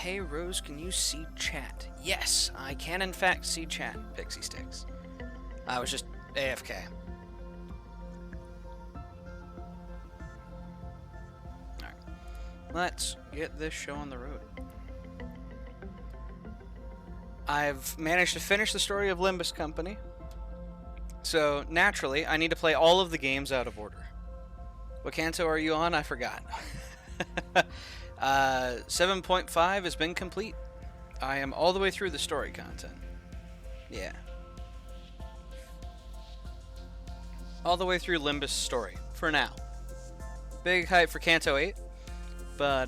Hey Rose, can you see chat? Yes, I can in fact see chat, Pixie Sticks. I was just AFK. Alright, let's get this show on the road. I've managed to finish the story of Limbus Company, so naturally I need to play all of the games out of order. What canto are you on? I forgot. 7.5 has been complete. I am all the way through the story content. Yeah. All the way through Limbus story, for now. Big hype for Canto 8, but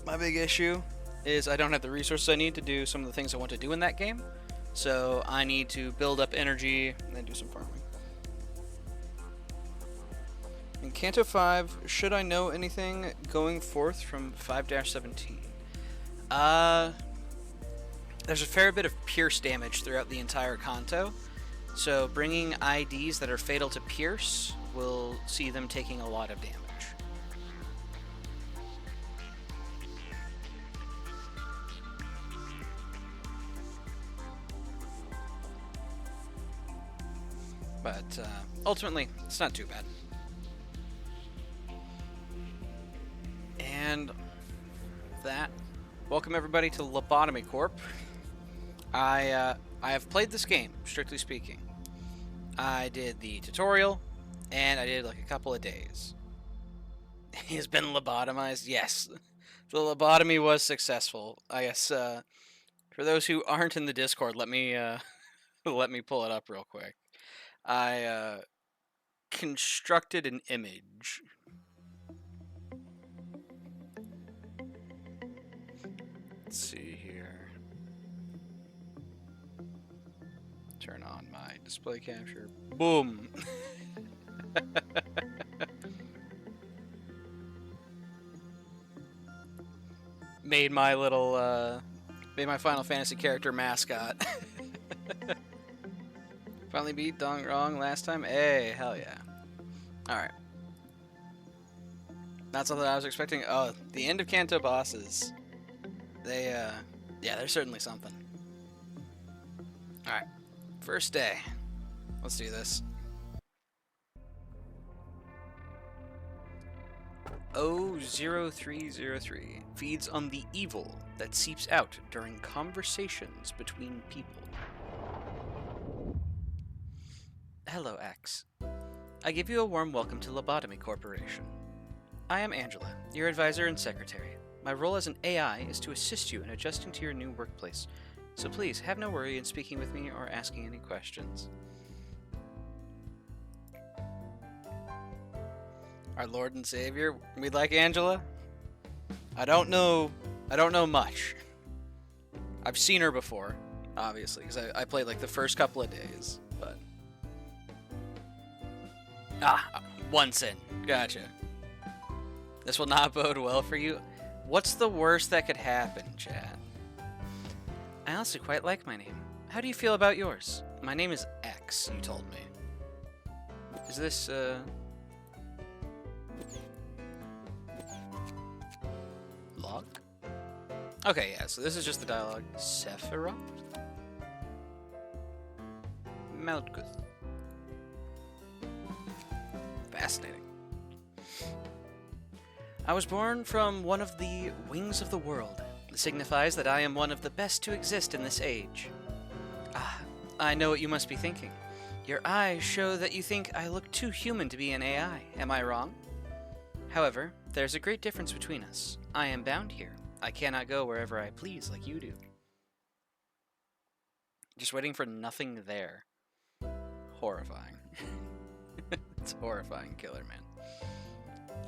my big issue is I don't have the resources I need to do some of the things I want to do in that game, so I need to build up energy and then do some farming. In Canto 5, should I know anything going forth from 5-17? There's a fair bit of pierce damage throughout the entire Canto, so bringing IDs that are fatal to pierce will see them taking a lot of damage. But ultimately, it's not too bad. And that, welcome everybody to Lobotomy Corp. I have played this game, strictly speaking. I did the tutorial, and I did like a couple of days. He's been lobotomized, yes. The lobotomy was successful. I guess for those who aren't in the Discord, let me let me pull it up real quick. I constructed an image. Let's see here. Turn on my display capture. Boom! Made my little, made my Final Fantasy character mascot. Finally beat Dong Rong last time? Hey, hell yeah. Alright. Not something I was expecting. Oh, the end of Kanto bosses. They, yeah, they're certainly something. Alright. First day. Let's do this. 00303 feeds on the evil that seeps out during conversations between people. Hello, X. I give you a warm welcome to Lobotomy Corporation. I am Angela, your advisor and secretary. My role as an AI is to assist you in adjusting to your new workplace, so please have no worry in speaking with me or asking any questions. Our Lord and Savior, we'd like Angela? I don't know much. I've seen her before, obviously, because I played like the first couple of days, but... one sin. Gotcha. This will not bode well for you. What's the worst that could happen, chat? I honestly quite like my name. How do you feel about yours? My name is X, you told me. Is this, log? Okay, yeah, so this is just the dialogue. Sephiroth? Malkuth. Fascinating. I was born from one of the wings of the world. It signifies that I am one of the best to exist in this age. Ah, I know what you must be thinking. Your eyes show that you think I look too human to be an AI. Am I wrong? However, there's a great difference between us. I am bound here. I cannot go wherever I please like you do. Just waiting for nothing there. Horrifying. It's horrifying, Killer Man.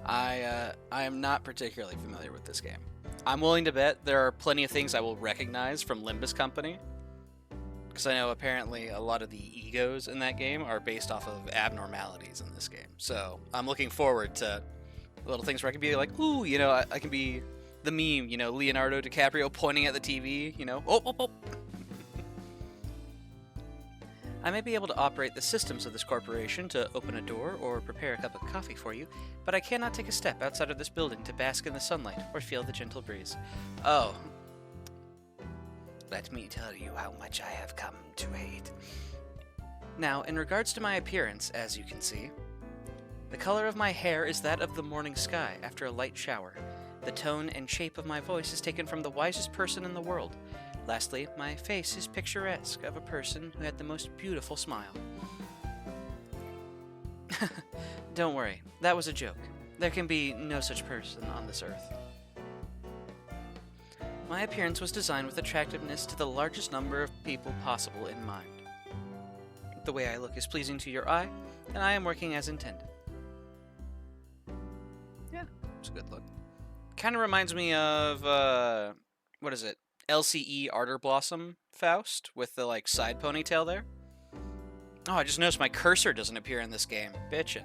I am not particularly familiar with this game. I'm willing to bet there are plenty of things I will recognize from Limbus Company, because I know apparently a lot of the egos in that game are based off of abnormalities in this game. So I'm looking forward to little things where I can be like, ooh, you know, I can be the meme, you know, Leonardo DiCaprio pointing at the TV, you know, oh. I may be able to operate the systems of this corporation to open a door or prepare a cup of coffee for you, but I cannot take a step outside of this building to bask in the sunlight or feel the gentle breeze. Oh. Let me tell you how much I have come to hate. Now, in regards to my appearance, as you can see, the color of my hair is that of the morning sky after a light shower. The tone and shape of my voice is taken from the wisest person in the world. Lastly, my face is picturesque of a person who had the most beautiful smile. Don't worry, that was a joke. There can be no such person on this earth. My appearance was designed with attractiveness to the largest number of people possible in mind. The way I look is pleasing to your eye, and I am working as intended. Yeah, it's a good look. Kind of reminds me of, what is it? LCE Ardor Blossom Faust with the, side ponytail there. Oh, I just noticed my cursor doesn't appear in this game. Bitchin'.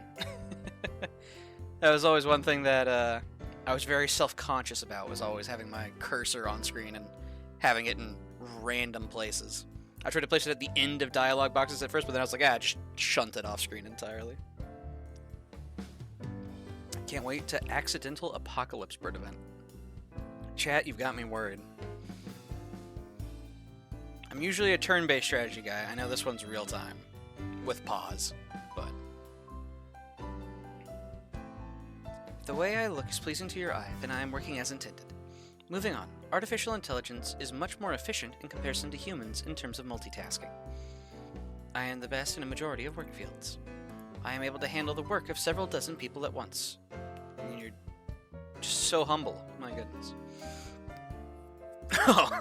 That was always one thing that, I was very self-conscious about, was always having my cursor on screen and having it in random places. I tried to place it at the end of dialogue boxes at first, but then I was like, just shunt it off screen entirely. Can't wait to Accidental Apocalypse Bird event. Chat, you've got me worried. I'm usually a turn-based strategy guy. I know this one's real-time, with pause, but... If the way I look is pleasing to your eye, then I am working as intended. Moving on, artificial intelligence is much more efficient in comparison to humans in terms of multitasking. I am the best in a majority of work fields. I am able to handle the work of several dozen people at once. I mean, you're just so humble, my goodness. Oh.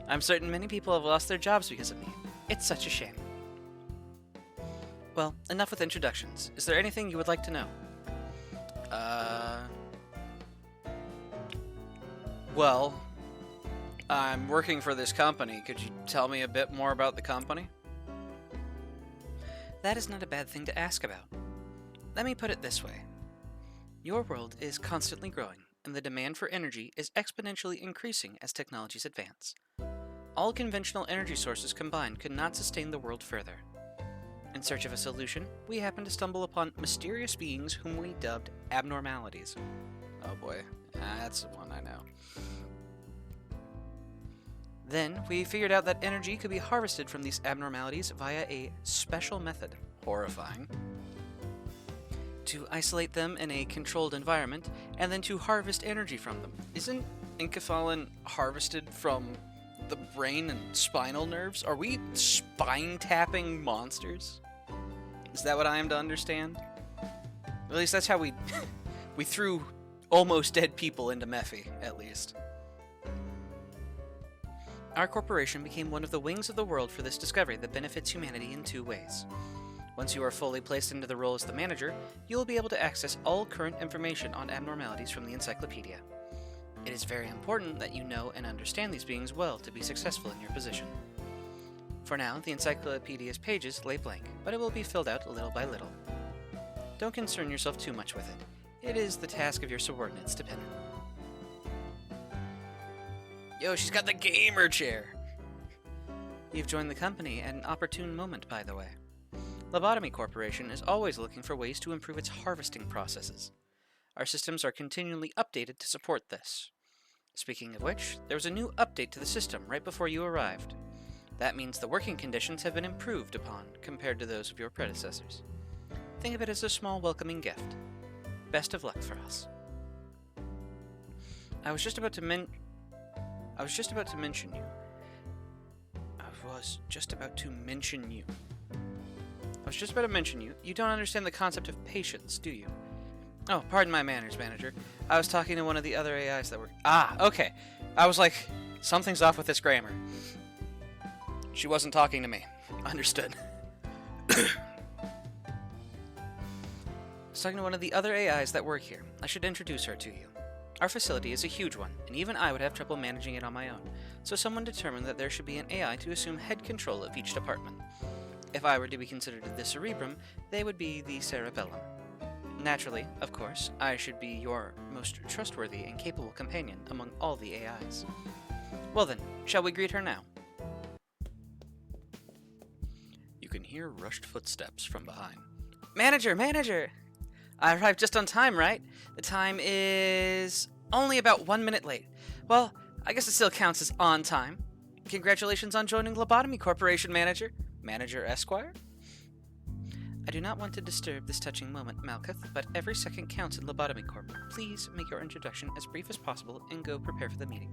I'm certain many people have lost their jobs because of me. It's such a shame. Well, enough with introductions. Is there anything you would like to know? Well, I'm working for this company. Could you tell me a bit more about the company? That is not a bad thing to ask about. Let me put it this way. Your world is constantly growing, and the demand for energy is exponentially increasing as technologies advance. All conventional energy sources combined could not sustain the world further. In search of a solution, we happened to stumble upon mysterious beings whom we dubbed abnormalities. Oh boy, that's the one I know. Then, we figured out that energy could be harvested from these abnormalities via a special method. Horrifying. To isolate them in a controlled environment, and then to harvest energy from them. Isn't Incephalon harvested from the brain and spinal nerves? Are we spine-tapping monsters? Is that what I am to understand? At least that's how we we threw almost dead people into Mephi, at least. Our corporation became one of the wings of the world for this discovery that benefits humanity in two ways. Once you are fully placed into the role as the manager, you will be able to access all current information on abnormalities from the encyclopedia. It is very important that you know and understand these beings well to be successful in your position. For now, the encyclopedia's pages lay blank, but it will be filled out little by little. Don't concern yourself too much with it. It is the task of your subordinates to pen it. Yo, she's got the gamer chair! You've joined the company at an opportune moment, by the way. Lobotomy Corporation is always looking for ways to improve its harvesting processes. Our systems are continually updated to support this. Speaking of which, there was a new update to the system right before you arrived. That means the working conditions have been improved upon compared to those of your predecessors. Think of it as a small welcoming gift. Best of luck for us. I was just about to mention you. You don't understand the concept of patience, do you? Oh, pardon my manners, manager. I was talking to one of the other AIs that were... Ah, okay. I was like, something's off with this grammar. She wasn't talking to me. Understood. I was talking to one of the other AIs that work here. I should introduce her to you. Our facility is a huge one, and even I would have trouble managing it on my own, so someone determined that there should be an AI to assume head control of each department. If I were to be considered the cerebrum, they would be the cerebellum. Naturally, of course, I should be your most trustworthy and capable companion among all the AIs. Well then, shall we greet her now? can hear rushed footsteps from behind. Manager, manager! I arrived just on time, right? The time is only about 1 minute late. Well, I guess it still counts as on time. Congratulations on joining Lobotomy Corporation, manager. Manager Esquire? I do not want to disturb this touching moment, Malkuth, but every second counts in Lobotomy Corp. Please make your introduction as brief as possible and go prepare for the meeting.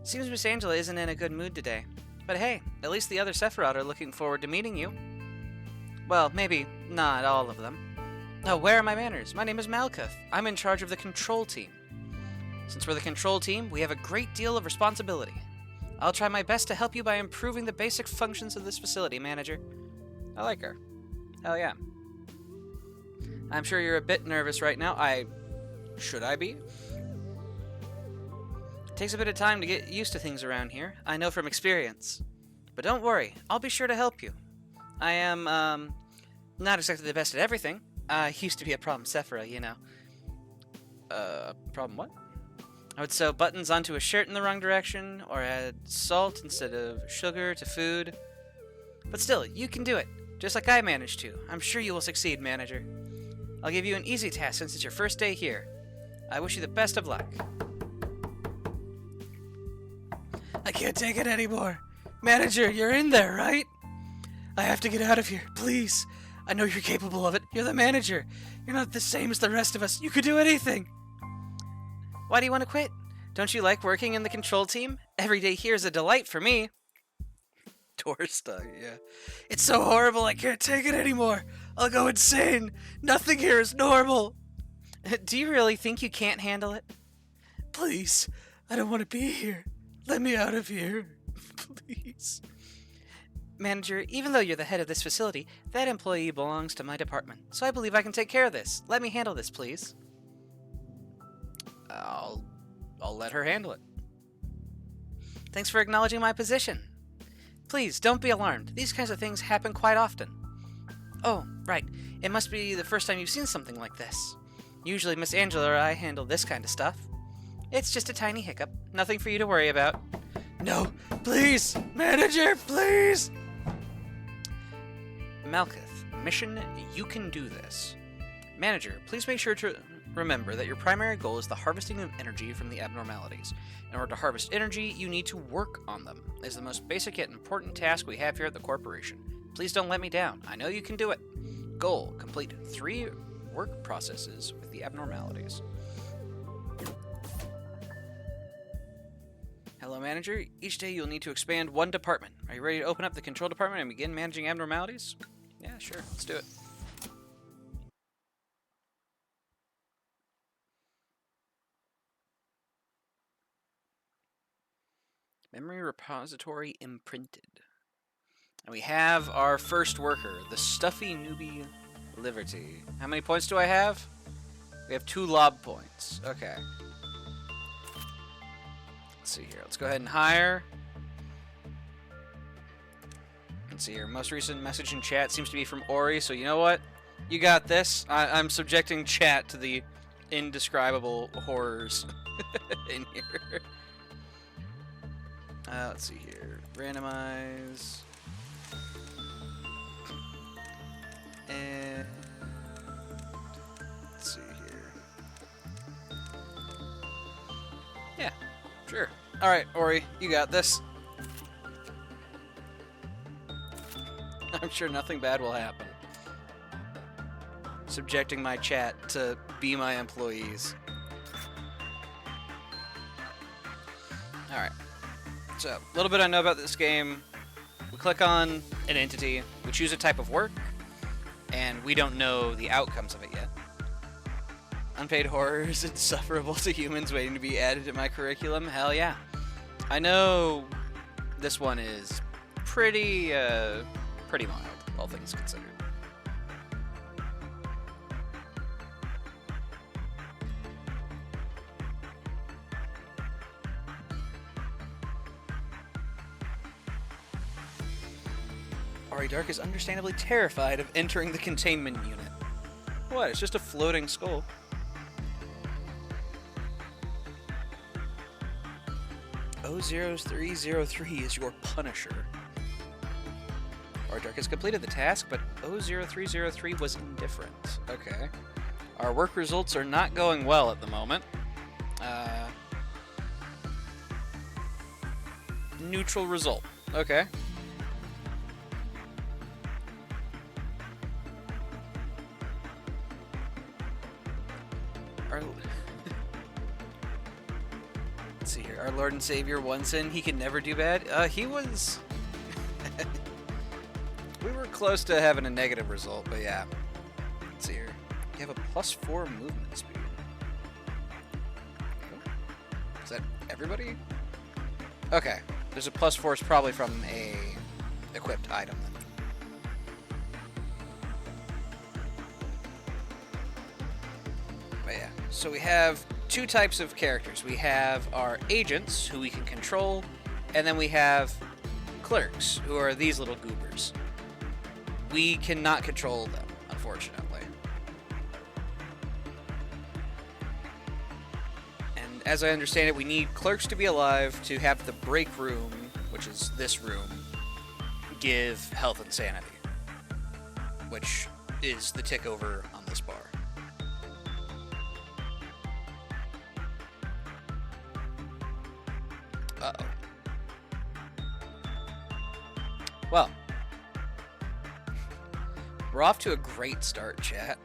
Seems Miss Angela isn't in a good mood today. But hey, at least the other Sephiroth are looking forward to meeting you. Well, maybe not all of them. Oh, where are my manners? My name is Malkuth. I'm in charge of the control team. Since we're the control team, we have a great deal of responsibility. I'll try my best to help you by improving the basic functions of this facility, manager. I like her. Hell yeah. I'm sure you're a bit nervous right now. Should I be? It takes a bit of time to get used to things around here. I know from experience. But don't worry, I'll be sure to help you. I am, not exactly the best at everything. I used to be a problem Sephiroth, you know. Problem what? I would sew buttons onto a shirt in the wrong direction, or add salt instead of sugar to food. But still, you can do it, just like I managed to. I'm sure you will succeed, manager. I'll give you an easy task since it's your first day here. I wish you the best of luck. I can't take it anymore. Manager, you're in there, right? I have to get out of here, please. I know you're capable of it. You're the manager. You're not the same as the rest of us. You could do anything. Why do you want to quit? Don't you like working in the control team? Every day here is a delight for me. Torsta, yeah. It's so horrible, I can't take it anymore. I'll go insane. Nothing here is normal. Do you really think you can't handle it? Please, I don't want to be here. Let me out of here. Please. Manager, even though you're the head of this facility, that employee belongs to my department, so I believe I can take care of this. Let me handle this, please. I'll let her handle it. Thanks for acknowledging my position. Please, don't be alarmed. These kinds of things happen quite often. Oh, right. It must be the first time you've seen something like this. Usually Miss Angela or I handle this kind of stuff. It's just a tiny hiccup. Nothing for you to worry about. No, please! Manager, please! Malkuth, mission, you can do this. Manager, please make sure to remember that your primary goal is the harvesting of energy from the abnormalities. In order to harvest energy, you need to work on them. It is the most basic yet important task we have here at the corporation. Please don't let me down. I know you can do it. Goal, complete 3 work processes with the abnormalities. Hello, Manager. Each day you'll need to expand 1 department. Are you ready to open up the control department and begin managing abnormalities? Yeah, sure. Let's do it. Memory repository imprinted. And we have our first worker, the stuffy newbie Liberty. How many points do I have? We have 2 lob points. Okay. Let's see here. Let's go ahead and hire. Let's see here. Most recent message in chat seems to be from Ori, so you know what? You got this. I'm subjecting chat to the indescribable horrors in here. Let's see here. Randomize. And let's see here. Yeah, sure. Alright, Ori, you got this. I'm sure nothing bad will happen. Subjecting my chat to be my employees. Alright. So, a little bit I know about this game. We click on an entity, we choose a type of work, and we don't know the outcomes of it yet. Unpaid horror is insufferable to humans waiting to be added to my curriculum? Hell yeah. I know this one is pretty mild, all things considered. Ari Dark is understandably terrified of entering the containment unit. What? It's just a floating skull. O0303 is your Punisher. Ordark has completed the task, but 00303 was indifferent. Okay. Our work results are not going well at the moment. Neutral result. Okay. Let's see here. Our Lord and Savior once in, he can never do bad. He was... We were close to having a negative result, but yeah. Let's see here. You have a +4 movement speed. Is that everybody? Okay. There's a +4 is probably from a equipped item then. But yeah. So we have two types of characters. We have our agents, who we can control, and then we have clerks, who are these little goobers. We cannot control them, unfortunately. And as I understand it, we need clerks to be alive to have the break room, which is this room, give health and sanity, which is the tick over on this bar. Uh-oh. Well, we're off to a great start, chat.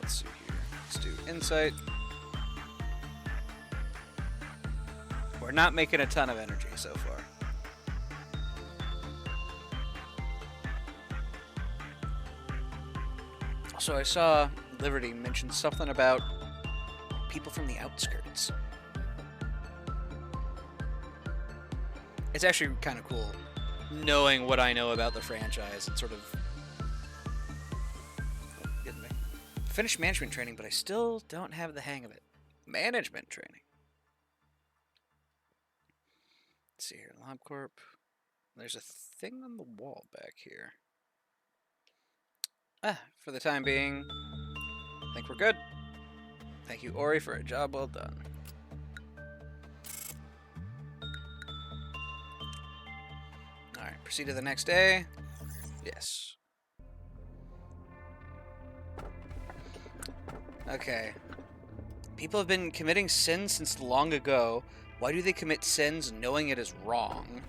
Let's see here. Let's do insight. We're not making a ton of energy so far. So I saw Liberty mention something about people from the outskirts. It's actually kind of cool knowing what I know about the franchise and sort of getting me. Finished management training, but I still don't have the hang of it. Management training. Let's see here, LobCorp. There's a thing on the wall back here. For the time being, I think we're good. Thank you, Ori, for a job well done. Alright, proceed to the next day. Yes. Okay. People have been committing sins since long ago. Why do they commit sins knowing it is wrong?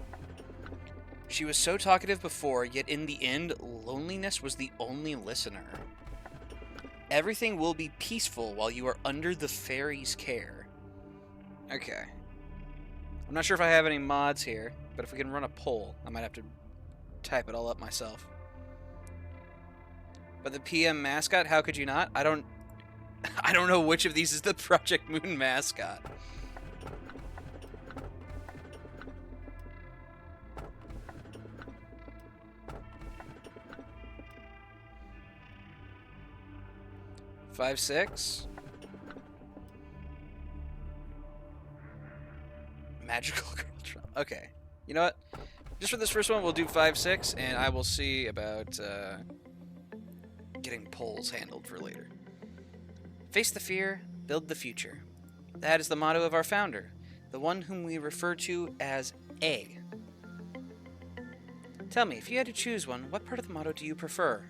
She was so talkative before, yet in the end, loneliness was the only listener. Everything will be peaceful while you are under the fairy's care. Okay. I'm not sure if I have any mods here, but if we can run a poll, I might have to type it all up myself. But the PM mascot, how could you not? I don't know which of these is the Project Moon mascot. Five, 6. Magical girl Trump. Okay. You know what? Just for this first one, we'll do 5, 6, and I will see about getting polls handled for later. Face the fear, build the future. That is the motto of our founder, the one whom we refer to as A. Tell me, if you had to choose one, what part of the motto do you prefer?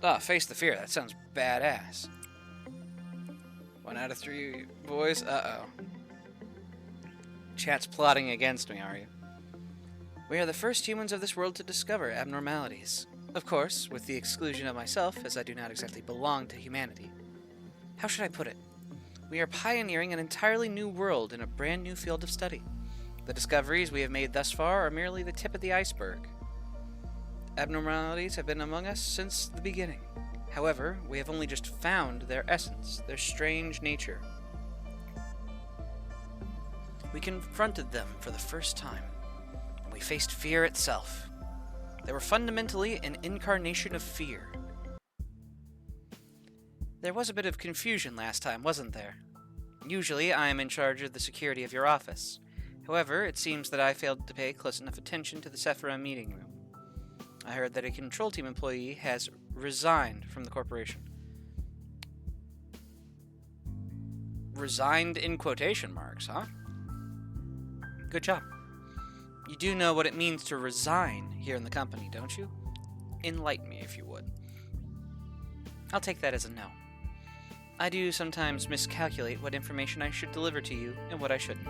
Ah, face the fear. That sounds badass. 1 out of 3 boys. Uh-oh. Chat's plotting against me, are you? We are the first humans of this world to discover abnormalities. Of course, with the exclusion of myself, as I do not exactly belong to humanity. How should I put it? We are pioneering an entirely new world in a brand new field of study. The discoveries we have made thus far are merely the tip of the iceberg. Abnormalities have been among us since the beginning. However, we have only just found their essence, their strange nature. We confronted them for the first time, and we faced fear itself. They were fundamentally an incarnation of fear. There was a bit of confusion last time, wasn't there? Usually, I am in charge of the security of your office. However, it seems that I failed to pay close enough attention to the Sephira meeting room. I heard that a control team employee has resigned from the corporation. Resigned in quotation marks, huh? Good job. You do know what it means to resign here in the company, don't you? Enlighten me, if you would. I'll take that as a no. I do sometimes miscalculate what information I should deliver to you and what I shouldn't.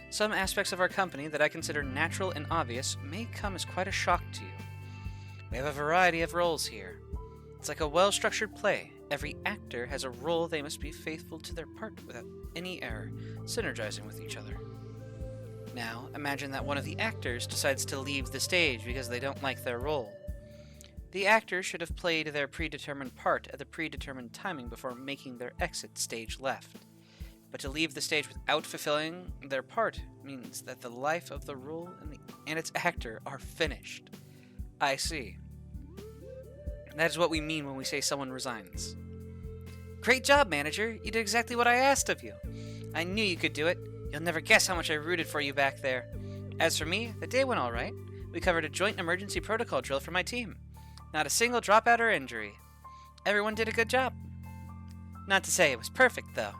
Some aspects of our company that I consider natural and obvious may come as quite a shock to you. We have a variety of roles here. It's like a well-structured play. Every actor has a role they must be faithful to their part without any error, synergizing with each other. Now, imagine that one of the actors decides to leave the stage because they don't like their role. The actor should have played their predetermined part at the predetermined timing before making their exit stage left. But to leave the stage without fulfilling their part means that the life of the role and its actor are finished. I see. That is what we mean when we say someone resigns. Great job, manager. You did exactly what I asked of you. I knew you could do it. You'll never guess how much I rooted for you back there. As for me, the day went all right. We covered a joint emergency protocol drill for my team. Not a single dropout or injury. Everyone did a good job. Not to say it was perfect, though.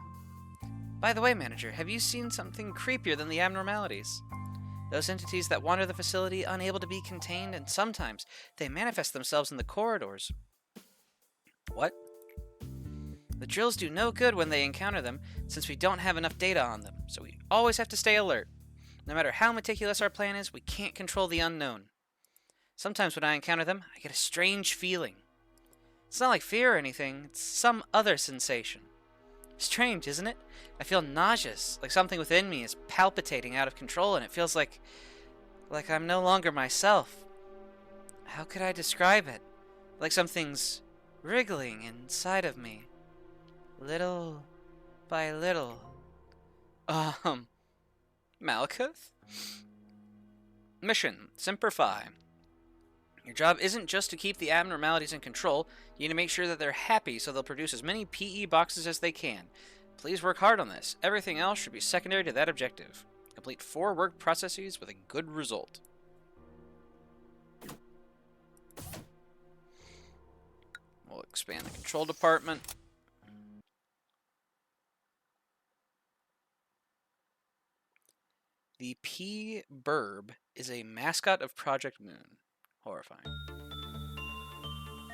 By the way, manager, have you seen something creepier than the abnormalities? Those entities that wander the facility unable to be contained, and sometimes they manifest themselves in the corridors. What? The drills do no good when they encounter them, since we don't have enough data on them, so we always have to stay alert. No matter how meticulous our plan is, we can't control the unknown. Sometimes when I encounter them, I get a strange feeling. It's not like fear or anything, it's some other sensation. Strange, isn't it? I feel nauseous, like something within me is palpitating out of control, and it feels like I'm no longer myself. How could I describe it? Like something's wriggling inside of me. Little by little. Malekith? Mission, Semper Fi. Your job isn't just to keep the abnormalities in control, you need to make sure that they're happy so they'll produce as many PE boxes as they can. Please work hard on this. Everything else should be secondary to that objective. Complete 4 work processes with a good result. We'll expand the control department. The P-Burb is a mascot of Project Moon. Horrifying.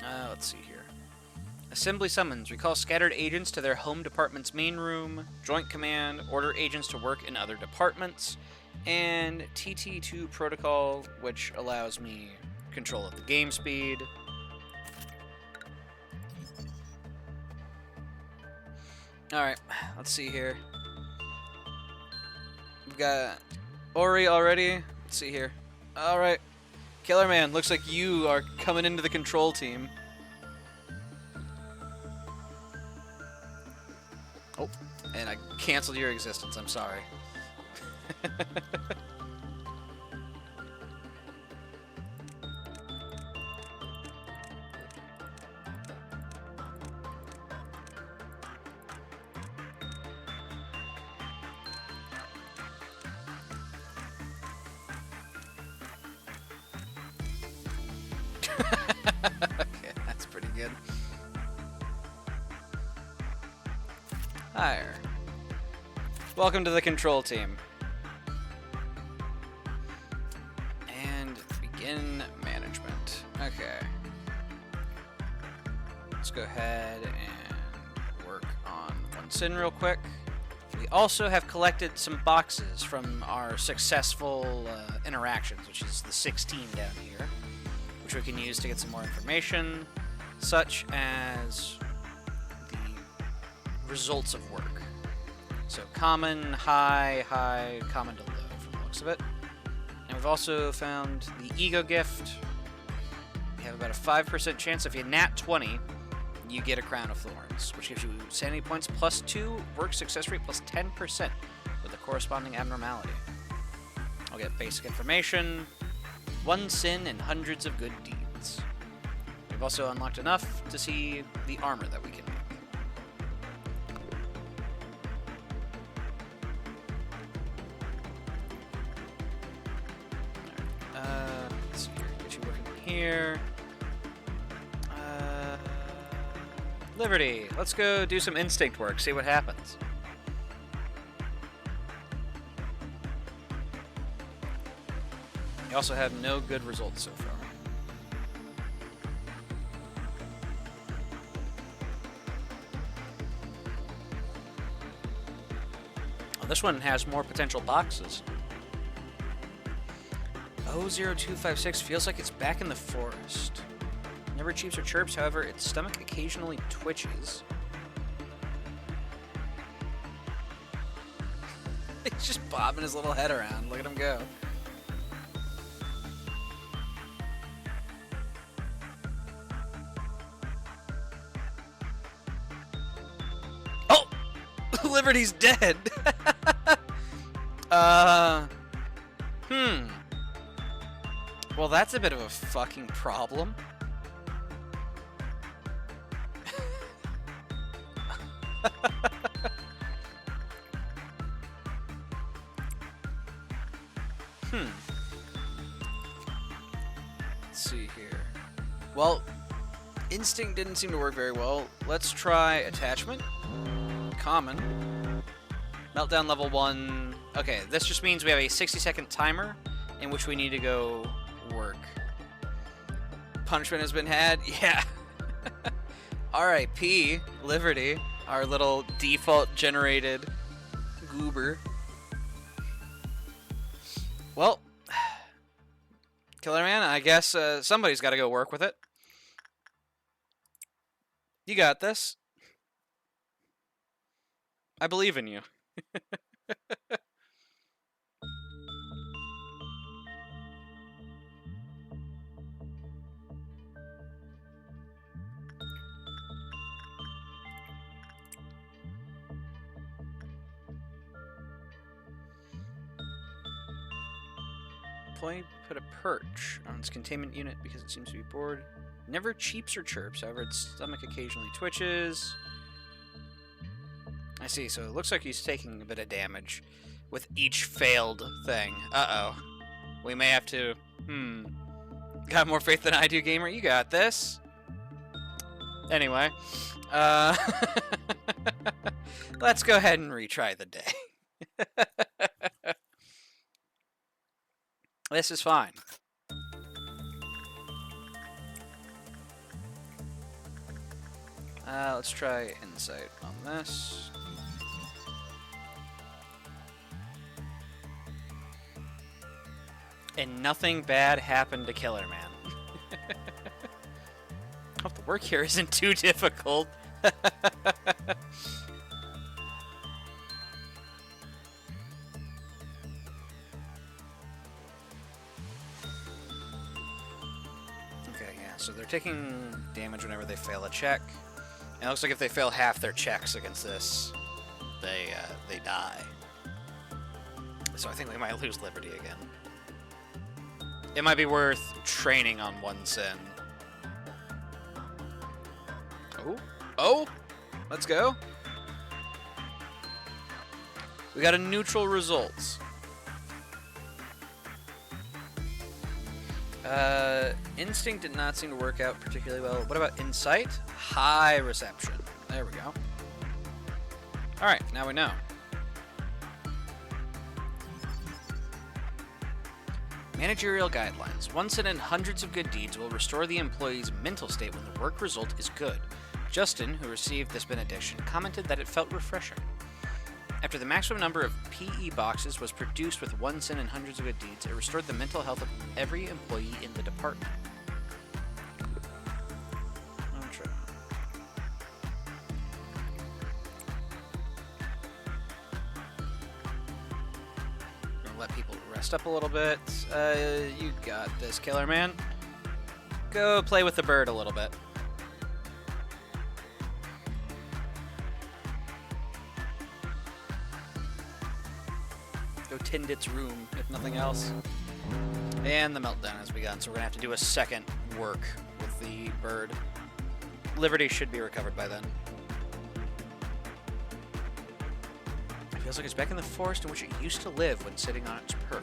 Let's see here. Assembly summons. Recall scattered agents to their home department's main room. Joint command. Order agents to work in other departments. And TT2 protocol, which allows me control of the game speed. Alright, let's see here. We've got Ori already. Let's see here. Alright. Killer Man, looks like you are coming into the control team. Oh, and I canceled your existence. I'm sorry. Okay, that's pretty good. Hire. Welcome to the control team. And begin management. Okay. Let's go ahead and work on one sin real quick. We also have collected some boxes from our successful interactions, which is the 16 down here, which we can use to get some more information, such as the results of work. So common, high, high, common to low from the looks of it. And we've also found the ego gift. We have about a 5% chance if you nat 20, you get a crown of thorns, which gives you sanity points plus 2, work success rate plus 10% with the corresponding abnormality. I'll get basic information, 1 sin and hundreds of good deeds. We've also unlocked enough to see the armor that we can make. Let's see here. Get you working here. Liberty. Let's go do some instinct work, see what happens. You also have no good results so far. Oh, this one has more potential boxes. 00256 feels like it's back in the forest. Never cheeps or chirps, however, its stomach occasionally twitches. He's just bobbing his little head around. Look at him go. Oh! Liberty's dead! Well, that's a bit of a fucking problem. Let's see here. Well, instinct didn't seem to work very well. Let's try attachment. Common. Meltdown level 1. Okay, this just means we have a 60-second timer in which we need to go work. Punishment has been had? Yeah. R.I.P. Liberty, our little default generated goober. Well, Killer Man, I guess somebody's got to go work with it. You got this. I believe in you. Employee put a perch on its containment unit because it seems to be bored. Never cheeps or chirps, however its stomach occasionally twitches. I see, so it looks like he's taking a bit of damage with each failed thing. Uh-oh. We may have to... Got more faith than I do, gamer? You got this. Anyway. Let's go ahead and retry the day. This is fine. Let's try insight on this. And nothing bad happened to Killer Man. Hope the work here isn't too difficult. So they're taking damage whenever they fail a check. And it looks like if they fail half their checks against this, they die. So I think we might lose Liberty again. It might be worth training on one sin. Oh, oh, let's go. We got a neutral results. Instinct did not seem to work out particularly well. What about insight? High reception. There we go. Alright, now we know. Managerial guidelines. One sin and hundreds of good deeds will restore the employee's mental state when the work result is good. Justin, who received this benediction, commented that it felt refreshing. After the maximum number of PE boxes was produced with one sin and hundreds of good deeds, it restored the mental health of every employee in the department. I'm sure. Gonna let people rest up a little bit. You got this, Killer Man. Go play with the bird a little bit. Go tend its room, if nothing else. And the meltdown has begun, so we're gonna have to do a second work with the bird. Liberty should be recovered by then. It feels like it's back in the forest in which it used to live when sitting on its perch.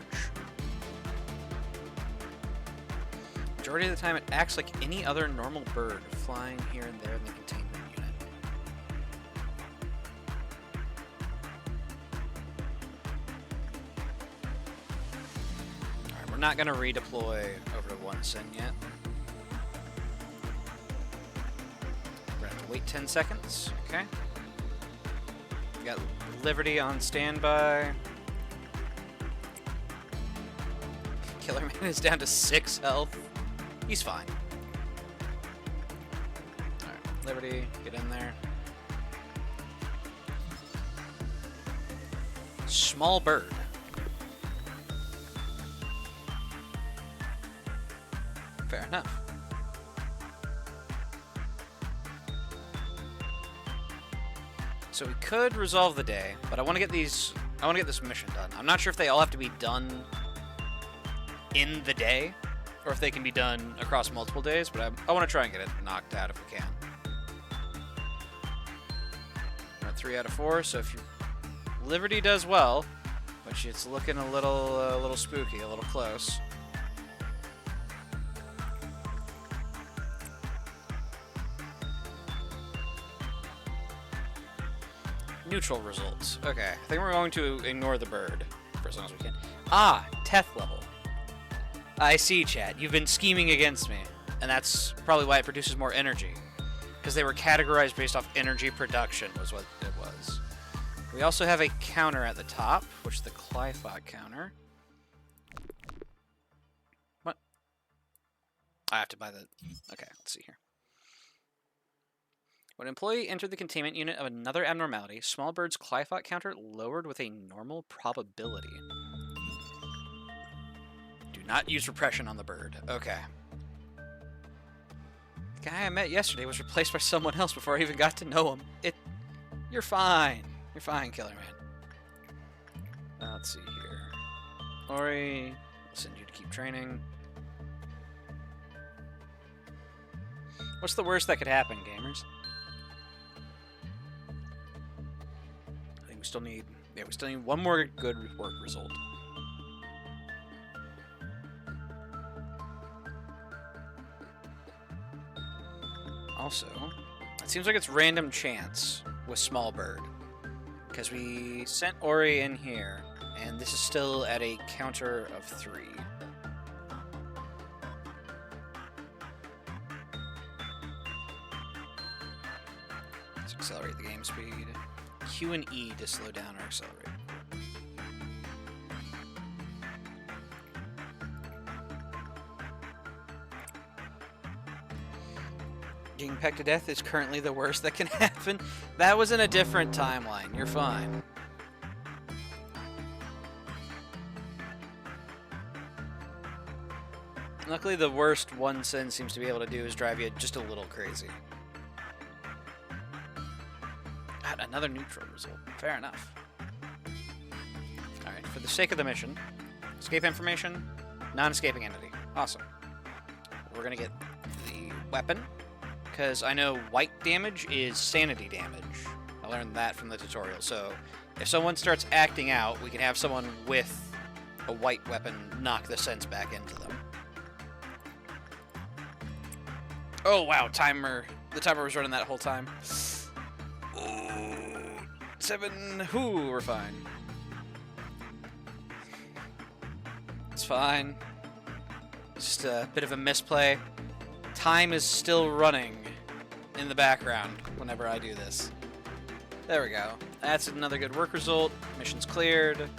Majority of the time it acts like any other normal bird, flying here and there in the containment unit. We're not going to redeploy over to 1 Sin yet. We're going to have to wait 10 seconds. Okay. We got Liberty on standby. Killerman is down to 6 health. He's fine. Alright, Liberty, get in there. Small bird. Fair enough. So we could resolve the day, but I want to get these. I want to get this mission done. I'm not sure if they all have to be done in the day, or if they can be done across multiple days. But I want to try and get it knocked out if we can. We're at 3 out of 4. So if Liberty does well, but it's looking a little spooky, a little close. Neutral results. Okay, I think we're going to ignore the bird for as long as we can. Ah, Teth level. I see, chat. You've been scheming against me, and that's probably why it produces more energy. Because they were categorized based off energy production was what it was. We also have a counter at the top, which is the Clyphot counter. What? I have to buy the... Okay, let's see here. When an employee entered the containment unit of another abnormality, small bird's Clyphot counter lowered with a normal probability. Do not use repression on the bird. Okay. The guy I met yesterday was replaced by someone else before I even got to know him. You're fine. You're fine, Killerman. Let's see here. Ori, we'll send you to keep training. What's the worst that could happen, gamers? We still need, we still need one more good work result. Also, it seems like it's random chance with small bird, because we sent Ori in here, and this is still at a counter of 3. Let's accelerate the game speed. Q and E to slow down or accelerate. Getting pecked to death is currently the worst that can happen. That was in a different timeline. You're fine. Luckily, the worst 1 Sin seems to be able to do is drive you just a little crazy. Another neutral result. Fair enough. Alright, for the sake of the mission, escape information, non-escaping entity. Awesome. We're gonna get the weapon, because I know white damage is sanity damage. I learned that from the tutorial, so if someone starts acting out, we can have someone with a white weapon knock the sense back into them. Oh wow, timer. The timer was running that whole time. 7. Whoo, we're fine. It's fine. Just a bit of a misplay. Time is still running in the background whenever I do this. There we go. That's another good work result. Mission's cleared.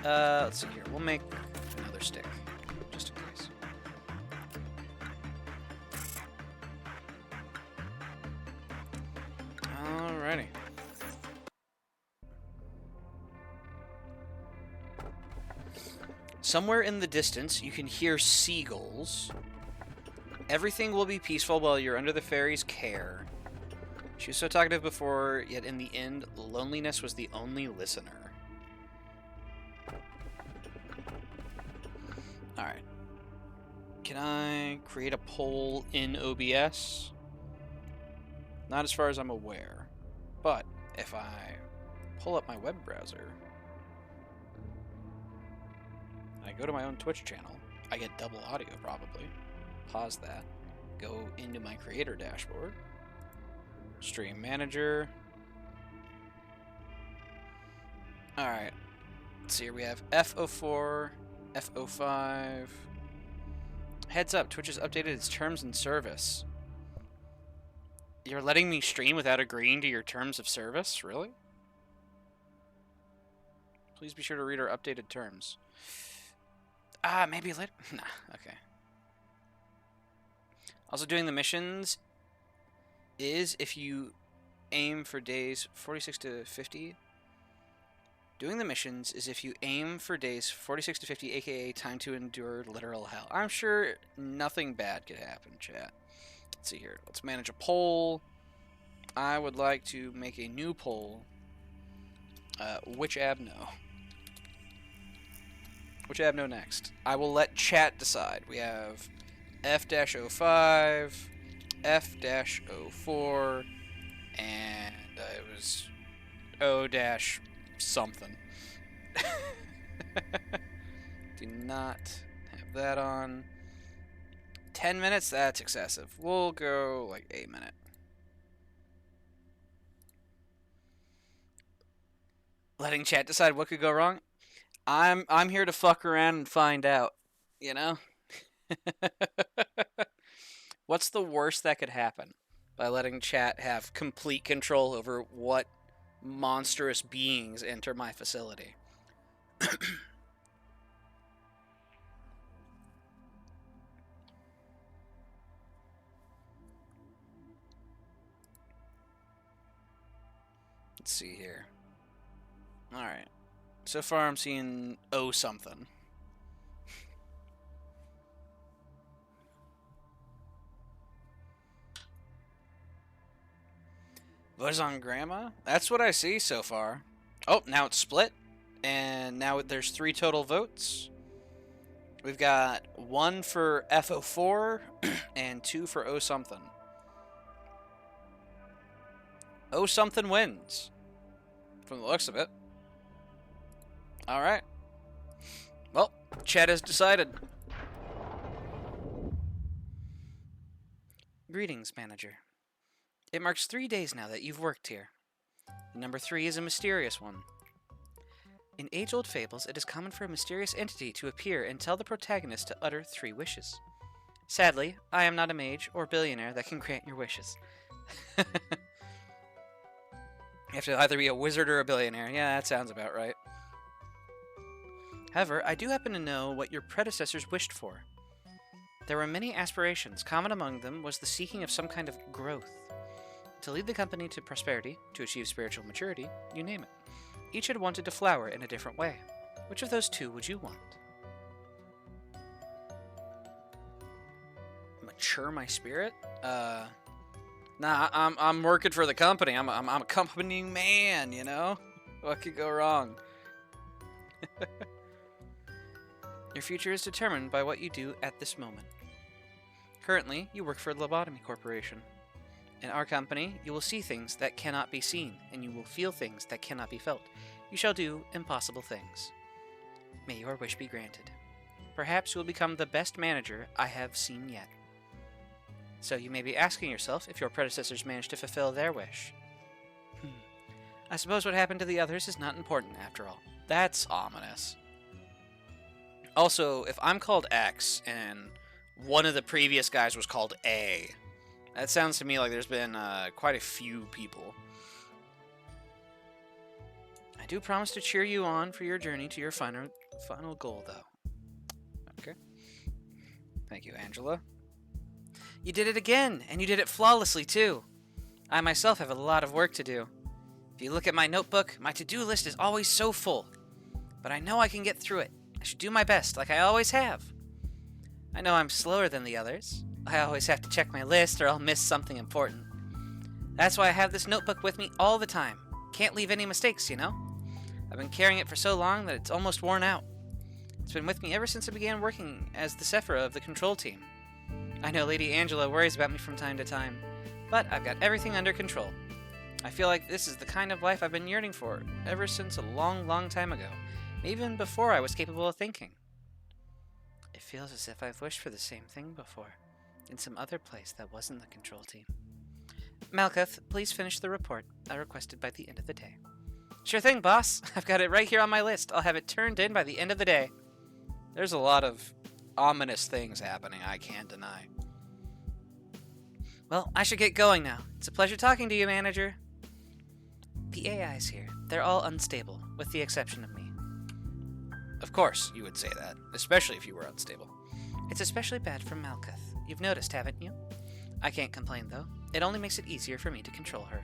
Let's see here. We'll make another stick, just in case. Alrighty. Somewhere in the distance, you can hear seagulls. Everything will be peaceful while you're under the fairy's care. She was so talkative before, yet in the end, loneliness was the only listener. Alright. Can I create a poll in OBS? Not as far as I'm aware. But if I pull up my web browser, I go to my own Twitch channel, I get double audio probably. Pause that. Go into my creator dashboard. Stream manager. Alright. Let's see here. We have F04, F05. Heads up, Twitch has updated its terms and service. You're letting me stream without agreeing to your terms of service? Really? Please be sure to read our updated terms. Maybe later? Nah, okay. Also, doing the missions is if you aim for days 46 to 50. Doing the missions is if you aim for days 46 to 50, aka time to endure literal hell. I'm sure nothing bad could happen, chat. Let's see here. Let's manage a poll. I would like to make a new poll. Which abno? Which abno next? I will let chat decide. We have F-05, F-04, and it was O-something. Do not have that on. 10 minutes? That's excessive. We'll go like a minute. Letting chat decide what could go wrong? I'm here to fuck around and find out, you know? What's the worst that could happen by letting chat have complete control over what monstrous beings enter my facility? Let's see here. Alright. So far I'm seeing O-something. Votes on Grandma? That's what I see so far. Oh, now it's split. And now there's 3 total votes. We've got 1 for F04 and 2 for O-something. O-something wins. From the looks of it. Alright. Well, chat has decided. Greetings, manager. It marks 3 days now that you've worked here. The number 3 is a mysterious one. In age-old fables, it is common for a mysterious entity to appear and tell the protagonist to utter 3 wishes. Sadly, I am not a mage or billionaire that can grant your wishes. You have to either be a wizard or a billionaire. Yeah, that sounds about right. However, I do happen to know what your predecessors wished for. There were many aspirations. Common among them was the seeking of some kind of growth. To lead the company to prosperity, to achieve spiritual maturity, you name it. Each had wanted to flower in a different way. Which of those 2 would you want? Mature my spirit? Nah, I'm working for the company. I'm a company man, you know? What could go wrong? Your future is determined by what you do at this moment. Currently, you work for Lobotomy Corporation. In our company, you will see things that cannot be seen, and you will feel things that cannot be felt. You shall do impossible things. May your wish be granted. Perhaps you will become the best manager I have seen yet. So you may be asking yourself if your predecessors managed to fulfill their wish. I suppose what happened to the others is not important after all. That's ominous. Also, if I'm called X and one of the previous guys was called A, that sounds to me like there's been quite a few people. I do promise to cheer you on for your journey to your final goal, though. Okay. Thank you, Angela. You did it again, and you did it flawlessly, too. I myself have a lot of work to do. If you look at my notebook, my to-do list is always so full. But I know I can get through it. I should do my best, like I always have. I know I'm slower than the others. I always have to check my list or I'll miss something important. That's why I have this notebook with me all the time. Can't leave any mistakes, you know? I've been carrying it for so long that it's almost worn out. It's been with me ever since I began working as the Sephira of the control team. I know Lady Angela worries about me from time to time, but I've got everything under control. I feel like this is the kind of life I've been yearning for ever since a long, long time ago, even before I was capable of thinking. It feels as if I've wished for the same thing before, in some other place that wasn't the control team. Malkuth, please finish the report I requested by the end of the day. Sure thing, boss. I've got it right here on my list. I'll have it turned in by the end of the day. There's a lot of ominous things happening I can't deny. Well, I should get going now. It's a pleasure talking to you, manager. The AIs here, they're all unstable, with the exception of me. Of course you would say that, especially if you were unstable. It's especially bad for Malkuth. You've noticed, haven't you? I can't complain, though. It only makes it easier for me to control her.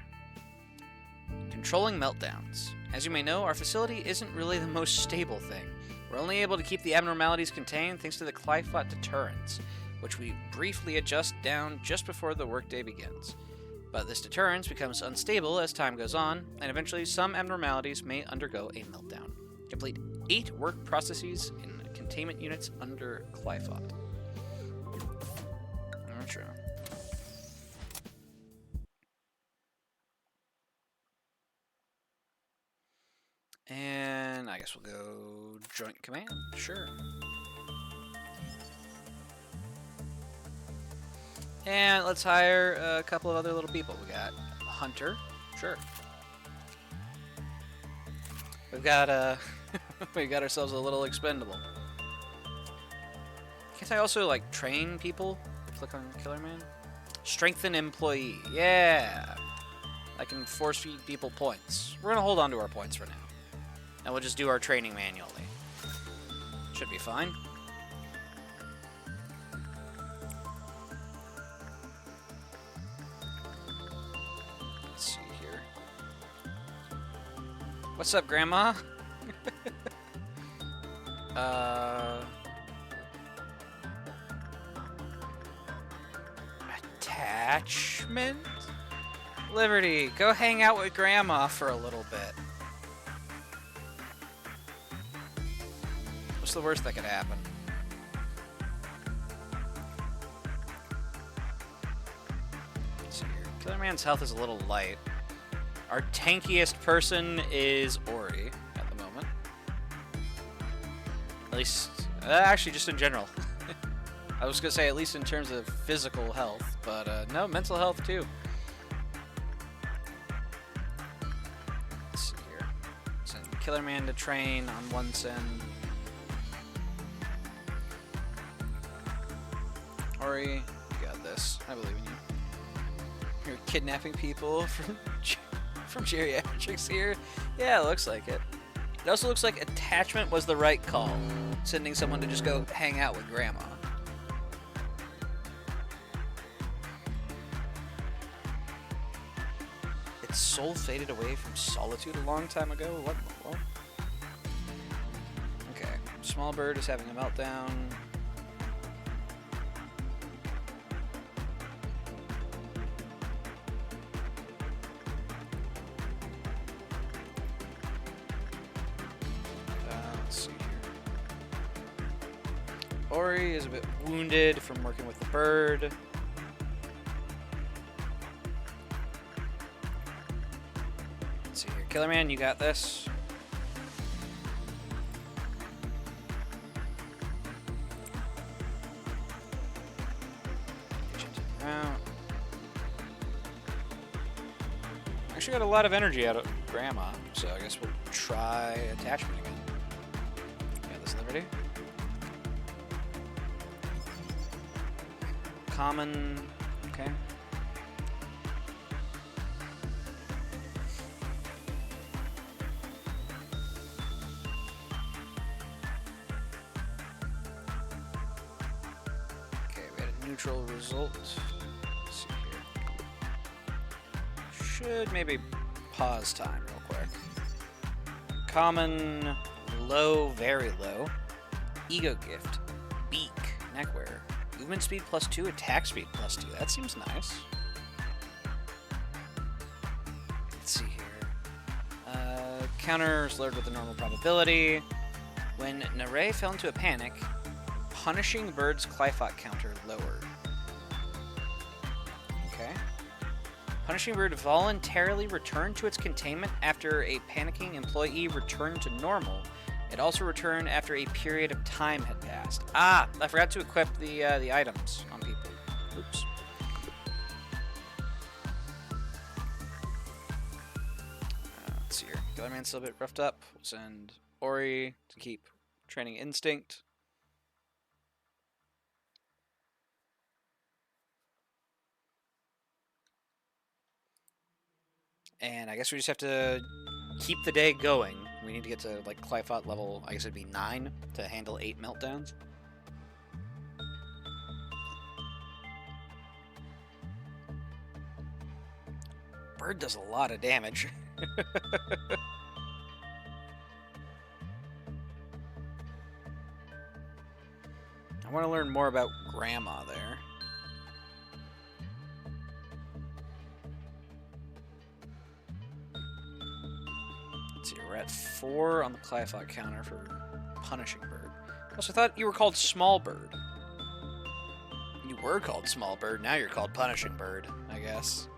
Controlling meltdowns. As you may know, our facility isn't really the most stable thing. We're only able to keep the abnormalities contained thanks to the Clyphot deterrence, which we briefly adjust down just before the workday begins. But this deterrence becomes unstable as time goes on, and eventually some abnormalities may undergo a meltdown. Complete 8 work processes in containment units under Clyphot. Not true. And I guess we'll go Joint Command. Sure. And let's hire a couple of other little people. We got Hunter. Sure. We've got we got ourselves a little expendable. Can't I also like train people? Click on Killer Man. Strengthen employee. Yeah. I can force feed people points. We're gonna hold on to our points for now. And we'll just do our training manually. Should be fine. Let's see here. What's up, Grandma? Attachment? Liberty, go hang out with Grandma for a little bit. What's the worst that could happen? Let's see here. Killer Man's health is a little light. Our tankiest person is Ori at the moment. At least, actually, just in general. I was gonna say at least in terms of physical health, but no, mental health too. Let's see here. Send Killer Man to train on one send. Ori, you got this. I believe in you. You're kidnapping people from geriatrics here? Yeah, it looks like it. It also looks like attachment was the right call. Sending someone to just go hang out with Grandma. Its soul faded away from solitude a long time ago? What in the world? Okay. Small bird is having a meltdown. Ori is a bit wounded from working with the bird. Let's see here. Killer Man, you got this. Actually got a lot of energy out of Grandma, so I guess we'll try attachment again. Got this Liberty. Common, okay. Okay, we had a neutral result. Let's see here. Should maybe pause time real quick. Common, low, very low. Ego gift, beak, neckwear. Movement speed +2, attack speed +2. That seems nice. Let's see here. Counter is lowered with a normal probability. When Nare fell into a panic, punishing bird's Clyphot counter lowered. Okay. Punishing bird voluntarily returned to its containment after a panicking employee returned to normal. It also returned after a period of time had passed. Ah, I forgot to equip the items on people. Oops. Let's see here. Killer Man's still a bit roughed up. We'll send Ori to keep training instinct. And I guess we just have to keep the day going. We need to get to like Clyphot level, I guess it'd be 9 to handle 8 meltdowns. Bird does a lot of damage. I want to learn more about Grandma there. Let's see, we're at 4 on the Clyphot counter for Punishing Bird. Also, I thought you were called Small Bird. You were called Small Bird, now you're called Punishing Bird, I guess.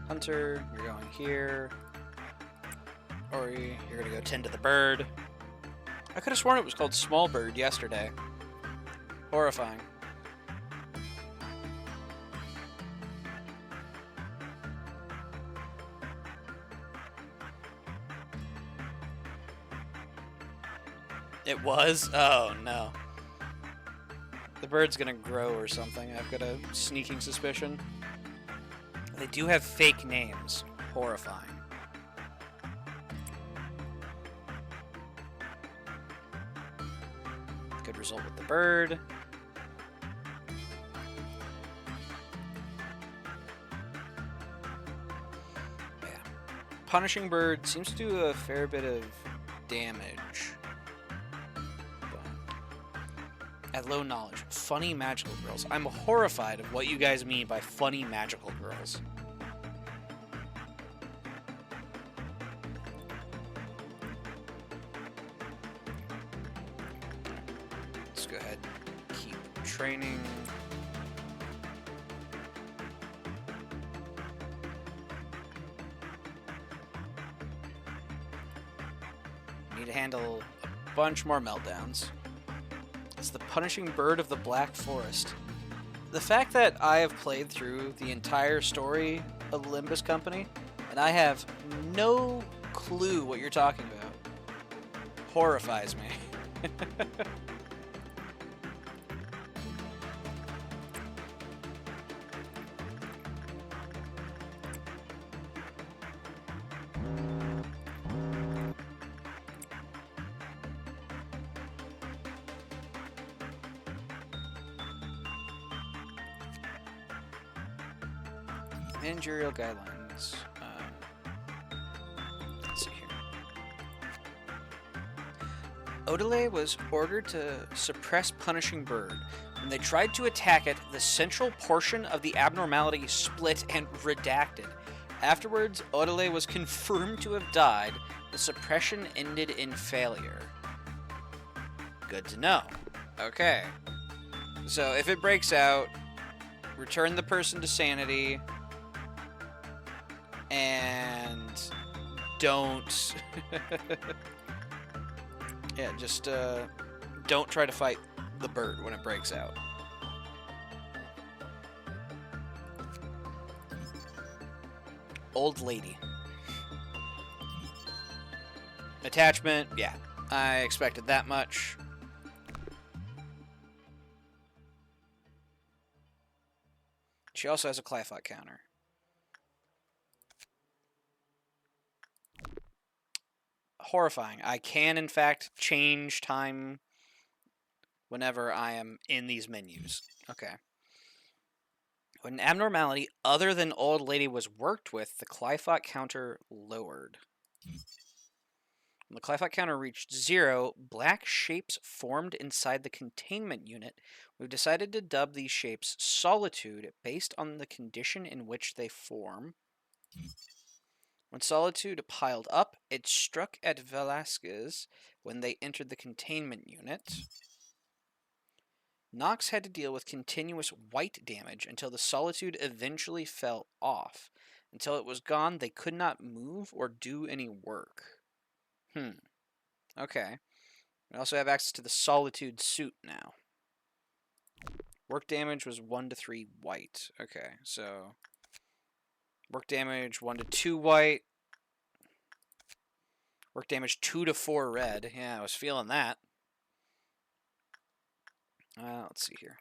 Hunter, you're going here. Ori, you're gonna go tend to the bird. I could have sworn it was called Small Bird yesterday. Horrifying. It was? Oh no. The bird's gonna grow or something. I've got a sneaking suspicion. They do have fake names. Horrifying. Good result with the bird. Yeah. Punishing Bird seems to do a fair bit of damage. At low knowledge. Funny magical girls. I'm horrified of what you guys mean by funny magical girls. Let's go ahead and keep training. Need to handle a bunch more meltdowns. It's the Punishing Bird of the Black Forest. The fact that I have played through the entire story of the Limbus Company, and I have no clue what you're talking about, horrifies me. Managerial guidelines. Let's see here. Odelay was ordered to suppress Punishing Bird. When they tried to attack it, the central portion of the abnormality split and redacted. Afterwards, Odelay was confirmed to have died. The suppression ended in failure. Good to know. Okay. So if it breaks out, return the person to sanity. And don't yeah, just don't try to fight the bird when it breaks out. Old lady. Attachment, yeah. I expected that much. She also has a Clyphot counter. Horrifying. I can, in fact, change time whenever I am in these menus. Okay. When an abnormality other than Old Lady was worked with, the Clyphot counter lowered. When the Clyphot counter reached 0, black shapes formed inside the containment unit. We've decided to dub these shapes Solitude based on the condition in which they form. When Solitude piled up, it struck at Velasquez when they entered the containment unit. Nox had to deal with continuous white damage until the Solitude eventually fell off. Until it was gone, they could not move or do any work. Okay. We also have access to the Solitude suit now. Work damage was 1 to 3 white. Okay, so work damage 1 to 2 white. Work damage 2 to 4 red. Yeah, I was feeling that. Let's see here.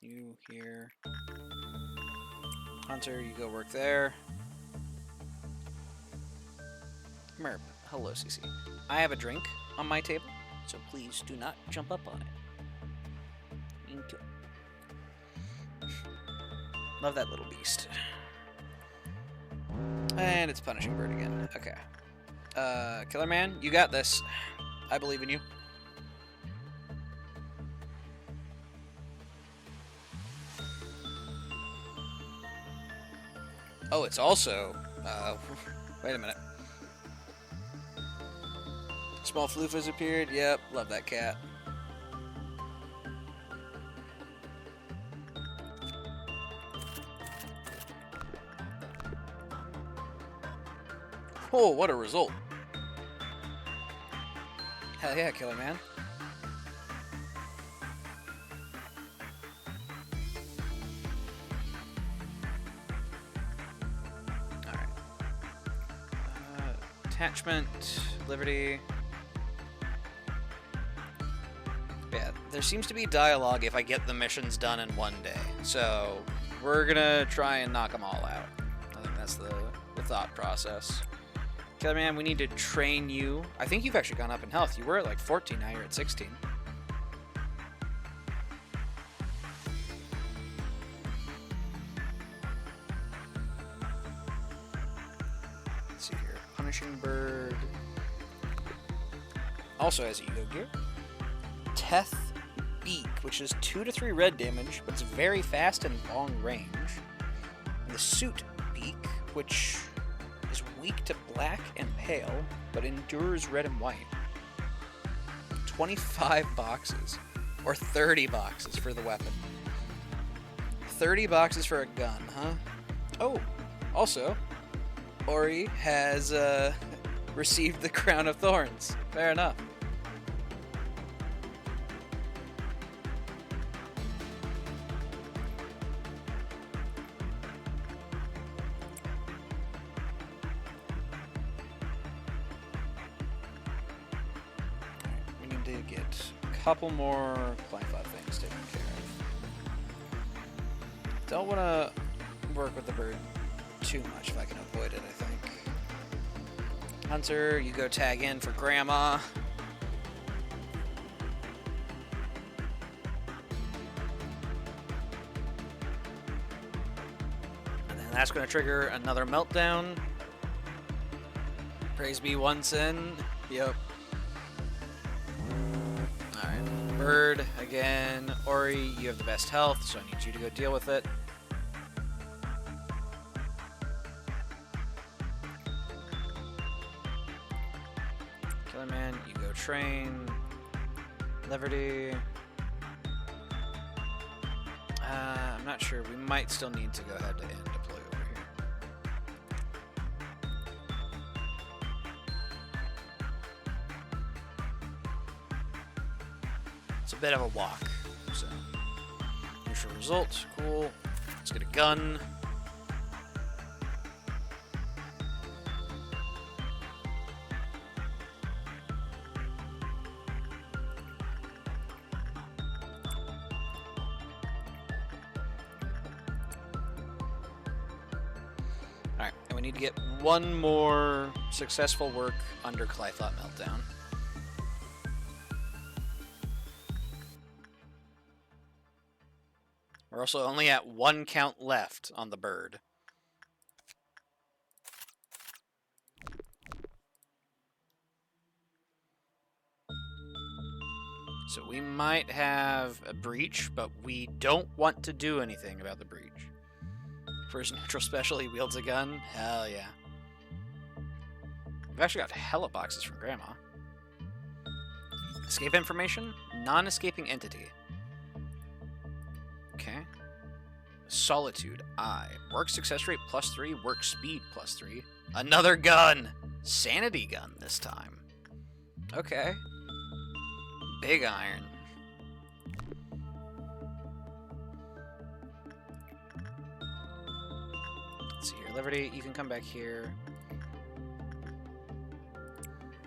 You here. Hunter, you go work there. Merp. Hello, CC. I have a drink on my table, so please do not jump up on it. Thank you. Love that little beast. And it's Punishing Bird again. Okay. Killer Man, you got this. I believe in you. Oh, it's also... wait a minute. Small floof has appeared. Yep, love that cat. Oh, what a result. Hell yeah, Killer Man. Alright. Attachment, Liberty. Yeah, there seems to be dialogue if I get the missions done in one day. So, we're gonna try and knock them all out. I think that's the thought process. Killer Man, we need to train you. I think you've actually gone up in health. You were at like 14, now you're at 16. Let's see here. Punishing Bird. Also has Ego Gear. Teth Beak, which is 2 to 3 red damage, but it's very fast and long range. And the Suit Beak, which is weak to black and pale, but endures red and white. 25 boxes, or 30 boxes for the weapon. 30 boxes for a gun, huh? Oh, also, Ori has received the Crown of Thorns. Fair enough. To get a couple more Kleinflot things taken care of. Don't want to work with the bird too much if I can avoid it, I think. Hunter, you go tag in for Grandma. And then that's going to trigger another meltdown. Praise be once in. Yep. Bird, again. Ori, you have the best health, so I need you to go deal with it. Killer Man, you go train. Liberty. I'm not sure. We might still need to go ahead and deploy over here. It's a bit of a walk, so initial result, cool. Let's get a gun. Alright, and we need to get one more successful work under Kleinflot Meltdown. We're also only at 1 count left on the bird. So we might have a breach, but we don't want to do anything about the breach. First neutral special, he wields a gun. Hell yeah. We've actually got hella boxes from Grandma. Escape information? Non-escaping entity. Okay. Solitude, I. Work success rate +3, work speed +3. Another gun! Sanity gun this time. Okay. Big iron. Liberty, you can come back here.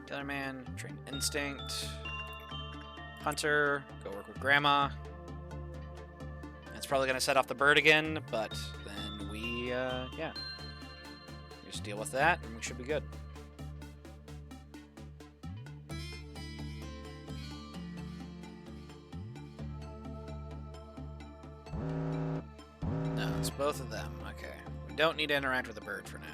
Killer Man, train Instinct. Hunter, go work with Grandma. It's probably going to set off the bird again, but then we, yeah. Just deal with that, and we should be good. No, it's both of them. Okay. We don't need to interact with the bird for now.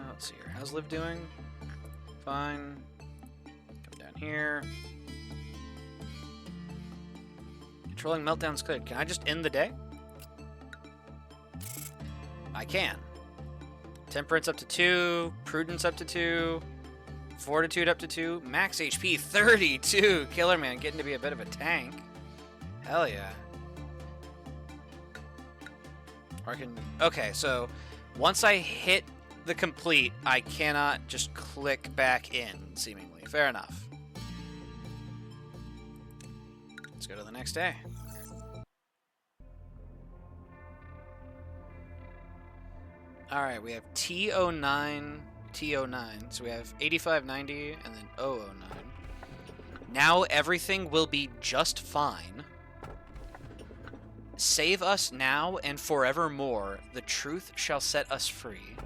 Let's see here. How's Liv doing? Fine. Come down here. Controlling meltdown's good. Can I just end the day? I can. Temperance up to 2. Prudence up to 2. Fortitude up to 2. Max HP 32. Killer Man getting to be a bit of a tank. Hell yeah. Or I can... Okay, so once I hit the complete, I cannot just click back in, seemingly. Fair enough. Let's go to the next day. Alright, we have T09, T09. So we have 85, 90, and then 009. Now everything will be just fine. Save us now and forevermore. The truth shall set us free.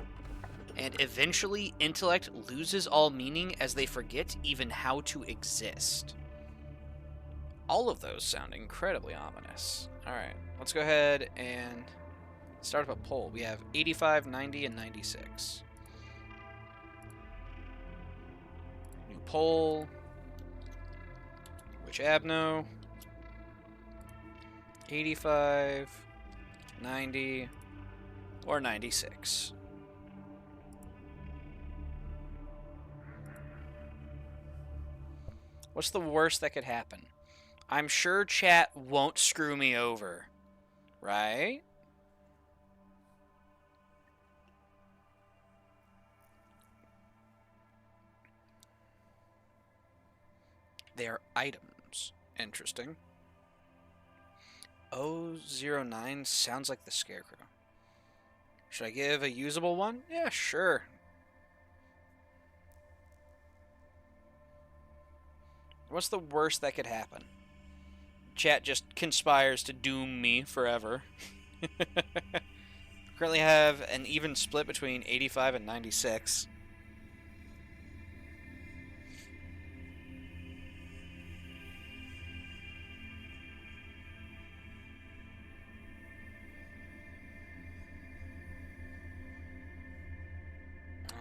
And eventually, intellect loses all meaning as they forget even how to exist. All of those sound incredibly ominous. Alright, let's go ahead and start up a poll. We have 85, 90, and 96. New poll. Which Abno? 85, 90, or 96. What's the worst that could happen? I'm sure chat won't screw me over, right? They are items. Interesting. 009 sounds like the Scarecrow. Should I give a usable one? Yeah, sure. What's the worst that could happen? Chat just conspires to doom me forever. Currently have an even split between 85 and 96.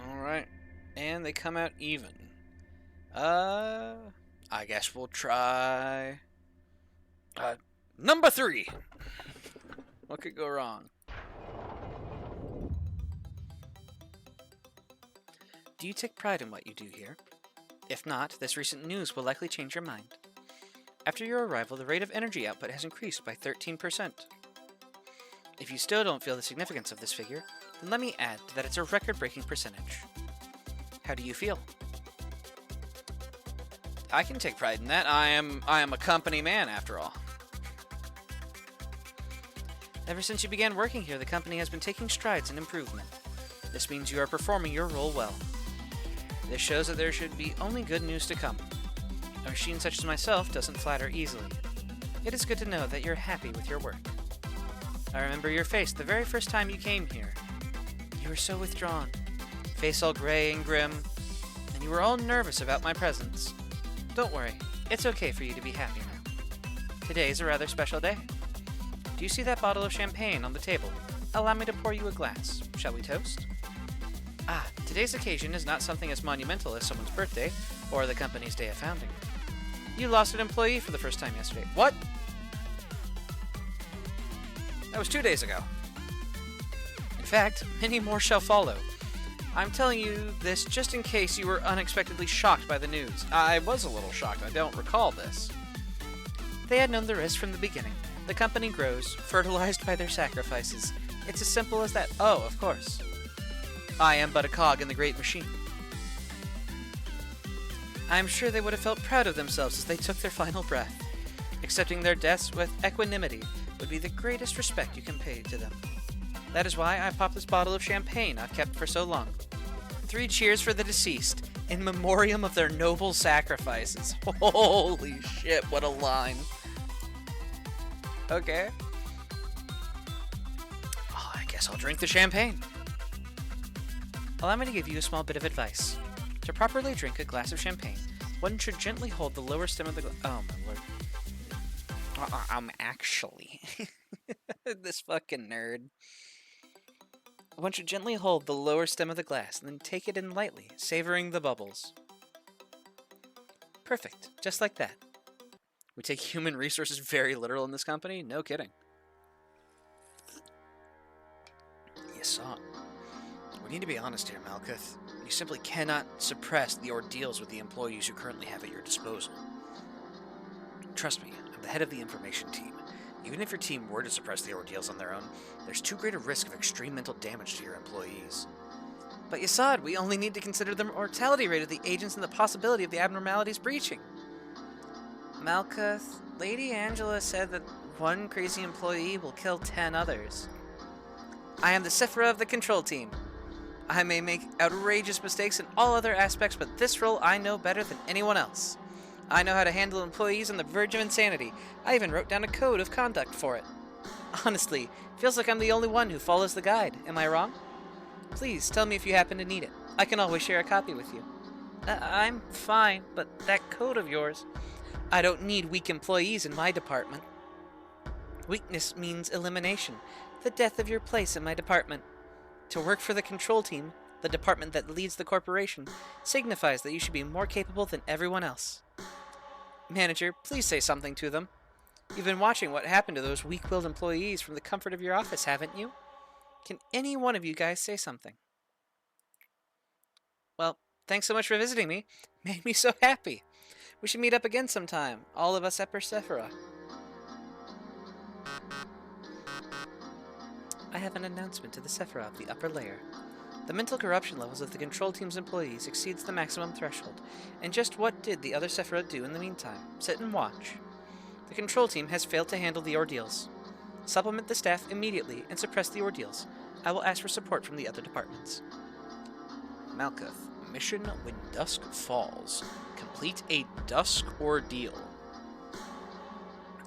Alright. And they come out even. I guess we'll try... number 3! What could go wrong? Do you take pride in what you do here? If not, this recent news will likely change your mind. After your arrival, the rate of energy output has increased by 13%. If you still don't feel the significance of this figure, then let me add that it's a record-breaking percentage. How do you feel? I can take pride in that. I am a company man, after all. Ever since you began working here, the company has been taking strides in improvement. This means you are performing your role well. This shows that there should be only good news to come. A machine such as myself doesn't flatter easily. It is good to know that you're happy with your work. I remember your face the very first time you came here. You were so withdrawn, face all gray and grim, and you were all nervous about my presence. Don't worry, it's okay for you to be happy now. Today is a rather special day. Do you see that bottle of champagne on the table? Allow me to pour you a glass. Shall we toast? Today's occasion is not something as monumental as someone's birthday or the company's day of founding. You lost an employee for the first time yesterday. What? That was 2 days ago. In fact, many more shall follow. I'm telling you this just in case you were unexpectedly shocked by the news. I was a little shocked. I don't recall this. They had known the risk from the beginning. The company grows, fertilized by their sacrifices. It's as simple as that. Oh, of course. I am but a cog in the great machine. I am sure they would have felt proud of themselves as they took their final breath. Accepting their deaths with equanimity would be the greatest respect you can pay to them. That is why I popped this bottle of champagne I've kept for so long. 3 cheers for the deceased, in memoriam of their noble sacrifices. Holy shit, what a line. Okay. Oh, I guess I'll drink the champagne. Allow me to give you a small bit of advice. To properly drink a glass of champagne, one should gently hold the lower stem of the glass. Oh my lord. Actually. This fucking nerd. One should gently hold the lower stem of the glass and then take it in lightly, savoring the bubbles. Perfect. Just like that. We take human resources very literal in this company? No kidding. You saw it. We need to be honest here, Malkuth. You simply cannot suppress the ordeals with the employees you currently have at your disposal. Trust me, I'm the head of the information team. Even if your team were to suppress the ordeals on their own, there's too great a risk of extreme mental damage to your employees. But Yasad, we only need to consider the mortality rate of the agents and the possibility of the abnormalities breaching. Malkuth, Lady Angela said that one crazy employee will kill 10 others. I am the Sephira of the control team. I may make outrageous mistakes in all other aspects, but this role I know better than anyone else. I know how to handle employees on the verge of insanity. I even wrote down a code of conduct for it. Honestly, feels like I'm the only one who follows the guide. Am I wrong? Please tell me if you happen to need it. I can always share a copy with you. I'm fine, but that code of yours... I don't need weak employees in my department. Weakness means elimination, the death of your place in my department. To work for the control team, the department that leads the corporation, signifies that you should be more capable than everyone else. Manager, please say something to them. You've been watching what happened to those weak-willed employees from the comfort of your office, haven't you? Can any one of you guys say something? Well, thanks so much for visiting me. Made me so happy. We should meet up again sometime, all of us at Persephora. I have an announcement to the Sephira of the upper layer. The mental corruption levels of the control team's employees exceeds the maximum threshold, and just what did the other Sephira do in the meantime? Sit and watch. The control team has failed to handle the ordeals. Supplement the staff immediately and suppress the ordeals. I will ask for support from the other departments. Malkuth, mission when dusk falls. Complete a dusk ordeal.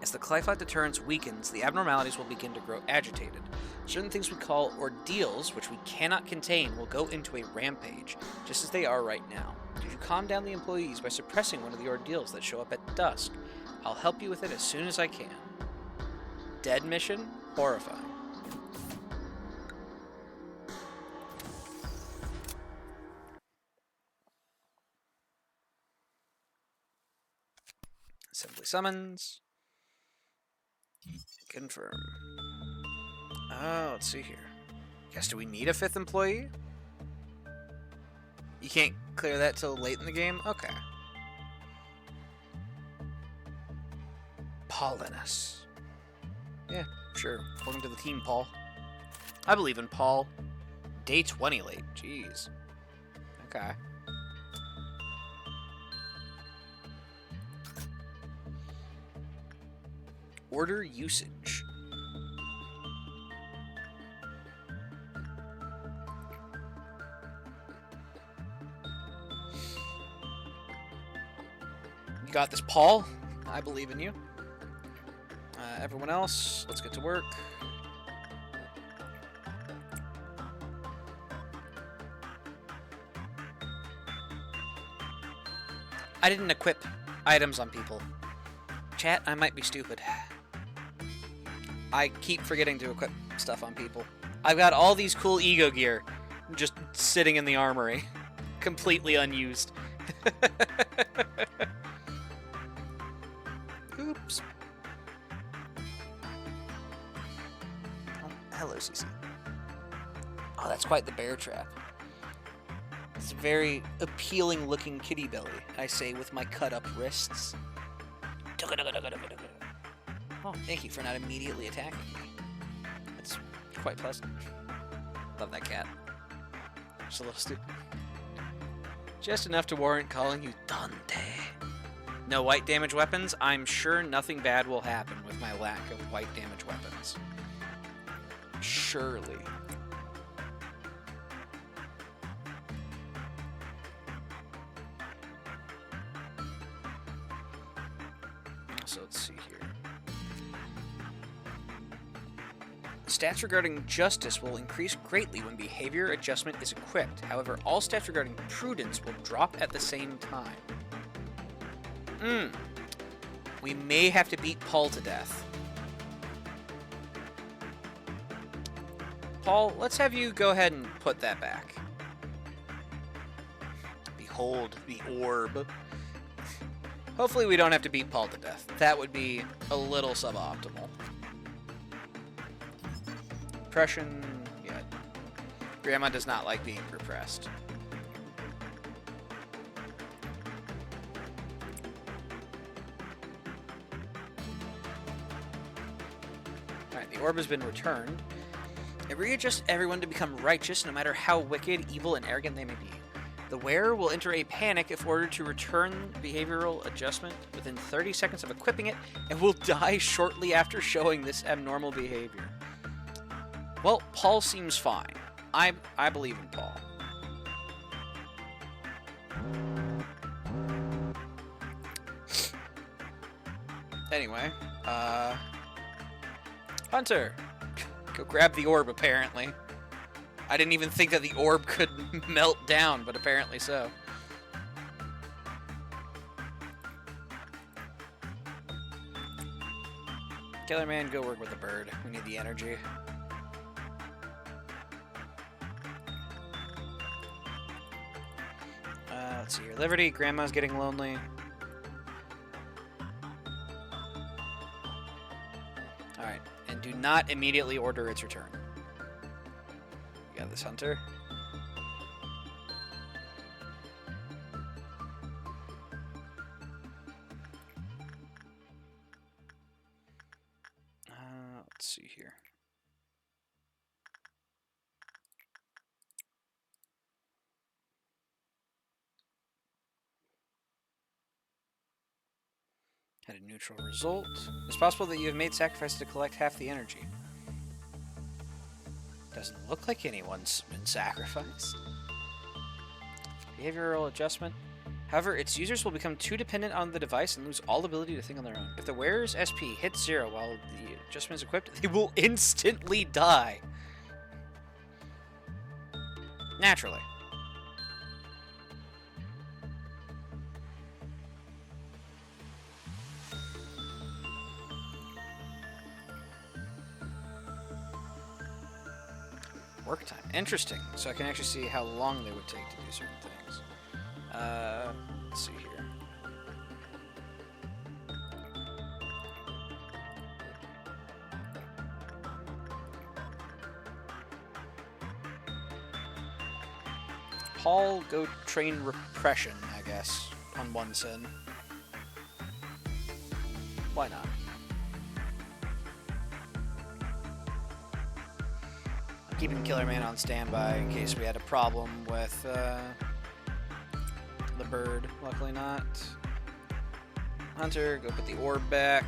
As the Clyphite deterrence weakens, the abnormalities will begin to grow agitated. Certain things we call ordeals, which we cannot contain, will go into a rampage, just as they are right now. Could you calm down the employees by suppressing one of the ordeals that show up at dusk? I'll help you with it as soon as I can. Dead mission? Horrifying. Assembly summons. Confirm. Oh, let's see here. Guess, do we need a 5th employee? You can't clear that till late in the game? Okay. Paulinus. Yeah, sure. Welcome to the team, Paul. I believe in Paul. Day 20 late. Jeez. Okay. Order usage. You got this, Paul. I believe in you. Everyone else, let's get to work. I didn't equip items on people. Chat, I might be stupid. I keep forgetting to equip stuff on people. I've got all these cool ego gear just sitting in the armory. Completely unused. Oops. Oh, hello, CC. Oh, that's quite the bear trap. It's a very appealing looking kitty belly, I say with my cut up wrists. Oh, thank you for not immediately attacking me. That's quite pleasant. Love that cat. Just a little stupid. Just enough to warrant calling you Dante. No white damage weapons? I'm sure nothing bad will happen with my lack of white damage weapons. Surely. So let's see here. Stats regarding justice will increase greatly when behavior adjustment is equipped. However, all stats regarding prudence will drop at the same time. We may have to beat Paul to death. Paul, let's have you go ahead and put that back. Behold the orb. Hopefully we don't have to beat Paul to death. That would be a little suboptimal. Repression, yeah. Grandma does not like being repressed. Alright, the orb has been returned. It readjusts everyone to become righteous, no matter how wicked, evil, and arrogant they may be. The wearer will enter a panic if ordered to return behavioral adjustment within 30 seconds of equipping it, and will die shortly after showing this abnormal behavior. Well, Paul seems fine. I believe in Paul. Anyway, Hunter, go grab the orb, apparently. I didn't even think that the orb could melt down, but apparently so. Killer Man, go work with the bird. We need the energy. Let's see here. Liberty, Grandma's getting lonely. Alright, and do not immediately order its return. We got this Hunter. Let's see here. Had a neutral result. It's possible that you have made sacrifices to collect half the energy. Doesn't look like anyone's been sacrificed. Behavioral adjustment. However, its users will become too dependent on the device and lose all ability to think on their own. If the wearer's SP hits 0 while the adjustment is equipped, they will instantly die. Naturally. Work time. Interesting. So I can actually see how long they would take to do certain things. Let's see here. Paul, go train repression, I guess, on one sin. Why not? Keeping Killer Man on standby in case we had a problem with the bird. Luckily not. Hunter, go put the orb back.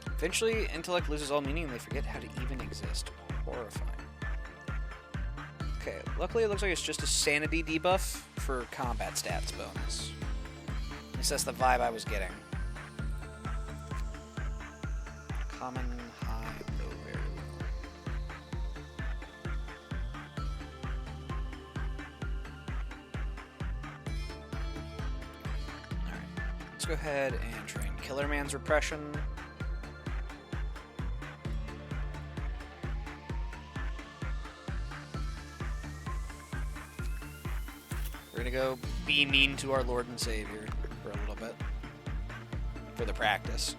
Eventually, intellect loses all meaning and they forget how to even exist. Horrifying. Okay, luckily it looks like it's just a sanity debuff for combat stats bonus. At least that's the vibe I was getting. Common, high, low, very low. Alright, let's go ahead and train Killer Man's repression. We're gonna go be mean to our Lord and Savior for a little bit. For the practice.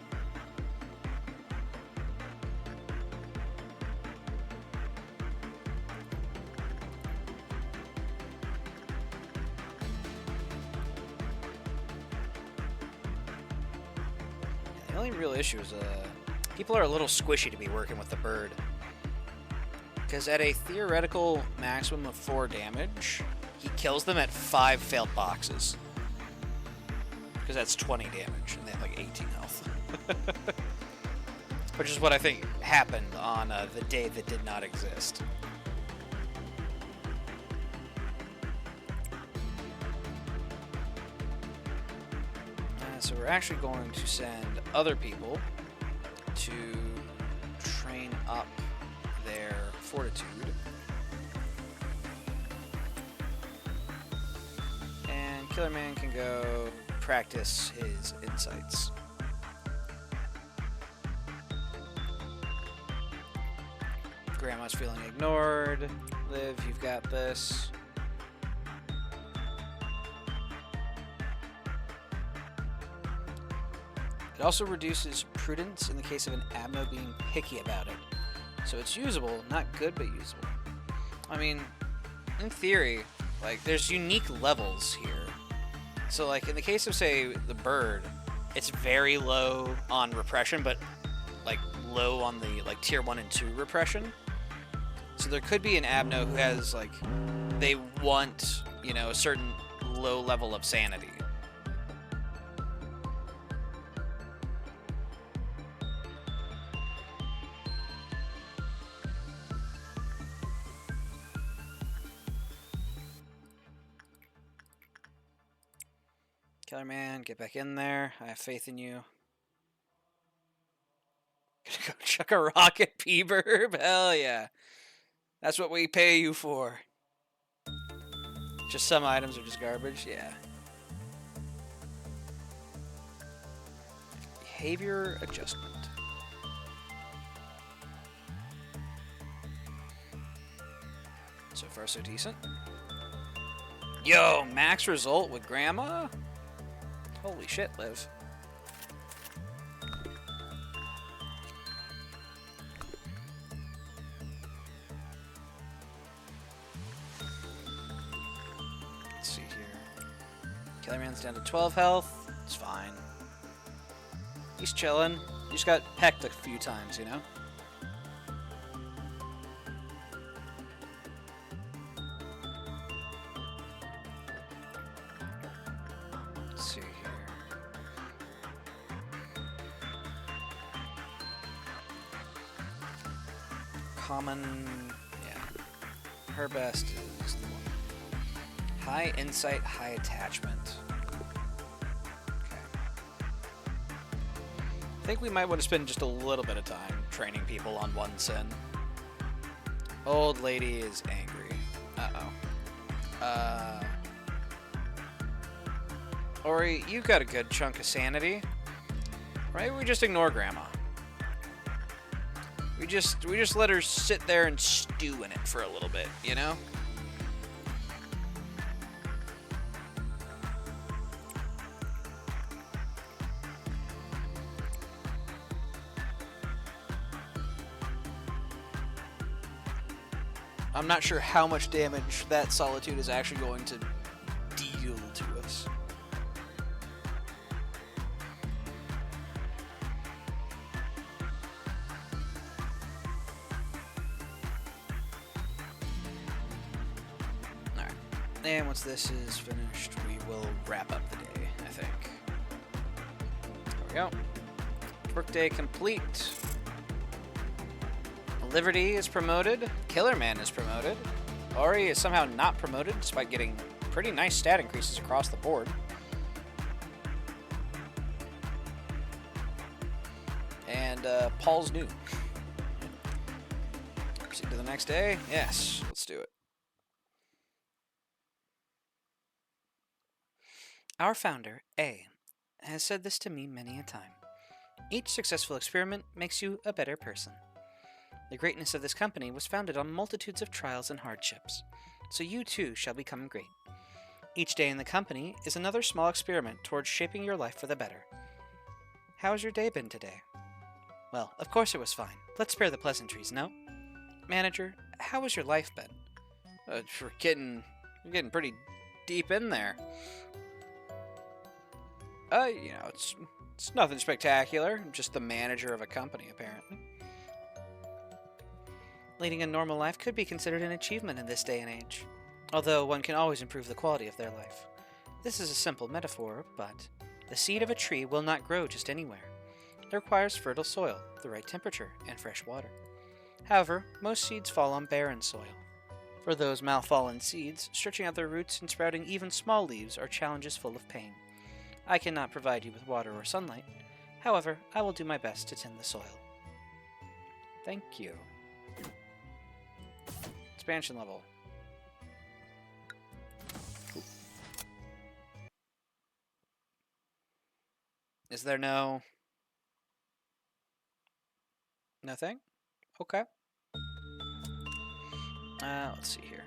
The only real issue is people are a little squishy to be working with the bird. Because at a theoretical maximum of 4 damage, he kills them at 5 failed boxes. Because that's 20 damage, and they have like 18 health. Which is what I think happened on the day that did not exist. So we're actually going to send other people to train up their fortitude. And Killer Man can go practice his insights. Grandma's feeling ignored. Liv, you've got this. It also reduces prudence in the case of an Abno being picky about it. So it's usable, not good, but usable. I mean, in theory, like, there's unique levels here. So, like, in the case of, say, the bird, it's very low on repression, but, like, low on the, like, tier 1 and 2 repression. So there could be an Abno who has, like, they want, you know, a certain low level of sanity. Killer Man, get back in there. I have faith in you. Gonna go chuck a rocket, P-Burb? Hell yeah. That's what we pay you for. Just some items are just garbage? Yeah. Behavior adjustment. So far, so decent. Yo, max result with Grandma? Holy shit, Liv. Let's see here. Killer Man's down to 12 health. It's fine. He's chilling. He just got pecked a few times, you know? Let's see here. Common, yeah. Her best is the one. High insight, high attachment. Okay. I think we might want to spend just a little bit of time training people on one sin. Old lady is angry. Uh-oh. Ori, you've got a good chunk of sanity. Right? We just ignore Grandma. We just let her sit there and stew in it for a little bit, you know? I'm not sure how much damage that Solitude is actually going to deal to us. Alright. And once this is finished, we will wrap up the day, I think. There we go. Workday complete. Liberty is promoted. Killer Man is promoted. Ori is somehow not promoted, despite getting pretty nice stat increases across the board. And Paul's new. Proceed to the next day? Yes, let's do it. Our founder, A, has said this to me many a time. Each successful experiment makes you a better person. The greatness of this company was founded on multitudes of trials and hardships, so you too shall become great. Each day in the company is another small experiment towards shaping your life for the better. How has your day been today? Well, of course it was fine. Let's spare the pleasantries, no? Manager, how has your life been? We're getting pretty deep in there. You know, it's nothing spectacular. I'm just the manager of a company, apparently. Leading a normal life could be considered an achievement in this day and age, although one can always improve the quality of their life. This is a simple metaphor, but the seed of a tree will not grow just anywhere. It requires fertile soil, the right temperature, and fresh water. However, most seeds fall on barren soil. For those malfallen seeds, stretching out their roots and sprouting even small leaves are challenges full of pain. I cannot provide you with water or sunlight. However, I will do my best to tend the soil. Thank you. Expansion level. Ooh. Is there nothing? Okay. Let's see here.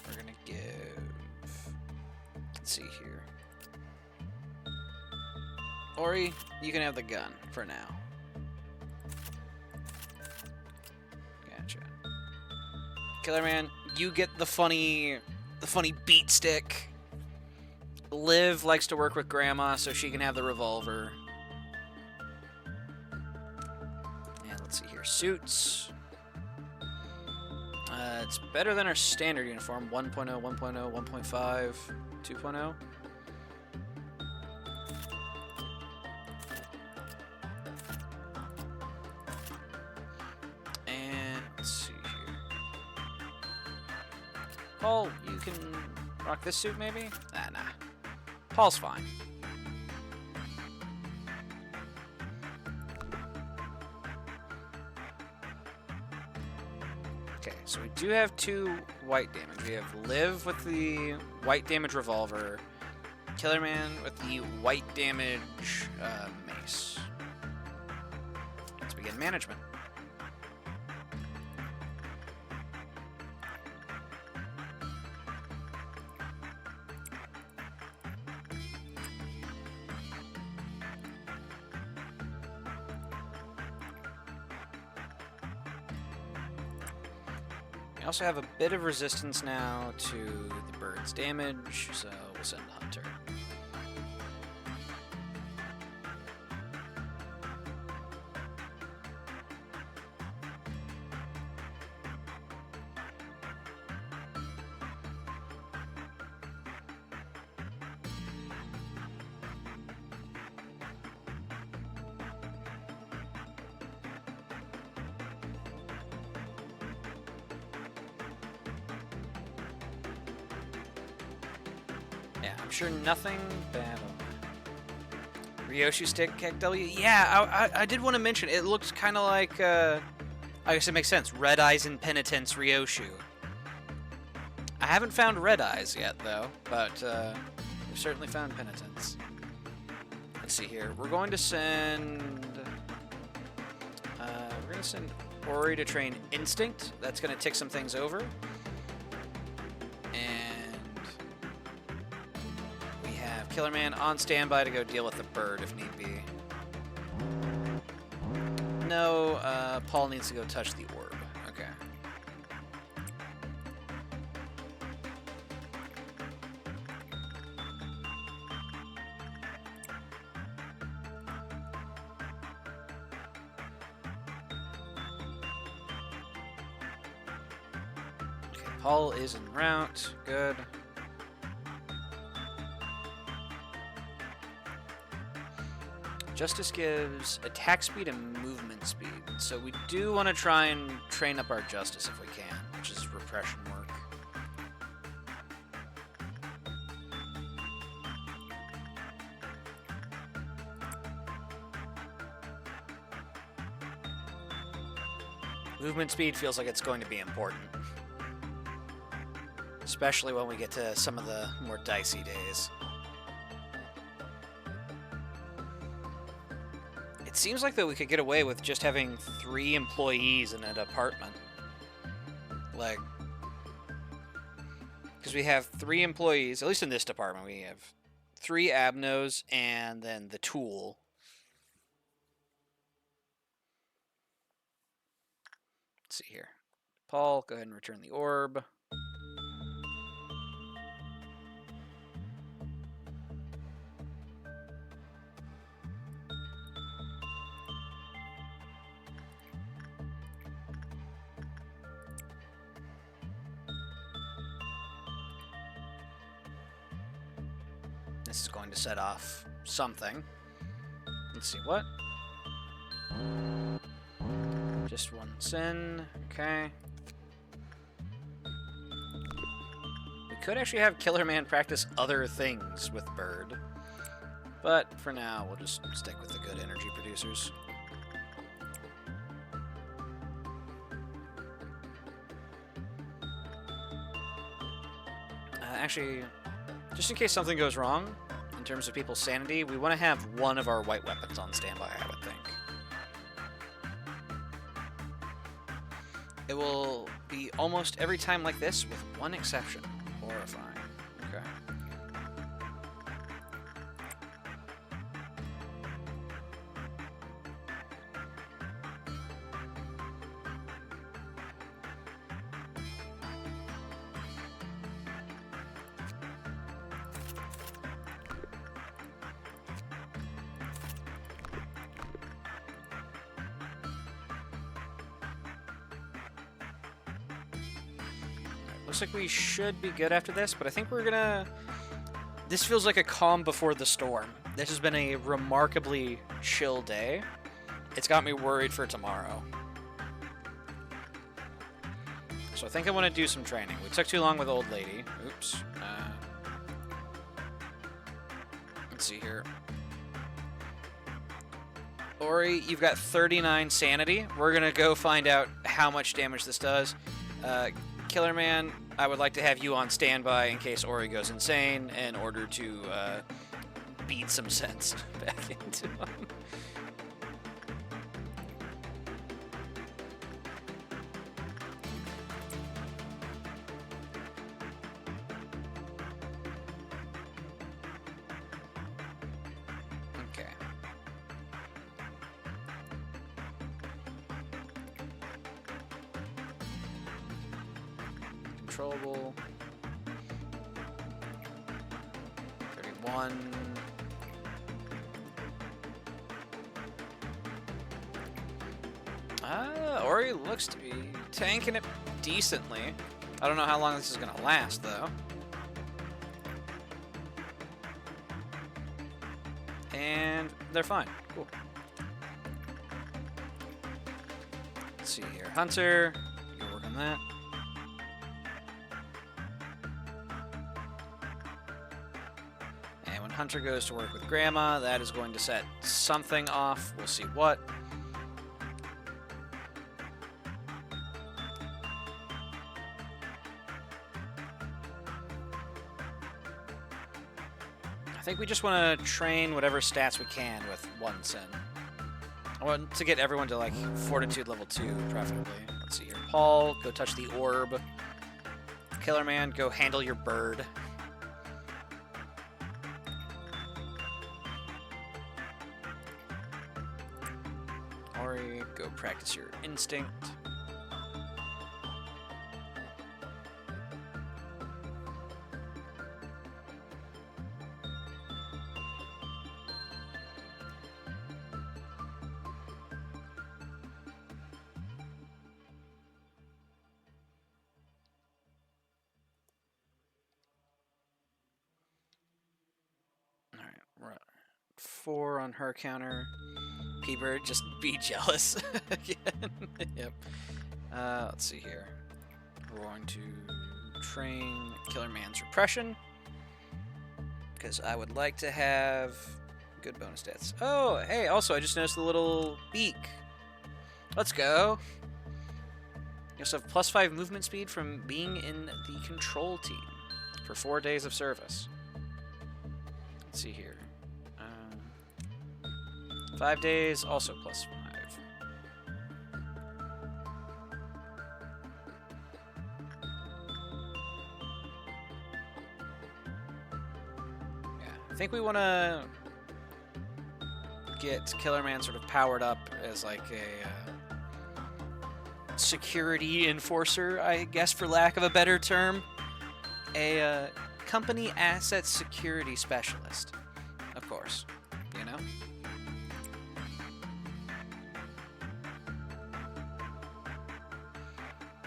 We're gonna give... Let's see here. Ori, you can have the gun for now. Gotcha. Killer Man, you get the funny beat stick. Liv likes to work with Grandma, so she can have the revolver. And let's see here. Suits. It's better than our standard uniform. 1.0, 1.0, 1.5, 2.0. And let's see here. Paul, you can rock this suit maybe? Nah. Paul's fine. Okay, so we do have 2 white damage. We have Liv with the white damage revolver, Killer Man with the white damage mace. Let's begin management. We also have a bit of resistance now to the bird's damage, so we'll send Hunter. Yeah, I'm sure nothing bad on that. Ryoshu stick, KW. Yeah, I did want to mention, it looks kind of like, I guess it makes sense, Red Eyes in Penitence Ryoshu. I haven't found Red Eyes yet, though, but we've certainly found Penitence. Let's see here. We're going to send Ori to train Instinct. That's going to tick some things over. Killer Man on standby to go deal with the bird if need be. No, Paul needs to go touch the orb. Okay. Okay, Paul is en route. Good. Justice gives attack speed and movement speed, so we do want to try and train up our Justice if we can, which is repression work. Movement speed feels like it's going to be important, especially when we get to some of the more dicey days. It seems like that we could get away with just having 3 employees in an apartment. Like, because we have 3 employees, at least in this department, we have 3 abnos and then the tool. Let's see here. Paul, go ahead and return the orb. This is going to set off something. Let's see, what? Just one sin. Okay. We could actually have Killer Man practice other things with Bird. But for now, we'll just stick with the good energy producers. Actually, just in case something goes wrong, in terms of people's sanity, we want to have one of our white weapons on standby, I would think. It will be almost every time like this, with one exception. Horrifying. Okay. Looks like we should be good after this, but I think we're gonna... This feels like a calm before the storm. This has been a remarkably chill day. It's got me worried for tomorrow. So I think I want to do some training. We took too long with Old Lady. Oops. Let's see here. Ori, you've got 39 sanity. We're gonna go find out how much damage this does. Killer Man, I would like to have you on standby in case Ori goes insane in order to beat some sense back into him. Okay. Controllable. 31. Ori looks to be tanking it decently. I don't know how long this is going to last, though. And they're fine. Cool. Let's see here. Hunter, you work on that. And when Hunter goes to work with Grandma, that is going to set something off. We'll see what. I think we just want to train whatever stats we can with one sin. I want to get everyone to, like, Fortitude level 2, preferably. Let's see here. Paul, go touch the orb. Killer Man, go handle your bird. Ori, go practice your instinct. Right. 4 on her counter. P-Bird, just be jealous again. Yep. Let's see here. We're going to train Killer Man's Repression, because I would like to have good bonus stats. Oh, hey, also, I just noticed the little beak. Let's go. You also have +5 movement speed from being in the control team for 4 days of service. Let's see here. 5 days, also +5. Yeah, I think we want to get Killer Man sort of powered up as like a security enforcer, I guess, for lack of a better term. A company asset security specialist, of course, you know?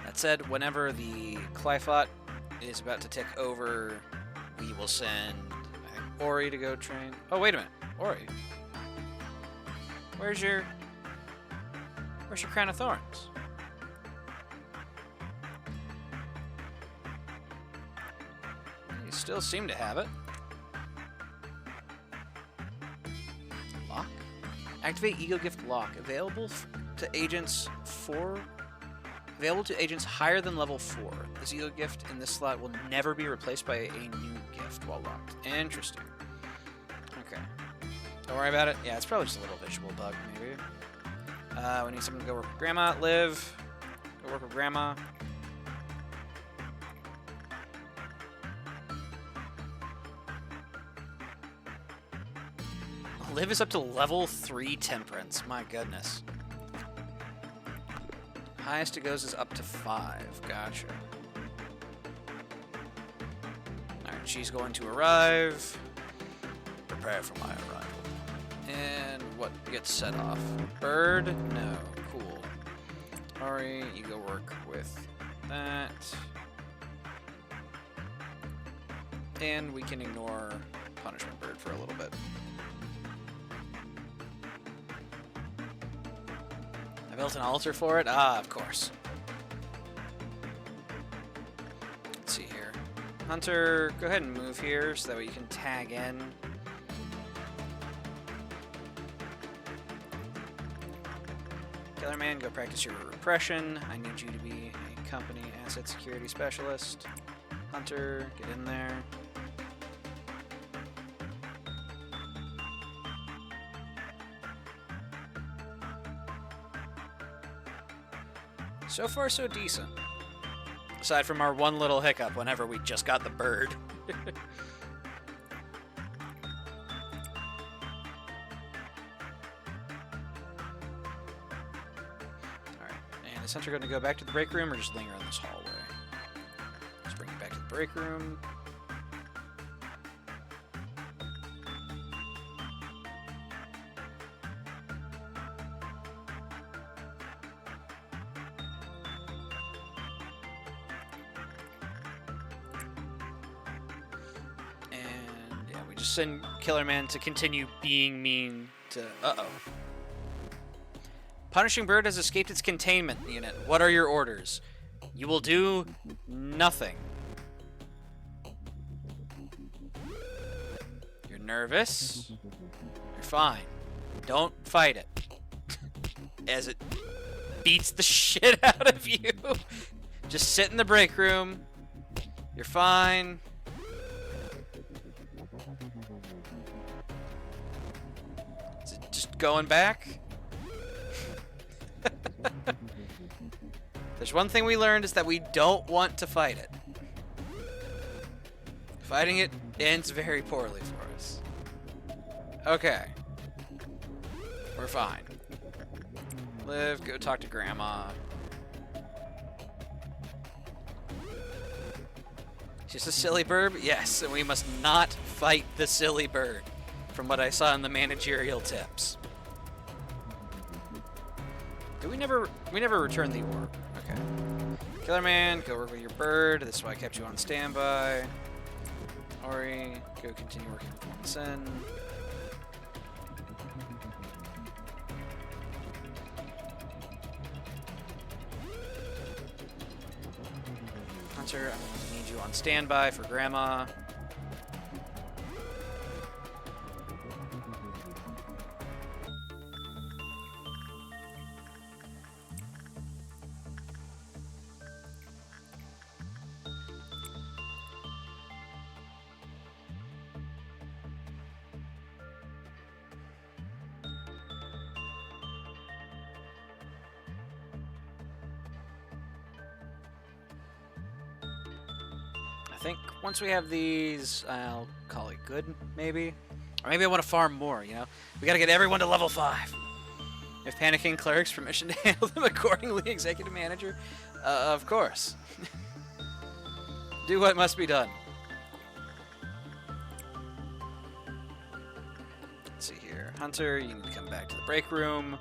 That said, whenever the Clyphot is about to tick over, we will send Ori to go train. Oh, wait a minute. Ori. Where's your crown of thorns? You still seem to have it. Lock? Activate Ego Gift Lock. Available to agents higher than level 4. This Ego Gift in this slot will never be replaced by a new gift while locked. Interesting. Okay. Don't worry about it. Yeah, it's probably just a little visual bug, maybe. We need someone to go work with Grandma. Liv. Go work with Grandma. Liv is up to level 3 Temperance. My goodness. Highest it goes is up to 5. Gotcha. Alright, she's going to arrive. Prepare for my arrival. And what gets set off? Bird? No. Cool. Ori, you go work with that. And we can ignore Punishment Bird for a little bit. I built an altar for it? Ah, of course. Let's see here. Hunter, go ahead and move here so that way you can tag in. Killer Man, go practice your repression. I need you to be a company asset security specialist. Hunter, get in there. So far, so decent. Aside from our one little hiccup whenever we just got the bird. Alright, and is Hunter going to go back to the break room or just linger in this hallway? Let's bring it back to the break room. Send Killer Man to continue being mean to... Uh-oh. Punishing Bird has escaped its containment unit. What are your orders? You will do nothing. You're nervous? You're fine. Don't fight it. As it beats the shit out of you. Just sit in the break room. You're fine. Going back. There's one thing we learned is that we don't want to fight it. Fighting it ends very poorly for us. Okay. We're fine. Liv, go talk to Grandma. Just a silly bird? Yes, and we must not fight the silly bird, from what I saw in the managerial tips. We never returned the orb. Okay. Killer Man, go work with your bird. This is why I kept you on standby. Ori, go continue working with one sin. Hunter, I'm going to need you on standby for Grandma. I think once we have these, I'll call it good, maybe? Or maybe I want to farm more, you know? We gotta get everyone to level 5. If panicking clerics, permission to handle them accordingly, executive manager? Of course. Do what must be done. Let's see here. Hunter, you need to come back to the break room.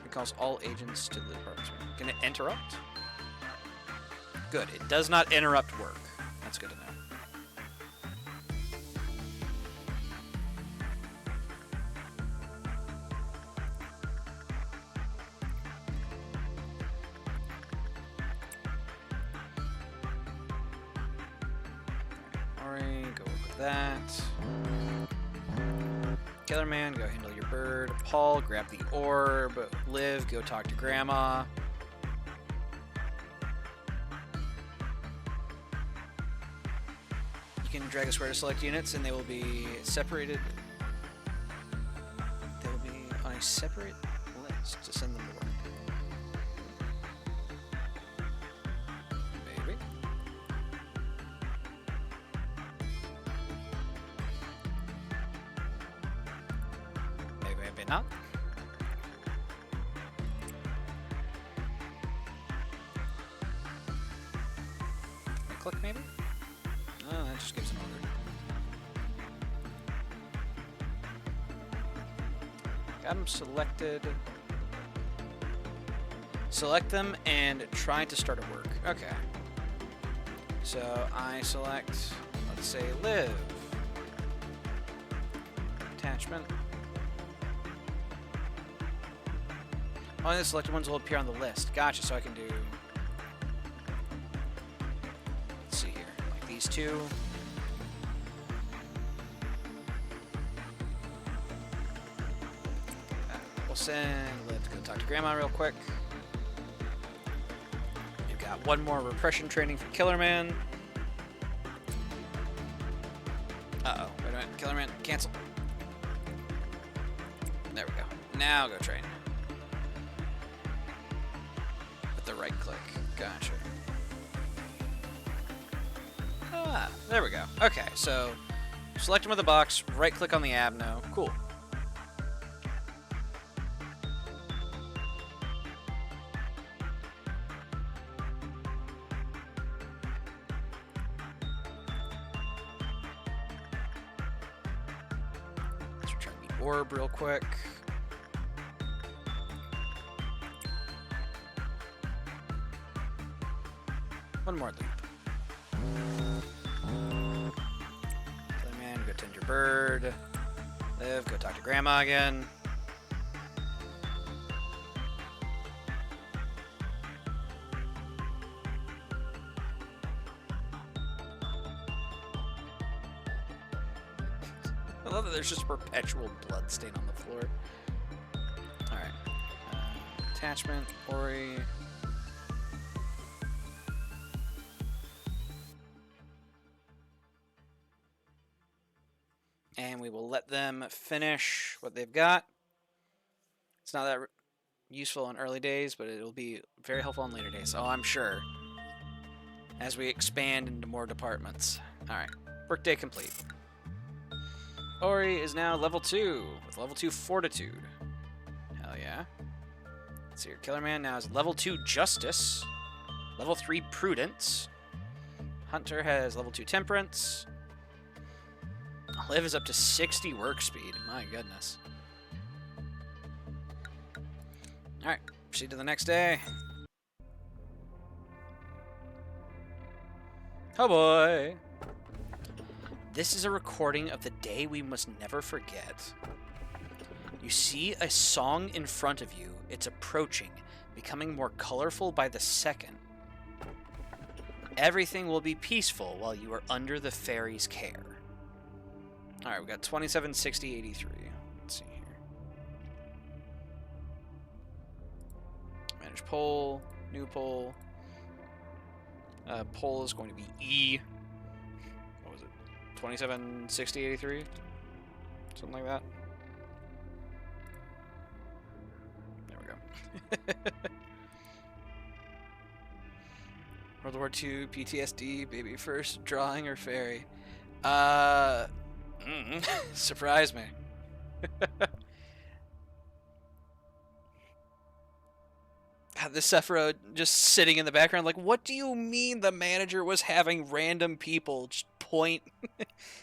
It calls all agents to the department. Can it interrupt? Good. It does not interrupt work. That's good to know. Alright, go work with that. Killer Man, go handle your bird. Paul, grab the orb. Liv, go talk to Grandma. You can drag a square to select units, and they will be separated. They will be on a separate list to send them to work. Maybe. Maybe not. Click maybe? Oh, that just gives an order. Got them selected. Select them and try to start a work. Okay. So I select, let's say, Live. Attachment. Only the selected ones will appear on the list. Gotcha, so I can do... Let's see here. Like these two. We'll send Liv to go talk to Grandma real quick. We've got one more repression training for Killer Man. Uh-oh. Wait a minute. Killer Man, cancel. There we go. Now go train. The right click. Gotcha. Ah, there we go. Okay, so select him with the box, right click on the abno. Cool. Let's return the orb real quick. One more loop. Killer Man, go tend your bird. Liv, go talk to Grandma again. I love that there's just a perpetual blood stain on the floor. Alright. Attachment, Ori. And we will let them finish what they've got. It's not that useful in early days, but it'll be very helpful in later days. Oh, I'm sure. As we expand into more departments. Alright, workday complete. Ori is now level 2, with level 2 Fortitude. Hell yeah. Let's see here. Killer Man now has level 2 Justice, level 3 Prudence. Hunter has level 2 Temperance. Liv is up to 60 work speed. My goodness. Alright, proceed to the next day. Oh boy! This is a recording of the day we must never forget. You see a song in front of you. It's approaching, becoming more colorful by the second. Everything will be peaceful while you are under the fairy's care. Alright, we got 27, 60, 83. Let's see here. Manage poll, new poll. Poll is going to be E. What was it? 27, 60, 83? Something like that. There we go. World War II, PTSD, baby first, drawing or fairy. Surprise me. This Sephiroth just sitting in the background like, what do you mean the manager was having random people just point,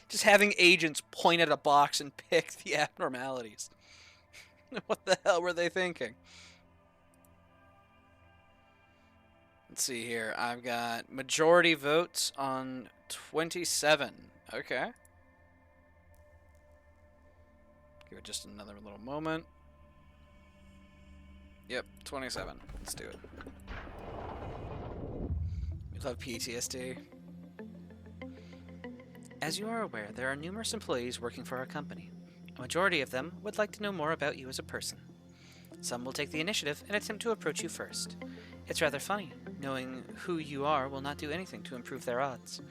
just having agents point at a box and pick the abnormalities? What the hell were they thinking? Let's see here. I've got majority votes on 27. Okay. Give it just another little moment. Yep, 27. Let's do it. We love PTSD. As you are aware, there are numerous employees working for our company. A majority of them would like to know more about you as a person. Some will take the initiative and attempt to approach you first. It's rather funny. Knowing who you are will not do anything to improve their odds.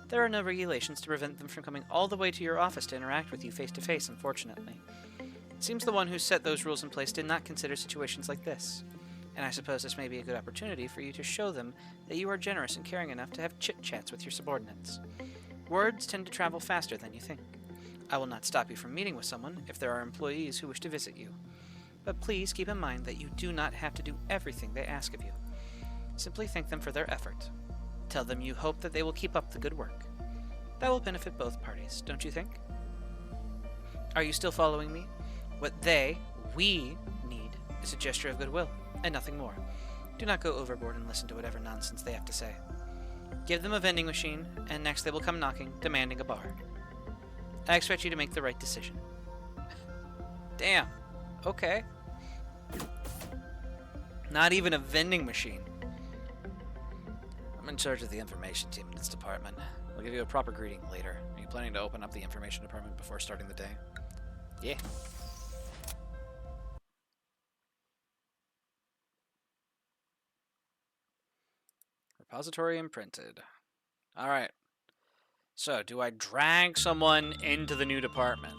There are no regulations to prevent them from coming all the way to your office to interact with you face to face, unfortunately. It seems the one who set those rules in place did not consider situations like this. And I suppose this may be a good opportunity for you to show them that you are generous and caring enough to have chit-chats with your subordinates. Words tend to travel faster than you think. I will not stop you from meeting with someone if there are employees who wish to visit you. But please keep in mind that you do not have to do everything they ask of you. Simply thank them for their effort. Tell them you hope that they will keep up the good work. That will benefit both parties, don't you think? Are you still following me? What we need is a gesture of goodwill, and nothing more. Do not go overboard and listen to whatever nonsense they have to say. Give them a vending machine, and next they will come knocking, demanding a bar. I expect you to make the right decision. Damn. Okay. Not even a vending machine. I'm in charge of the information team in this department. I'll give you a proper greeting later. Are you planning to open up the information department before starting the day? Yeah. Repository imprinted. Alright. So, do I drag someone into the new department?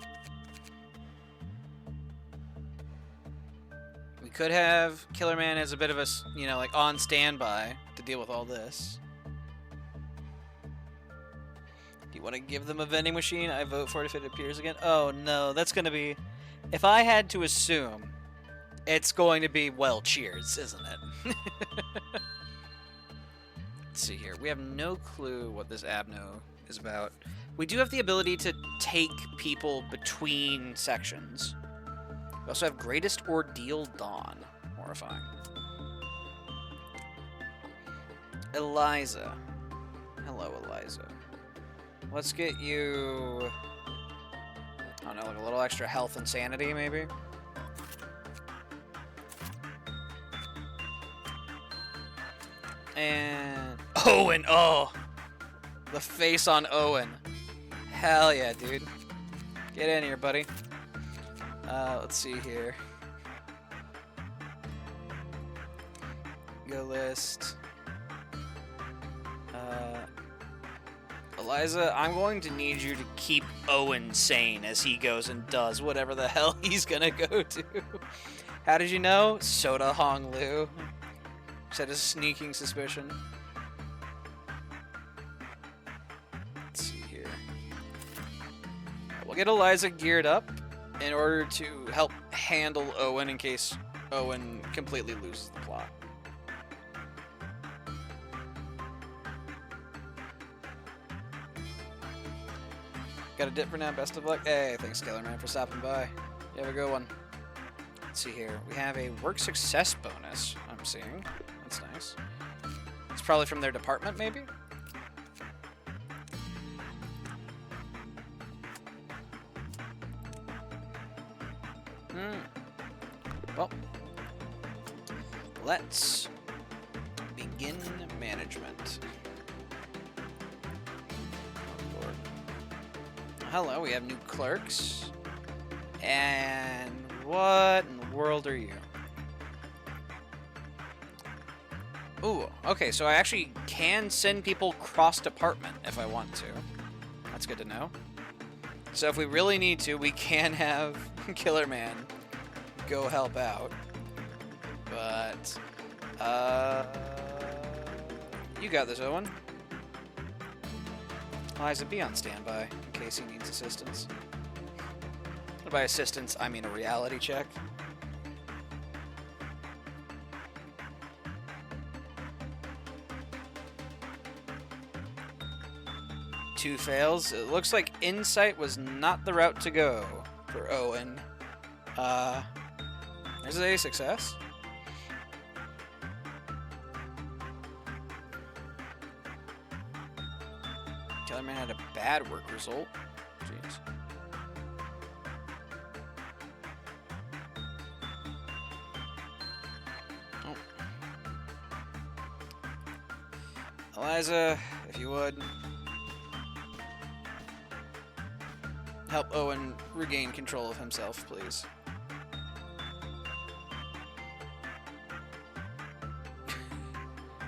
We could have Killer Man as a bit of a, you know, like on standby to deal with all this. Do you want to give them a vending machine? I vote for it if it appears again. Oh no, that's going to be... If I had to assume, it's going to be, well, cheers, isn't it? Let's see here. We have no clue what this Abno is about. We do have the ability to take people between sections. We also have Greatest Ordeal Dawn. Horrifying. Eliza. Hello, Eliza. Let's get you... I don't know, like a little extra health and sanity, maybe? And... Owen! Oh! The face on Owen. Hell yeah, dude. Get in here, buddy. Let's see here. Go list. Eliza, I'm going to need you to keep Owen sane as he goes and does whatever the hell he's gonna go to. How did you know? Soda Hong Lu. Just had a sneaking suspicion. Let's see here. We'll get Eliza geared up in order to help handle Owen in case Owen completely loses the plot. Got a dip for now, best of luck. Hey, thanks Killer Man for stopping by. You have a good one. Let's see here. We have a work success bonus, I'm seeing. That's nice. It's probably from their department, maybe? Well, let's begin management. Oh, Lord. Hello, we have new clerks. And what in the world are you? Ooh, okay, so I actually can send people cross-department if I want to. That's good to know. So if we really need to, we can have Killer Man go help out. But, you got this, Owen. Eliza, be on standby in case he needs assistance. And by assistance, I mean a reality check. Two fails. It looks like insight was not the route to go for Owen. There's a success. Killer Man had a bad work result. Jeez. Oh. Eliza, if you would. Help Owen regain control of himself, please.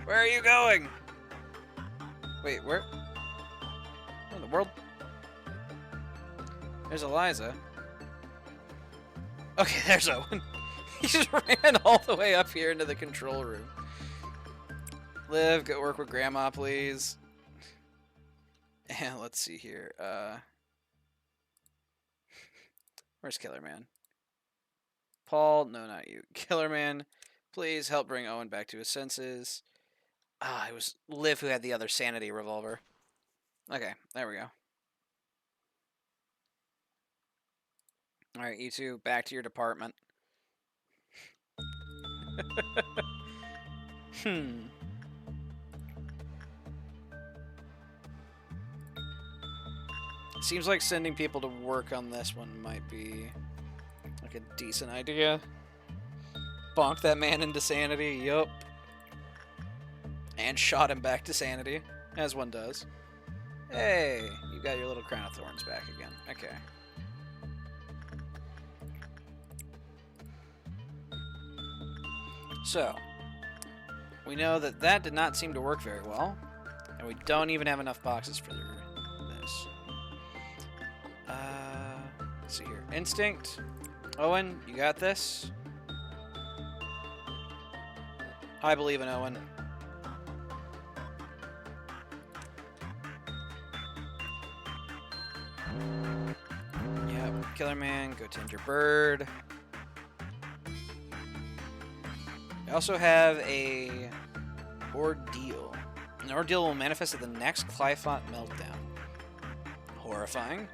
Where are you going? Wait, where? What in the world? There's Eliza. Okay, there's Owen. He just ran all the way up here into the control room. Liv, go work with Grandma, please. And let's see here. Where's Killer Man? Paul, no, not you. Killer Man, please help bring Owen back to his senses. Ah, it was Liv who had the other sanity revolver. Okay, there we go. Alright, you two, back to your department. Seems like sending people to work on this one might be like a decent idea. Bonk that man into sanity, yup. And shot him back to sanity, as one does. Hey, you got your little crown of thorns back again. Okay. So, we know that that did not seem to work very well, and we don't even have enough boxes for this. Let's see here. Instinct. Owen, you got this? I believe in Owen. Yep, Killer Man, go tend your bird. We also have a ordeal. An ordeal will manifest at the next Clyphot meltdown. Horrifying.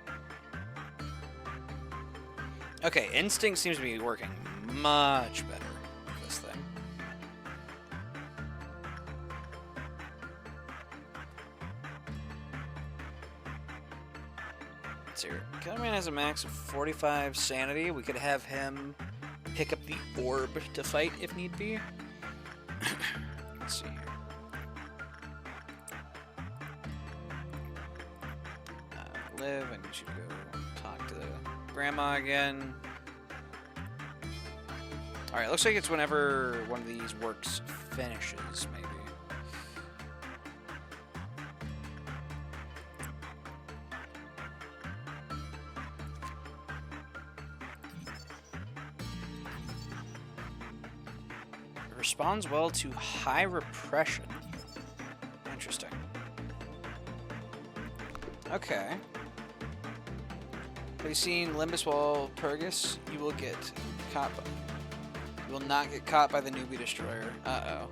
Okay, Instinct seems to be working much better with this thing. Let's see here. Killer Man has a max of 45 sanity. We could have him pick up the orb to fight if need be. Let's see here. Liv, I need you to go talk to the Grandma again. Alright, looks like it's whenever one of these works finishes, maybe. It responds well to high repression. Interesting. Okay. Have you seen Limbus Walpurgis? You will get caught by... You will not get caught by the Newbie Destroyer. Uh-oh.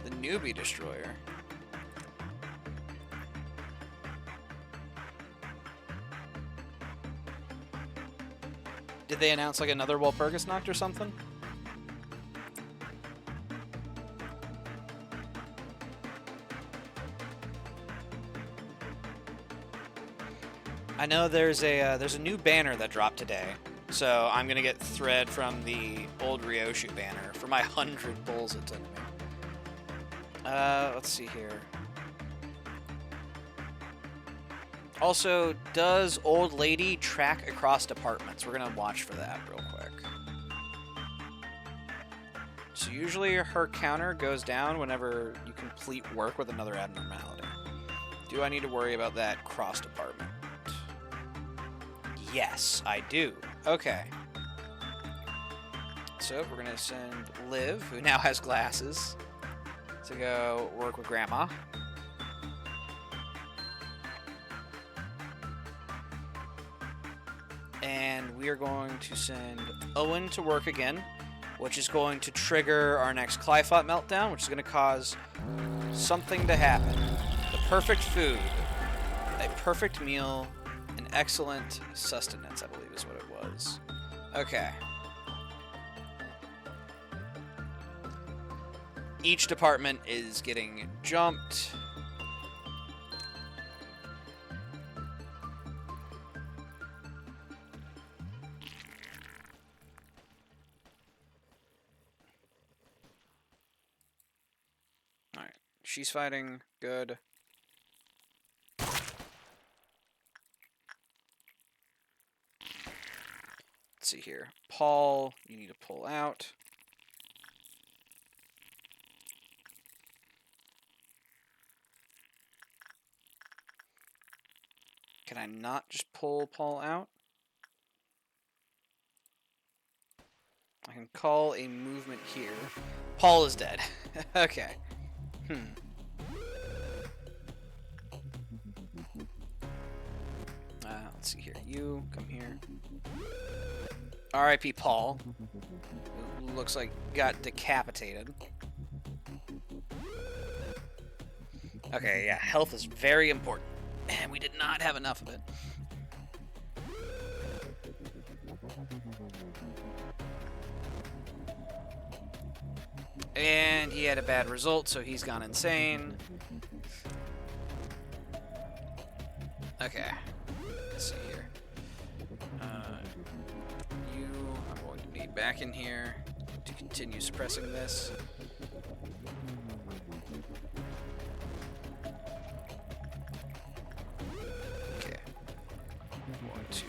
The Newbie Destroyer. Did they announce like another Walpurgis Noct or something? I know there's a new banner that dropped today, so I'm gonna get thread from the old Ryoshu banner for my 100 bulls it's enemy. Let's see here. Also, does old lady track across departments? We're gonna watch for that real quick. So usually her counter goes down whenever you complete work with another abnormality. Do I need to worry about that cross department? Yes, I do. Okay. So we're gonna send Liv, who now has glasses, to go work with Grandma. And we are going to send Owen to work again, which is going to trigger our next Clyphot meltdown, which is going to cause something to happen. The perfect food, a perfect meal, an excellent sustenance, I believe is what it was. Okay. Each department is getting jumped. she's fighting. Good. Let's see here. Paul, you need to pull out. Can I not just pull Paul out? I can call a movement here. Paul is dead. Okay. Let's see here. You, come here. R.I.P. Paul. Who looks like got decapitated. Okay, yeah, health is very important. And we did not have enough of it. And he had a bad result, so he's gone insane. Okay. Let's see here. You, I'm going to need back in here to continue suppressing this. Okay. I'm going to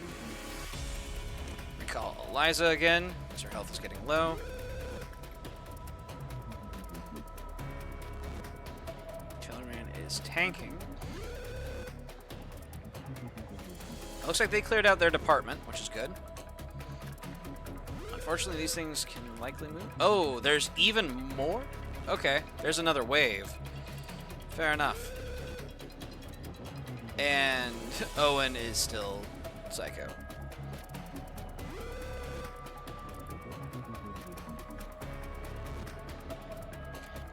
recall Eliza again, because her health is getting low. Is tanking. It looks like they cleared out their department, which is good. Unfortunately, these things can likely move. Oh, there's even more? Okay, there's another wave. Fair enough. And Owen is still psycho.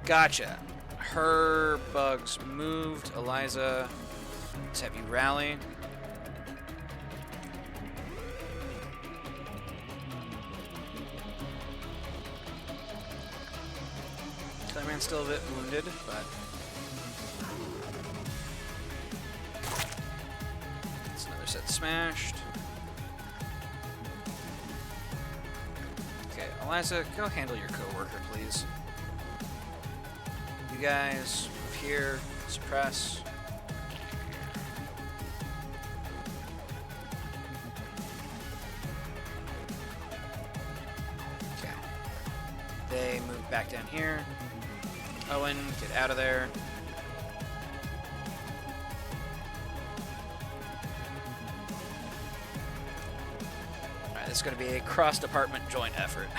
Gotcha. Her bugs moved. Eliza, let's have you rally. Clayman's still a bit wounded, but it's another set smashed. Okay, Eliza, go handle your coworker, please. You guys, move here, suppress. Okay. They move back down here. Owen, get out of there. Alright, this is going to be a cross-department joint effort.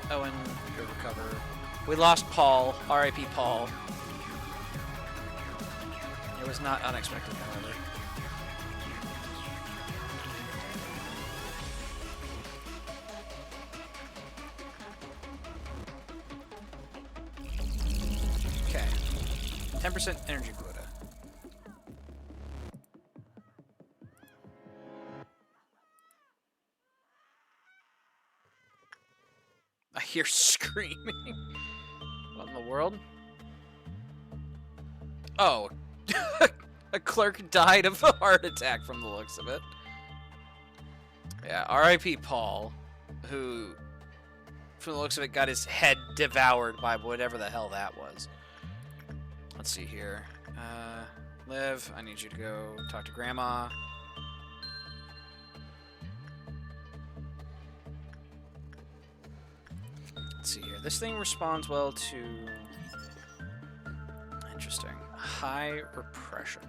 Owen, you'll recover. We lost Paul. R.I.P. Paul. It was not unexpected, however. Okay. 10% energy quota. I hear screaming. What in the world? Oh. A clerk died of a heart attack from the looks of it. Yeah, R.I.P. Paul, who, from the looks of it, got his head devoured by whatever the hell that was. Let's see here. Liv, I need you to go talk to Grandma. Let's see here. This thing responds well to... Interesting. High repression.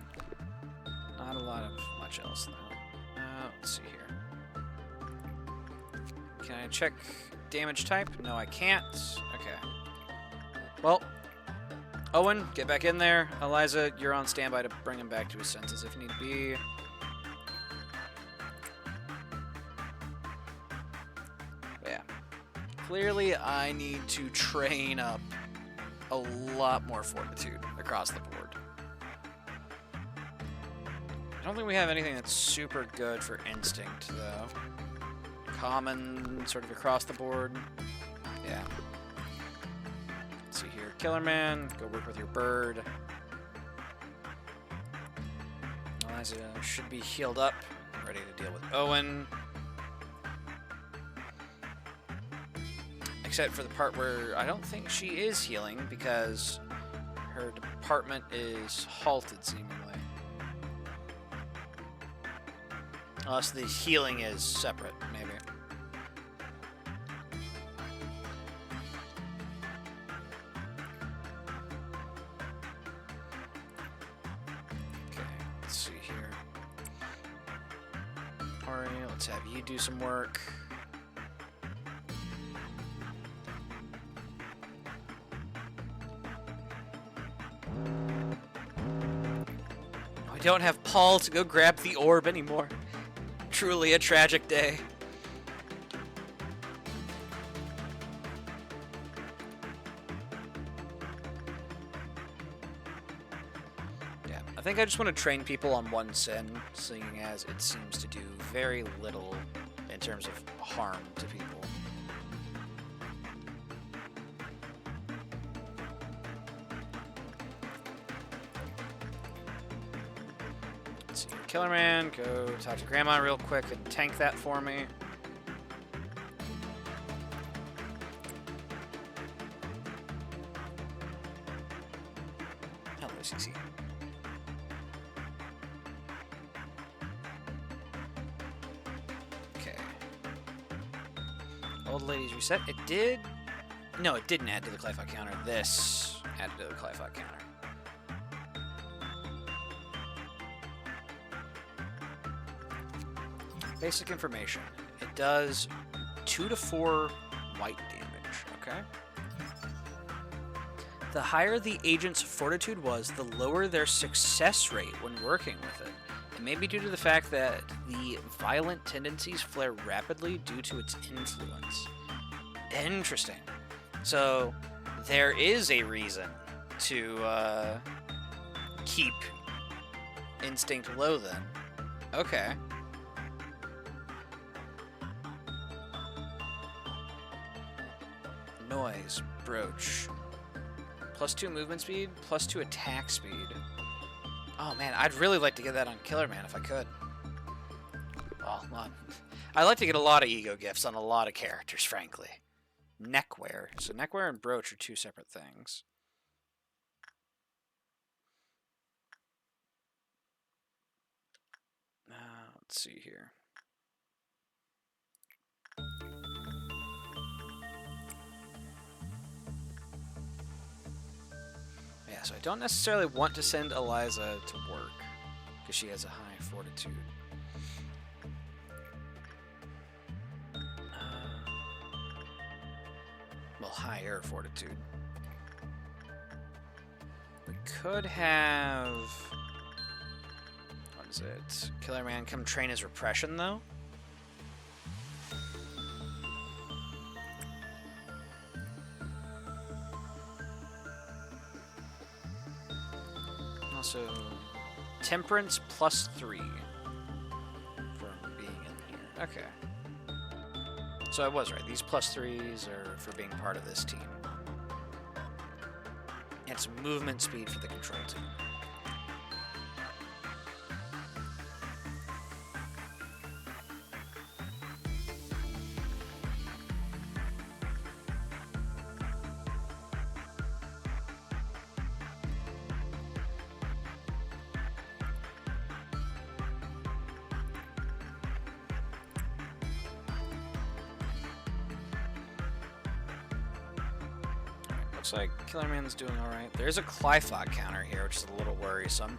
Not a lot of much else, though. Let's see here. Can I check damage type? No, I can't. Okay. Well, Owen, get back in there. Eliza, you're on standby to bring him back to his senses if need be. Yeah. Clearly, I need to train up a lot more fortitude across the board. I don't think we have anything that's super good for instinct, though. Common, sort of across the board. Yeah. Let's see here. Killer Man, go work with your bird. Eliza should be healed up, ready to deal with Owen. Except for the part where I don't think she is healing because her department is halted, seemingly. Unless the healing is separate, maybe. Okay, let's see here. Alright, let's have you do some work. I don't have Paul to go grab the orb anymore. Truly a tragic day. Yeah, I think I just want to train people on one sin, seeing as it seems to do very little in terms of harm to people. Killer Man, go talk to Grandma real quick and tank that for me. Hello, CC. Okay. Old lady's reset. It did... No, it didn't add to the Clyphot counter. This added to the Clyphot counter. Basic information. It does 2 to 4 white damage, okay? The higher the agent's fortitude was, the lower their success rate when working with it. It may be due to the fact that the violent tendencies flare rapidly due to its influence. Interesting. So, there is a reason to keep instinct low then. Okay. Noise, brooch. +2 movement speed, +2 attack speed. Oh man, I'd really like to get that on Killer Man if I could. Well, I'd like to get a lot of ego gifts on a lot of characters, frankly. Neckwear. So neckwear and brooch are 2 separate things. Let's see here. Yeah, so I don't necessarily want to send Eliza to work, because she has a high fortitude. Well, higher fortitude. We could have... What is it? Killer Man come train his repression, though? Also, Temperance +3 for being in here. Okay. So I was right. These +3s are for being part of this team. And some movement speed for the control team. Looks like Killer Man's doing alright. There's a Clyphot counter here, which is a little worrisome.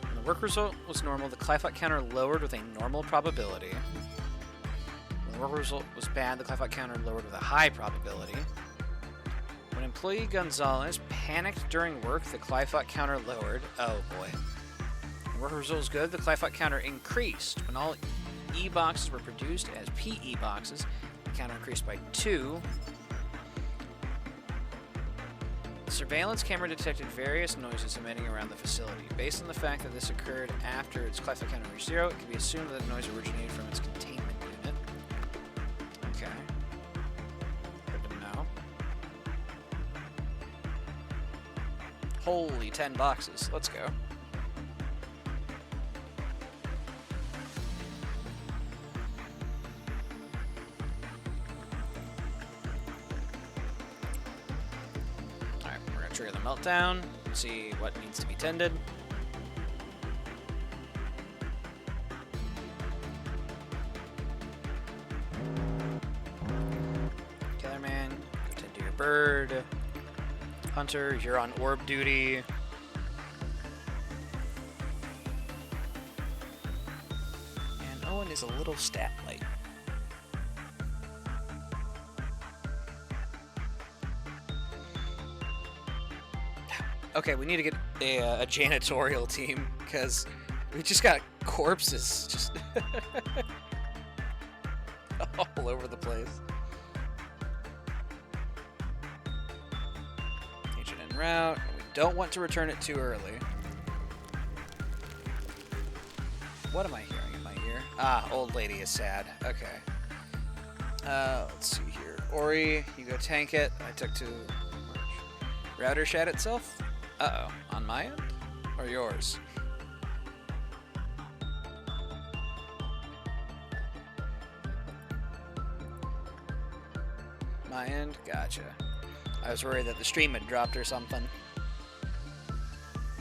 When the work result was normal, the Clyphot counter lowered with a normal probability. When the work result was bad, the Clyphot counter lowered with a high probability. When employee Gonzalez panicked during work, the Clyphot counter lowered. Oh boy. When work result was good, the Clyphot counter increased. When all E-boxes were produced as PE boxes, the counter increased by 2. The surveillance camera detected various noises emitting around the facility. Based on the fact that this occurred after its Clyphot counter reached 0, it can be assumed that the noise originated from its containment unit. Okay. Holy, 10 boxes. Let's go. Alright, we're gonna trigger the meltdown, see what needs to be tended. Killer Man, go tend to your bird. Hunter, you're on orb duty. And Owen is a little stat light. Okay, we need to get a janitorial team, because we just got corpses just all over the place. Agent en route. We don't want to return it too early. What am I hearing in my ear? Ah, old lady is sad. Okay. Let's see here. Ori, you go tank it. I took to... Router shat itself? Uh-oh. On my end? Or yours? My end? Gotcha. I was worried that the stream had dropped or something.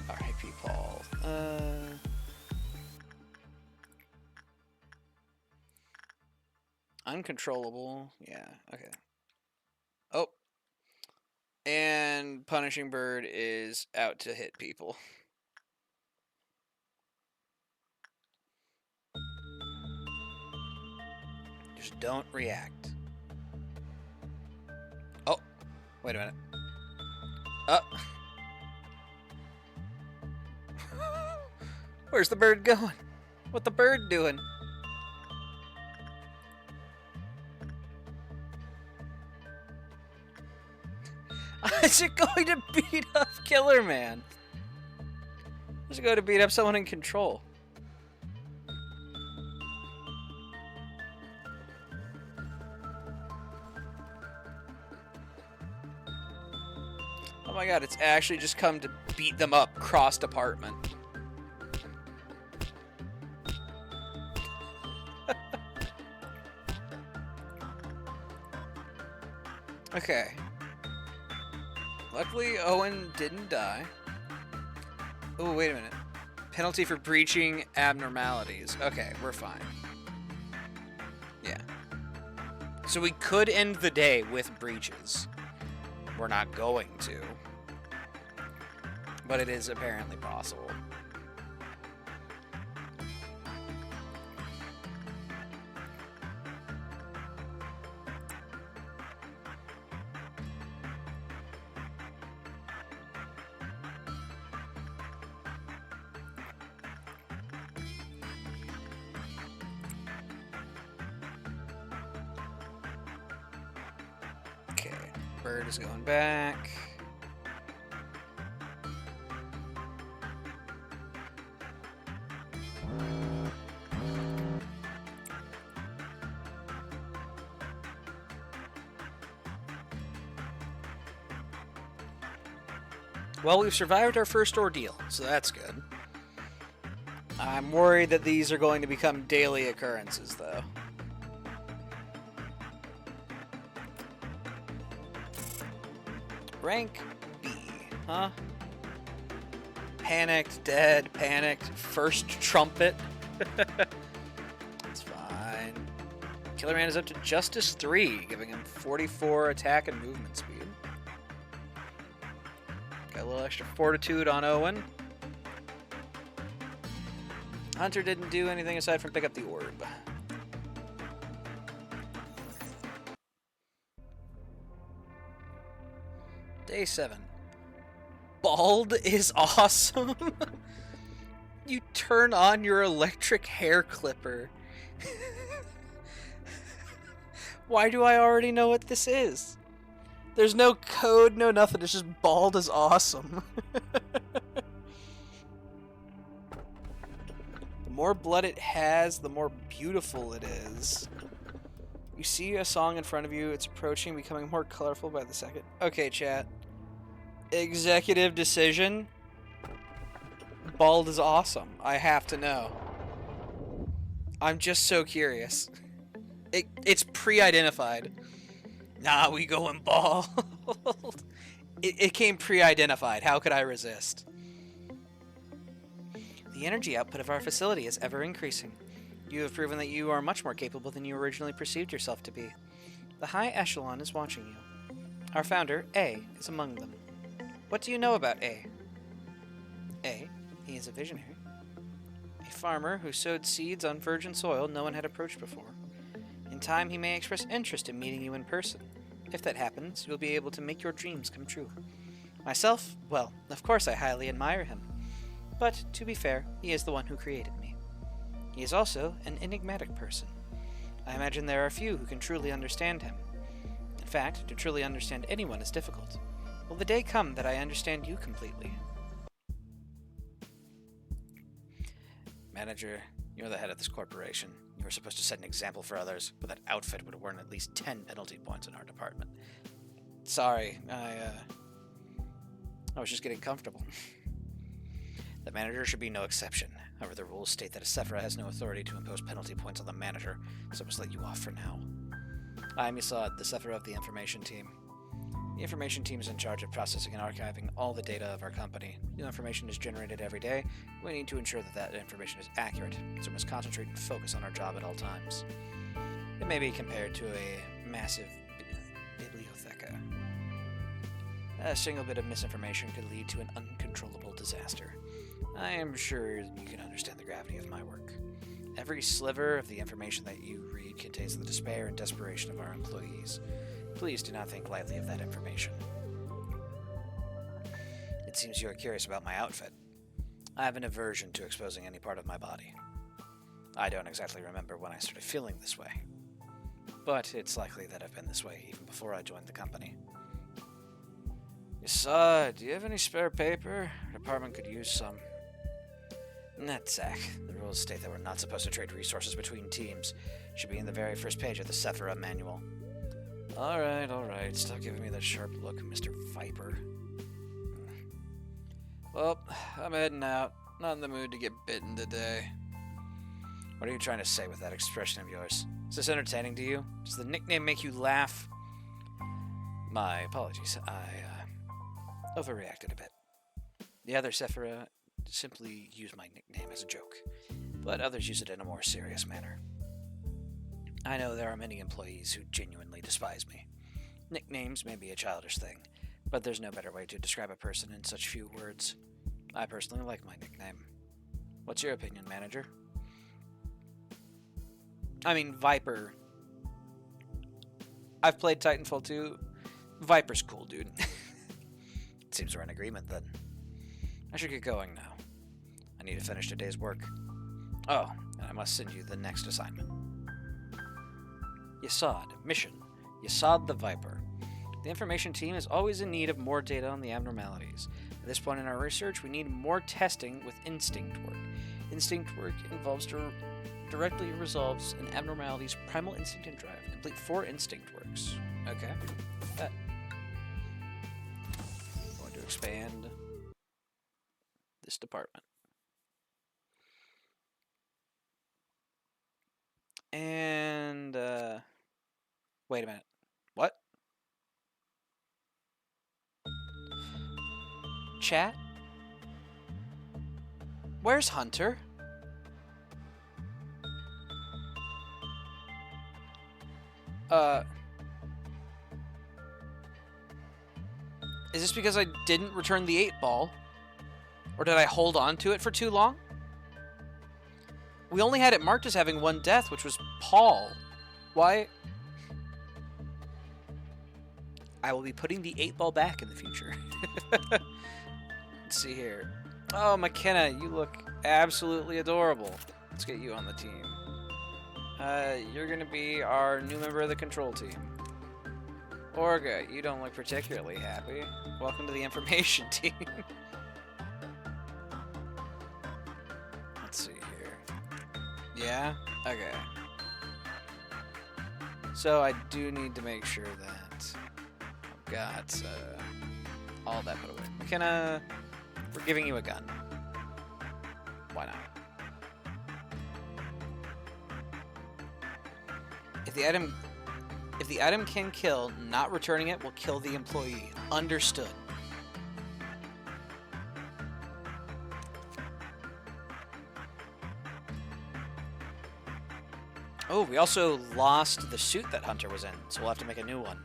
R.I.P. Paul. Uncontrollable. Yeah, okay. Oh. And Punishing Bird is out to hit people. Just don't react. Oh, wait a minute. Where's the bird going? What the bird doing? Is it going to beat up Killer Man? Is it going to beat up someone in control? Oh my god, it's actually just come to beat them up cross department. Okay. Luckily, Owen didn't die. Oh, wait a minute. Penalty for breaching abnormalities. Okay, we're fine. Yeah. So we could end the day with breaches. We're not going to. But it is apparently possible. Okay, bird is going back. Well, we've survived our first ordeal, so that's good. I'm worried that these are going to become daily occurrences, though. Rank B, huh? Panicked, dead, panicked, first trumpet. It's fine. Killer Man is up to Justice 3, giving him 44 attack and movement speed. Got a little extra fortitude on Owen. Hunter didn't do anything aside from pick up the orb. Day 7. Bald is awesome. You turn on your electric hair clipper. Why do I already know what this is? There's no code, no nothing. It's just bald is awesome. The more blood it has, the more beautiful it is. You see a song in front of you, it's approaching, becoming more colorful by the second. Okay, chat. Executive decision. Bald is awesome. I have to know. I'm just so curious. It's pre-identified. Nah, we going bald. It came pre-identified. How could I resist? The energy output of our facility is ever increasing. You have proven that you are much more capable than you originally perceived yourself to be. The high echelon is watching you. Our founder, A, is among them. What do you know about A? A, he is a visionary. A farmer who sowed seeds on virgin soil no one had approached before. In time, he may express interest in meeting you in person. If that happens, you'll be able to make your dreams come true. Myself, well, of course I highly admire him. But, to be fair, he is the one who created me. He is also an enigmatic person. I imagine there are few who can truly understand him. In fact, to truly understand anyone is difficult. Will the day come that I understand you completely? Manager, you're the head of this corporation. You were supposed to set an example for others, but that outfit would have earned at least 10 penalty points in our department. Sorry, I was just getting comfortable. The manager should be no exception. However, the rules state that a Sephira has no authority to impose penalty points on the manager, so I must let you off for now. I'm Yasad, the Sephira of the information team. The information team is in charge of processing and archiving all the data of our company. New information is generated every day. We need to ensure that that information is accurate, so we must concentrate and focus on our job at all times. It may be compared to a massive bibliotheca. A single bit of misinformation could lead to an uncontrollable disaster. I am sure you can understand the gravity of my work. Every sliver of the information that you read contains the despair and desperation of our employees. Please do not think lightly of that information. It seems you are curious about my outfit. I have an aversion to exposing any part of my body. I don't exactly remember when I started feeling this way, but it's likely that I've been this way even before I joined the company. Yasad, do you have any spare paper? Our department could use some. Netzach. The rules state that we're not supposed to trade resources between teams. Should be in the very first page of the Sephira manual. Alright. Stop giving me that sharp look, Mr. Viper. Well, I'm heading out. Not in the mood to get bitten today. What are you trying to say with that expression of yours? Is this entertaining to you? Does the nickname make you laugh? My apologies. I overreacted a bit. The other Sephira simply use my nickname as a joke, but others use it in a more serious manner. I know there are many employees who genuinely despise me. Nicknames may be a childish thing, but there's no better way to describe a person in such few words. I personally like my nickname. What's your opinion, manager? I mean, Viper. I've played Titanfall 2. Viper's cool, dude. It seems we're in agreement then. I should get going now. I need to finish today's work. Oh, and I must send you the next assignment. Yasad, mission. Yasad the Viper. The information team is always in need of more data on the abnormalities. At this point in our research, we need more testing with instinct work. Instinct work directly resolves an abnormality's primal instinct and drive. Complete 4 instinct works. Okay. That. Going to expand this department. And, wait a minute. What? Chat? Where's Hunter? Is this because I didn't return the 8-ball? Or did I hold on to it for too long? We only had it marked as having 1 death, which was Paul. Why? I will be putting the 8-ball back in the future. Let's see here. Oh, McKenna, you look absolutely adorable. Let's get you on the team. You're gonna be our new member of the control team. Orga, you don't look particularly happy. Welcome to the information team. Let's see here. Yeah? Okay. So I do need to make sure that I've got all that put away. McKenna, we're giving you a gun. Why not? If the item can kill, not returning it will kill the employee. Understood. Oh, we also lost the suit that Hunter was in, so we'll have to make a new one.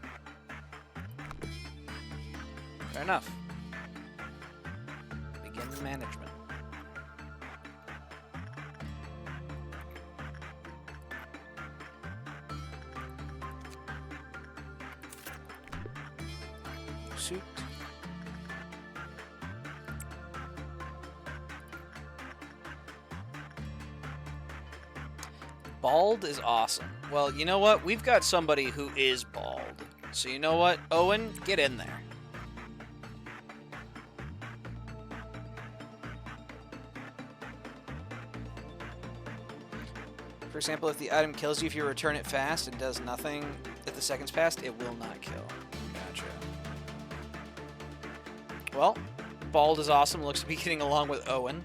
Fair enough. Begin management. Suit. Bald is awesome. Well, you know what? We've got somebody who is bald. So you know what? Owen, get in there. For example, if the item kills you if you return it fast and does nothing if the seconds passed, it will not kill. Gotcha. Well, bald is awesome. Looks to be getting along with Owen.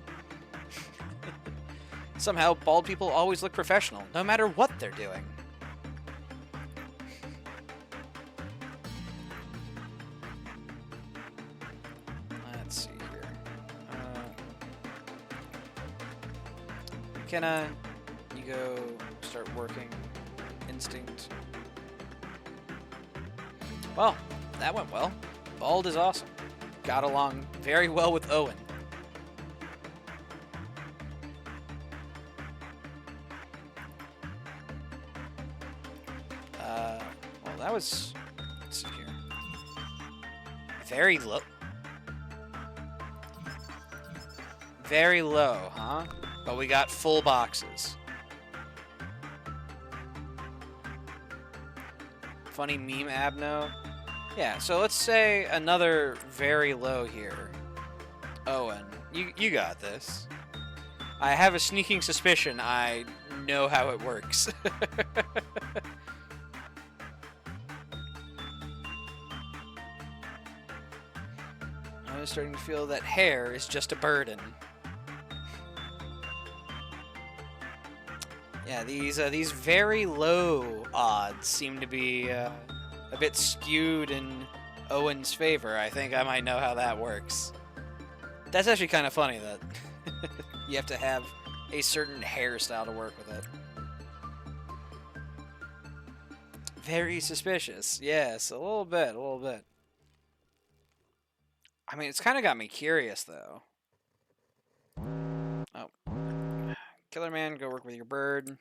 Somehow, bald people always look professional, no matter what they're doing. Let's see here. McKenna, you go start working. Instinct. Well, that went well. Bald is awesome. Got along very well with Owen. Well, that was... Let's see here. Very low. Very low, huh? But we got full boxes. Funny meme, Abno. Yeah, so let's say another very low here. Owen, you got this. I have a sneaking suspicion I know how it works. I'm starting to feel that hair is just a burden. Yeah, these very low odds seem to be a bit skewed in Owen's favor. I think I might know how that works. That's actually kind of funny that you have to have a certain hairstyle to work with it. Very suspicious. Yes, a little bit, a little bit. I mean, it's kind of got me curious, though. Oh. Killer Man, go work with your bird.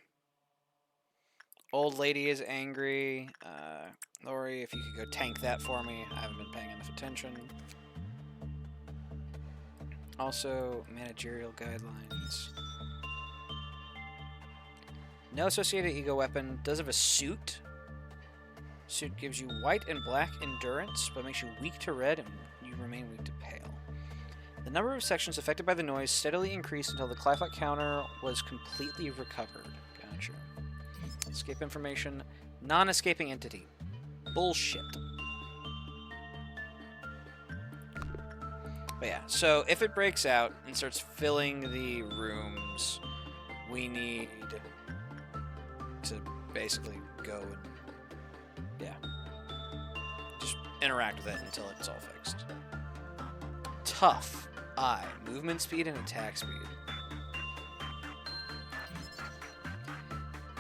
Old lady is angry. Lori, if you could go tank that for me. I haven't been paying enough attention. Also, managerial guidelines. No associated ego weapon. Does have a suit. Suit gives you white and black endurance, but makes you weak to red and you remain weak to pale. The number of sections affected by the noise steadily increased until the Clyfot counter was completely recovered. Gotcha. Escape information. Non-escaping entity. Bullshit. But yeah, so if it breaks out and starts filling the rooms, we need to basically go and, yeah, just interact with it until it's all fixed. Tough. I. Movement speed and attack speed.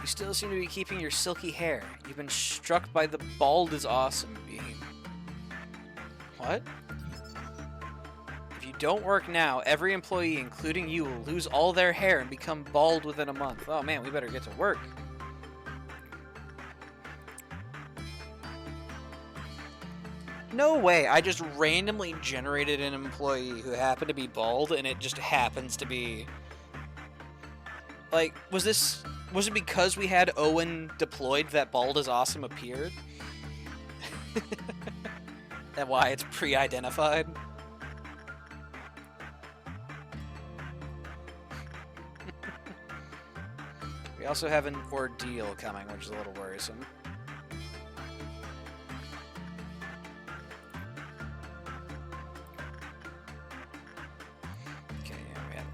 You still seem to be keeping your silky hair. You've been struck by the bald is awesome beam. What? If you don't work now, every employee, including you, will lose all their hair and become bald within a month. Oh man, we better get to work. No way, I just randomly generated an employee who happened to be bald, and it just happens to be... Like, was it because we had Owen deployed that bald is awesome appeared? That why it's pre-identified? We also have an ordeal coming, which is a little worrisome.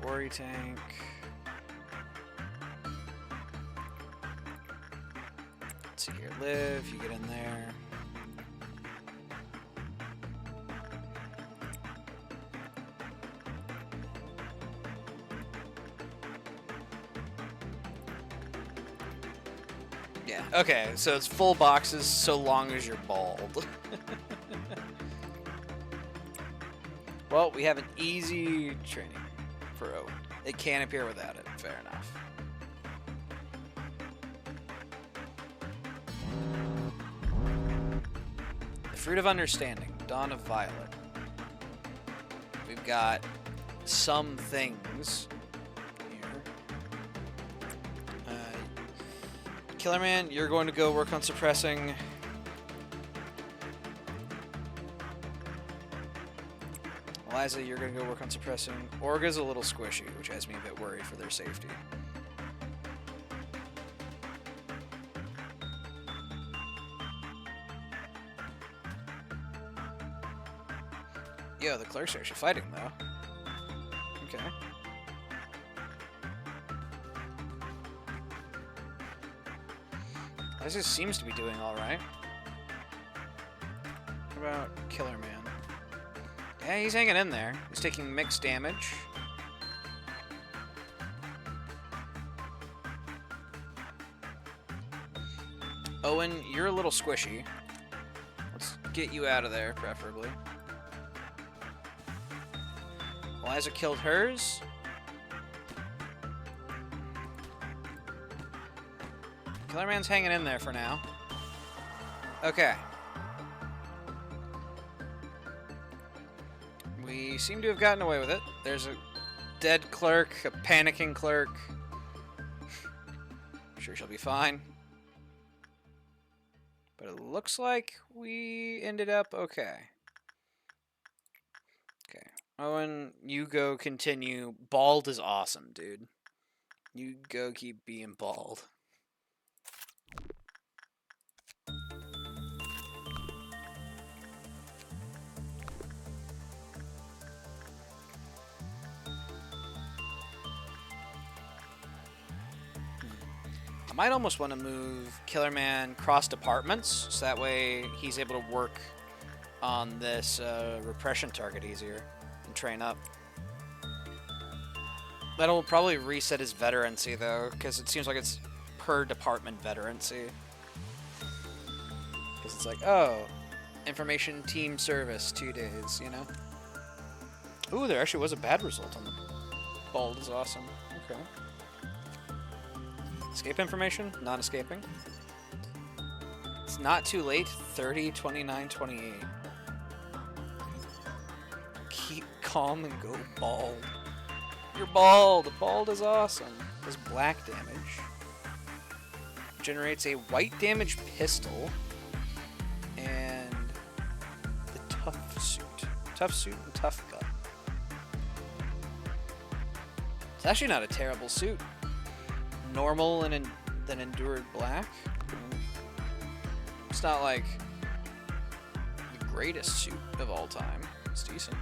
Ori tank. Let's see here. Live, you get in there. Yeah, okay, so it's full boxes so long as you're bald. Well, we have an easy training for Owen. It can't appear without it, fair enough. The Fruit of Understanding, Dawn of Violet. We've got some things here. Killerman, you're going to go work on suppressing. Eliza, you're going to go work on suppressing. Orga's a little squishy, which has me a bit worried for their safety. Yo, the clerks are actually fighting, though. Okay. Eliza seems to be doing alright. What about Killerman? Yeah, he's hanging in there. He's taking mixed damage. Owen, you're a little squishy. Let's get you out of there, preferably. Eliza killed hers. Killerman's hanging in there for now. Okay. We seem to have gotten away with it. There's a dead clerk, a panicking clerk. I'm sure she'll be fine. But it looks like we ended up okay. Okay. Owen, you go continue. Bald is awesome, dude. You go keep being bald. I might almost want to move Killerman cross departments, so that way he's able to work on this repression target easier and train up. That'll probably reset his veterancy, though, because it seems like it's per department veterancy. Because it's like, oh, information team service, 2 days, you know? Ooh, there actually was a bad result on the bald is awesome. Okay. Escape information? Not escaping. It's not too late. 30, 29, 28. Keep calm and go bald. You're bald. Bald is awesome. Does black damage. Generates a white damage pistol. And the tough suit. Tough suit and tough gun. It's actually not a terrible suit. Normal and then endured black. It's not like the greatest suit of all time. It's decent.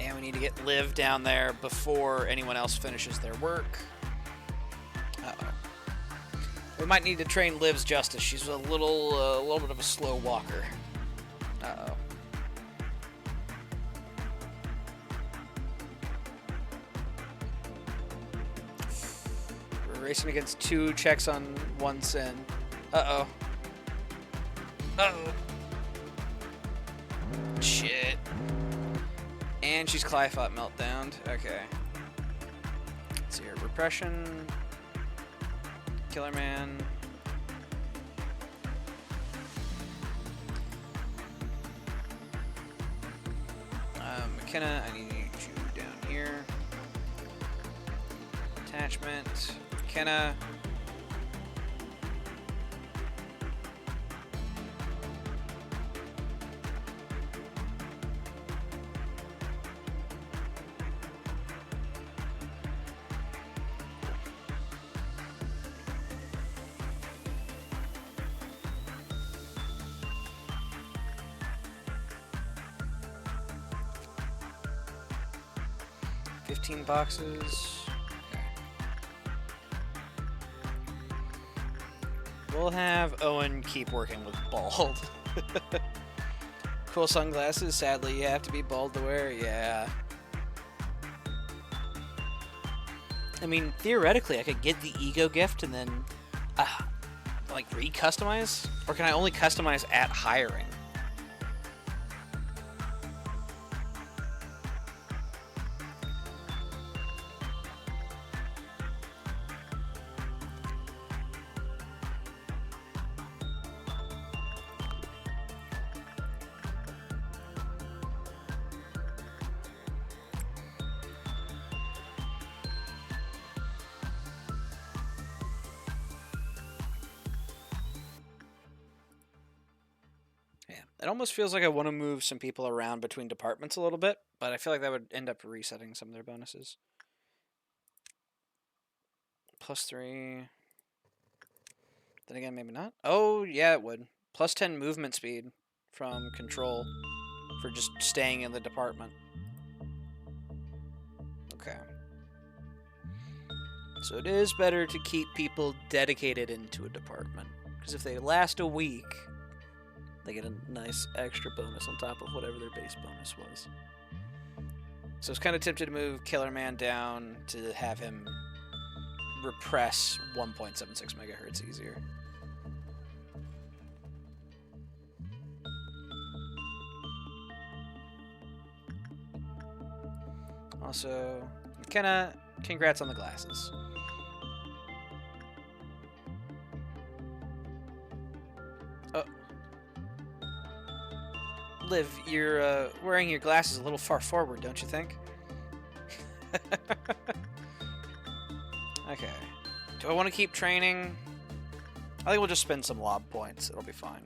And we need to get Liv down there before anyone else finishes their work. Uh-oh. We might need to train Liv's Justice. She's a little bit of a slow walker. Uh-oh. We're racing against 2 checks on 1 sin. Uh-oh. Uh-oh. Shit. And she's Clyphot meltdowned. Okay. Let's see here. Repression. Killerman. McKenna, I need you down here. Attachment. McKenna. $15. Okay. We'll have Owen keep working with bald. Cool sunglasses. Sadly, you have to be bald to wear. Yeah. I mean, theoretically, I could get the ego gift and then, like, re-customize? Or can I only customize at hiring? It almost feels like I want to move some people around between departments a little bit, but I feel like that would end up resetting some of their bonuses. +3. Then again, maybe not. Oh, yeah, it would. +10 movement speed from control for just staying in the department. Okay. So it is better to keep people dedicated into a department. Because if they last a week, they get a nice extra bonus on top of whatever their base bonus was. So I was kind of tempted to move Killer Man down to have him repress 1.76 megahertz easier. Also, McKenna, congrats on the glasses. Oh. Liv, you're wearing your glasses a little far forward, don't you think? Okay. Do I want to keep training? I think we'll just spend some lob points. It'll be fine.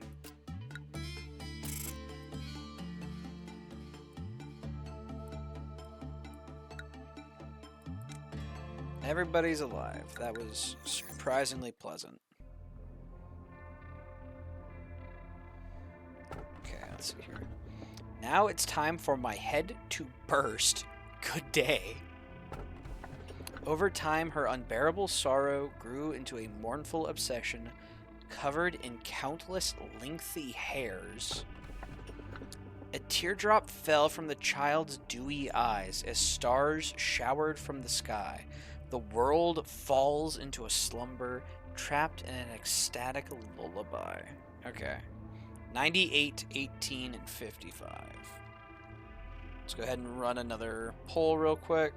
Everybody's alive. That was surprisingly pleasant. Okay, let's see here. Now it's time for my head to burst. Good day. Over time, her unbearable sorrow grew into a mournful obsession, covered in countless lengthy hairs. A teardrop fell from the child's dewy eyes as stars showered from the sky. The world falls into a slumber, trapped in an ecstatic lullaby. Okay. 98, 18, and 55. Let's go ahead and run another poll real quick.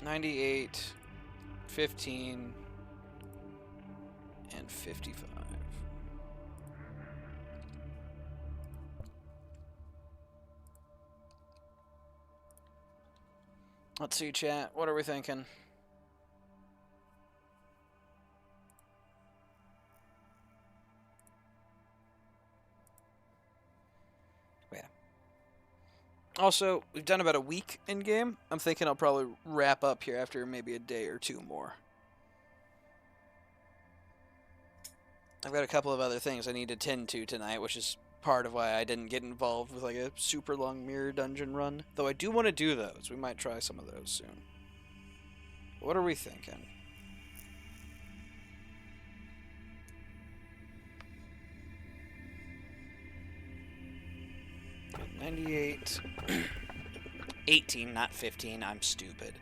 $98, 15, and 55. Let's see, chat. What are we thinking? Yeah. Also, we've done about a week in game. I'm thinking I'll probably wrap up here after maybe a day or two more. I've got a couple of other things I need to tend to tonight, which is part of why I didn't get involved with like a super long mirror dungeon run. Though I do want to do those. We might try some of those soon. What are we thinking? $98. 18, not 15. I'm stupid.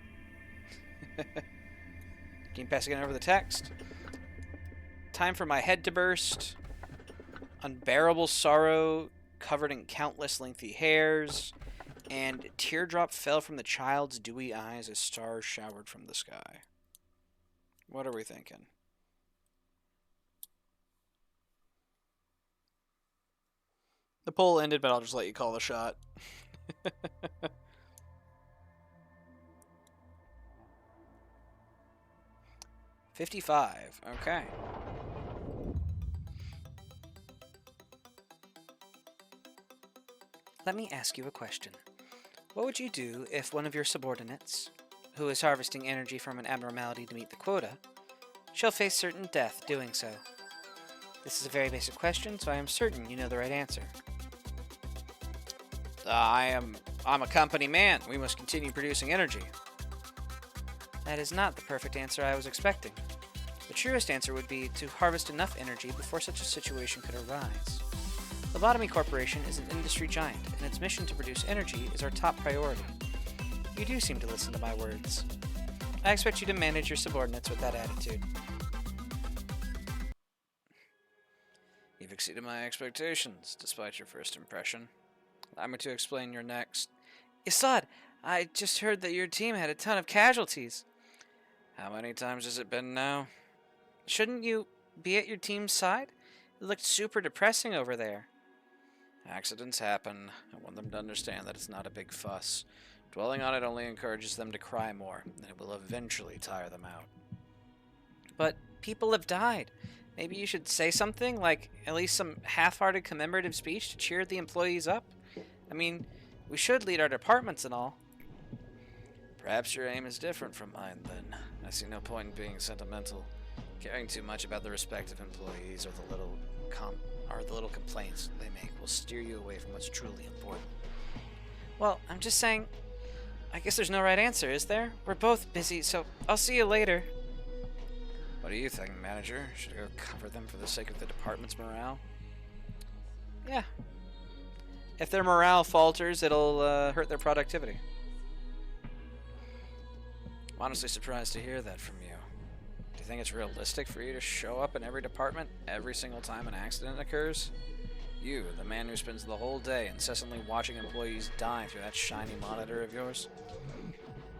Keep passing it over the text. Time for my head to burst. Unbearable sorrow covered in countless lengthy hairs. And teardrop fell from the child's dewy eyes as stars showered from the sky. What are we thinking? The poll ended, but I'll just let you call the shot. 55. Okay. Let me ask you a question. What would you do if one of your subordinates, who is harvesting energy from an abnormality to meet the quota, shall face certain death doing so? This is a very basic question, so I am certain you know the right answer. I'm a company man. We must continue producing energy. That is not the perfect answer I was expecting. The truest answer would be to harvest enough energy before such a situation could arise. Lobotomy Corporation is an industry giant, and its mission to produce energy is our top priority. You do seem to listen to my words. I expect you to manage your subordinates with that attitude. You've exceeded my expectations, despite your first impression. Allow me to explain your next. Isad, I just heard that your team had a ton of casualties. How many times has it been now? Shouldn't you be at your team's side? It looked super depressing over there. Accidents happen. I want them to understand that it's not a big fuss. Dwelling on it only encourages them to cry more, and it will eventually tire them out. But people have died. Maybe you should say something, like at least some half-hearted commemorative speech to cheer the employees up? I mean, we should lead our departments and all. Perhaps your aim is different from mine, then. I see no point in being sentimental. Caring too much about the respective employees or the little complaints they make will steer you away from what's truly important. Well, I'm just saying, I guess there's no right answer, is there? We're both busy, so I'll see you later. What do you think, manager? Should I go cover them for the sake of the department's morale? Yeah. If their morale falters, it'll hurt their productivity. I'm honestly surprised to hear that from you. Do you think it's realistic for you to show up in every department every single time an accident occurs? You, the man who spends the whole day incessantly watching employees die through that shiny monitor of yours?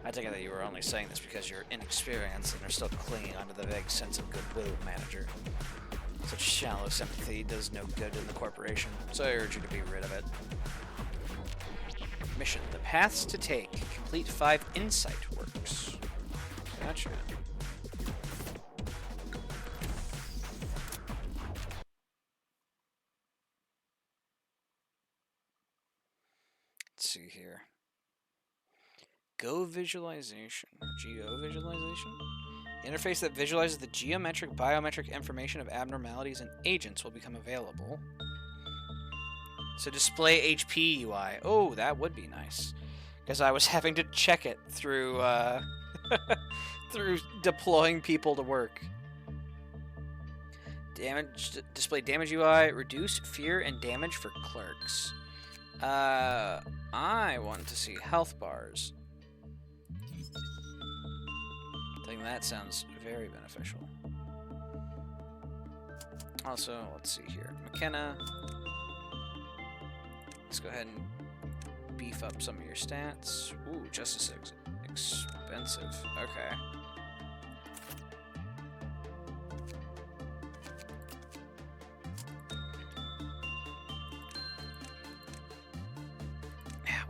I take it that you were only saying this because you're inexperienced and are still clinging onto the vague sense of goodwill, manager. Such shallow sympathy does no good in the corporation, so I urge you to be rid of it. Mission: the paths to take. Complete 5 insight works. Gotcha. Let's see here. Go visualization. Geo visualization? The interface that visualizes the geometric biometric information of abnormalities and agents will become available. So display HP UI. Oh, that would be nice. Because I was having to check it through through deploying people to work. Display damage UI. Reduce fear and damage for clerks. I want to see health bars. I think that sounds very beneficial. Also, let's see here. McKenna. Let's go ahead and beef up some of your stats. Ooh, justice expensive. Okay.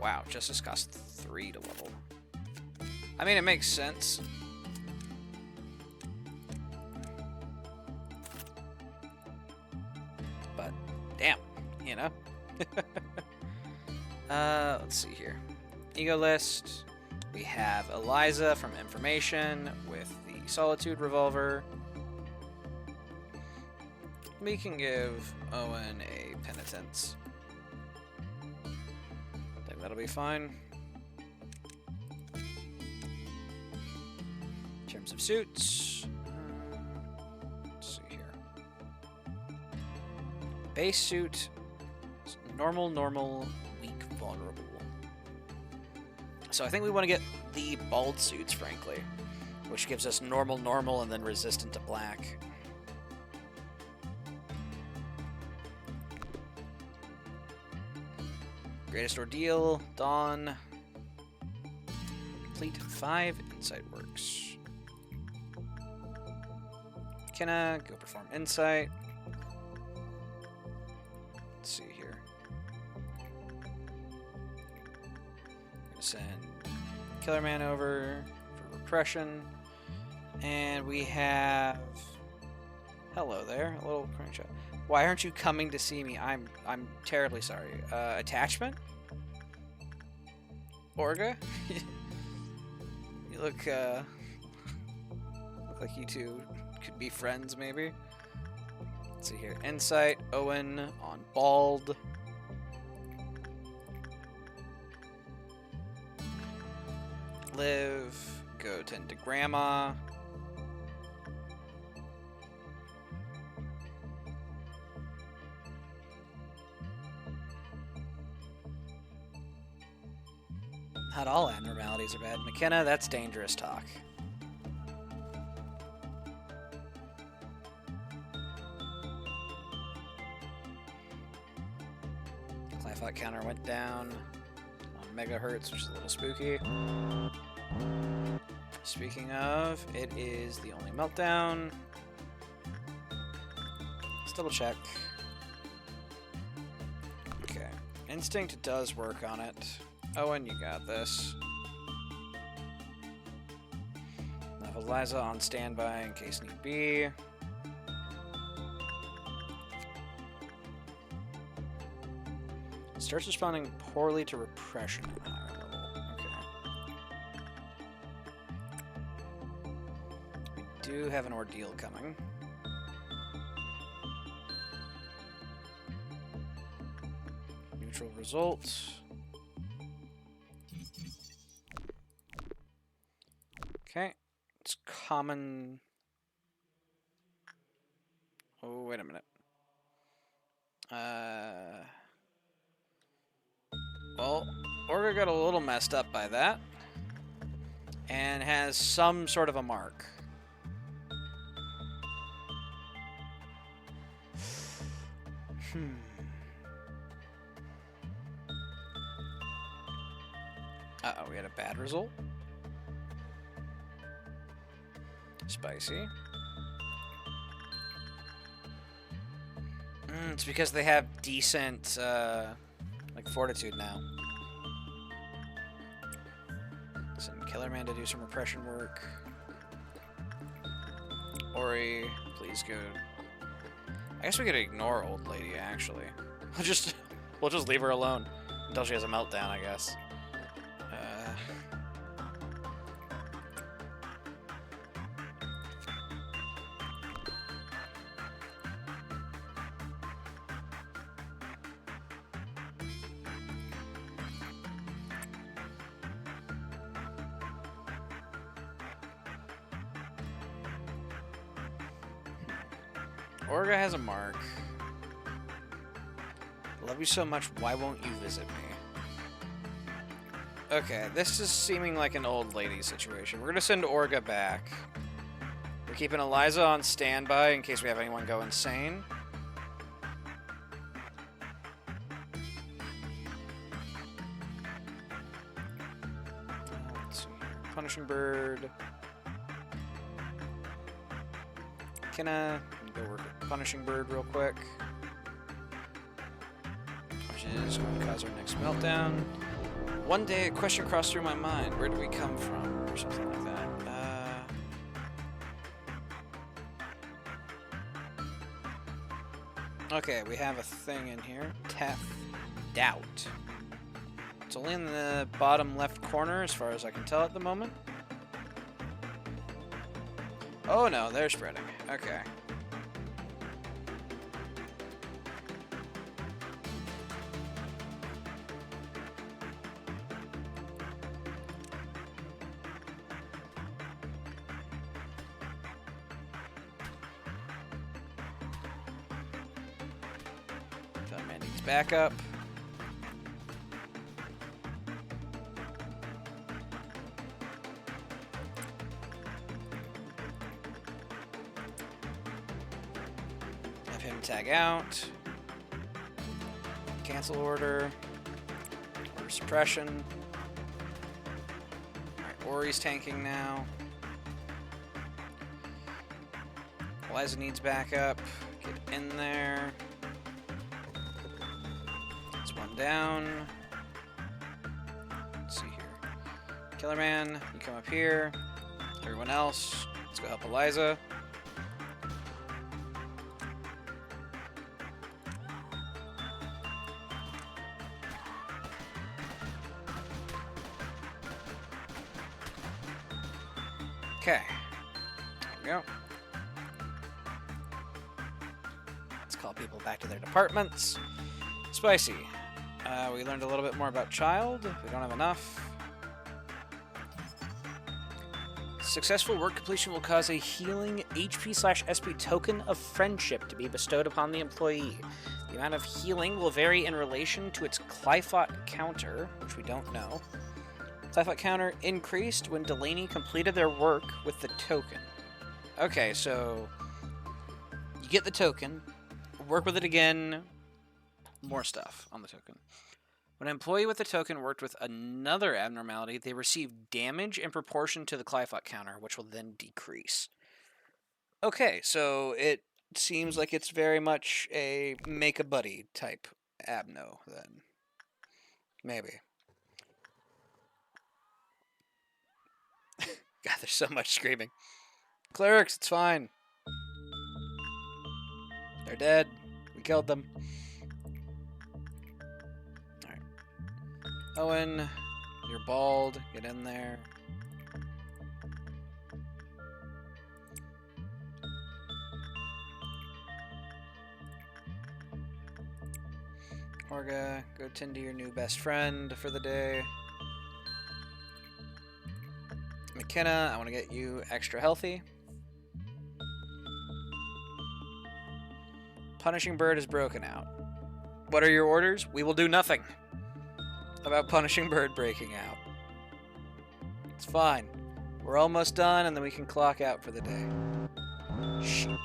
Wow, justice costs 3 to level. I mean, it makes sense. But, damn, you know? Let's see here. Ego list. We have Eliza from Information with the Solitude Revolver. We can give Owen a Penitence. I think that'll be fine. In terms of suits, let's see here. Base suit, normal, weak, vulnerable. So I think we want to get the bald suits, frankly, which gives us normal, and then resistant to black. Greatest Ordeal, Dawn. Complete 5 insight works. McKenna, go perform insight. Let's see here. I'm gonna send Killer Man over for repression. And we have... Hello there, a little crunch. Why aren't you coming to see me? I'm terribly sorry. Attachment? Orga? You look like you two could be friends, maybe. Let's see here. Insight, Owen on bald. Live, go tend to grandma. Not all abnormalities are bad. McKenna, that's dangerous talk. Clive counter went down on megahertz, which is a little spooky. Speaking of, it is the only meltdown. Let's double check. Okay. Instinct does work on it. Owen, you got this. Have Eliza on standby in case need be. Starts responding poorly to repression at higher level. Okay. We do have an ordeal coming. Neutral results. Okay. It's common. Oh, wait a minute. Well, Orga got a little messed up by that, and has some sort of a mark. Uh-oh, we had a bad result. Spicy. It's because they have decent, like, fortitude now. Send Killer Man to do some repression work. Ori, please go. I guess we could ignore old lady, actually. We'll just leave her alone until she has a meltdown, I guess. Orga has a mark. Love you so much, why won't you visit me? Okay, this is seeming like an old lady situation. We're gonna send Orga back. We're keeping Eliza on standby in case we have anyone go insane. Let's see here. Punishing Bird. Can go work at Punishing Bird real quick. Which is going to cause our next meltdown. One day a question crossed through my mind. Where do we come from? Or something like that. Okay, we have a thing in here. Tef Doubt. It's only in the bottom left corner as far as I can tell at the moment. Oh no, they're spreading. Okay. That man needs backup. Tag out. Cancel order. Order suppression. Alright, Ori's tanking now. Eliza needs backup. Get in there. That's one down. Let's see here. Killer Man, you come up here. Everyone else, Let's go help Eliza. Okay. There we go. Let's call people back to their departments. Spicy. We learned a little bit more about Child. We don't have enough. Successful work completion will cause a healing HP/SP token of friendship to be bestowed upon the employee. The amount of healing will vary in relation to its Clifot counter, which we don't know. Clifot counter increased when Delaney completed their work with the token. Okay, so you get the token, work with it again, more stuff on the token. When an employee with the token worked with another abnormality, they received damage in proportion to the Clifot counter, which will then decrease. Okay, so it seems like it's very much a make-a-buddy type abno, then. Maybe. God, there's so much screaming. Clerics, it's fine. They're dead. We killed them. Alright. Owen, you're bald. Get in there. Orga, go tend to your new best friend for the day. McKenna, I want to get you extra healthy. Punishing Bird is broken out. What are your orders? We will do nothing about Punishing Bird breaking out. It's fine. We're almost done, and then we can clock out for the day. Shoot.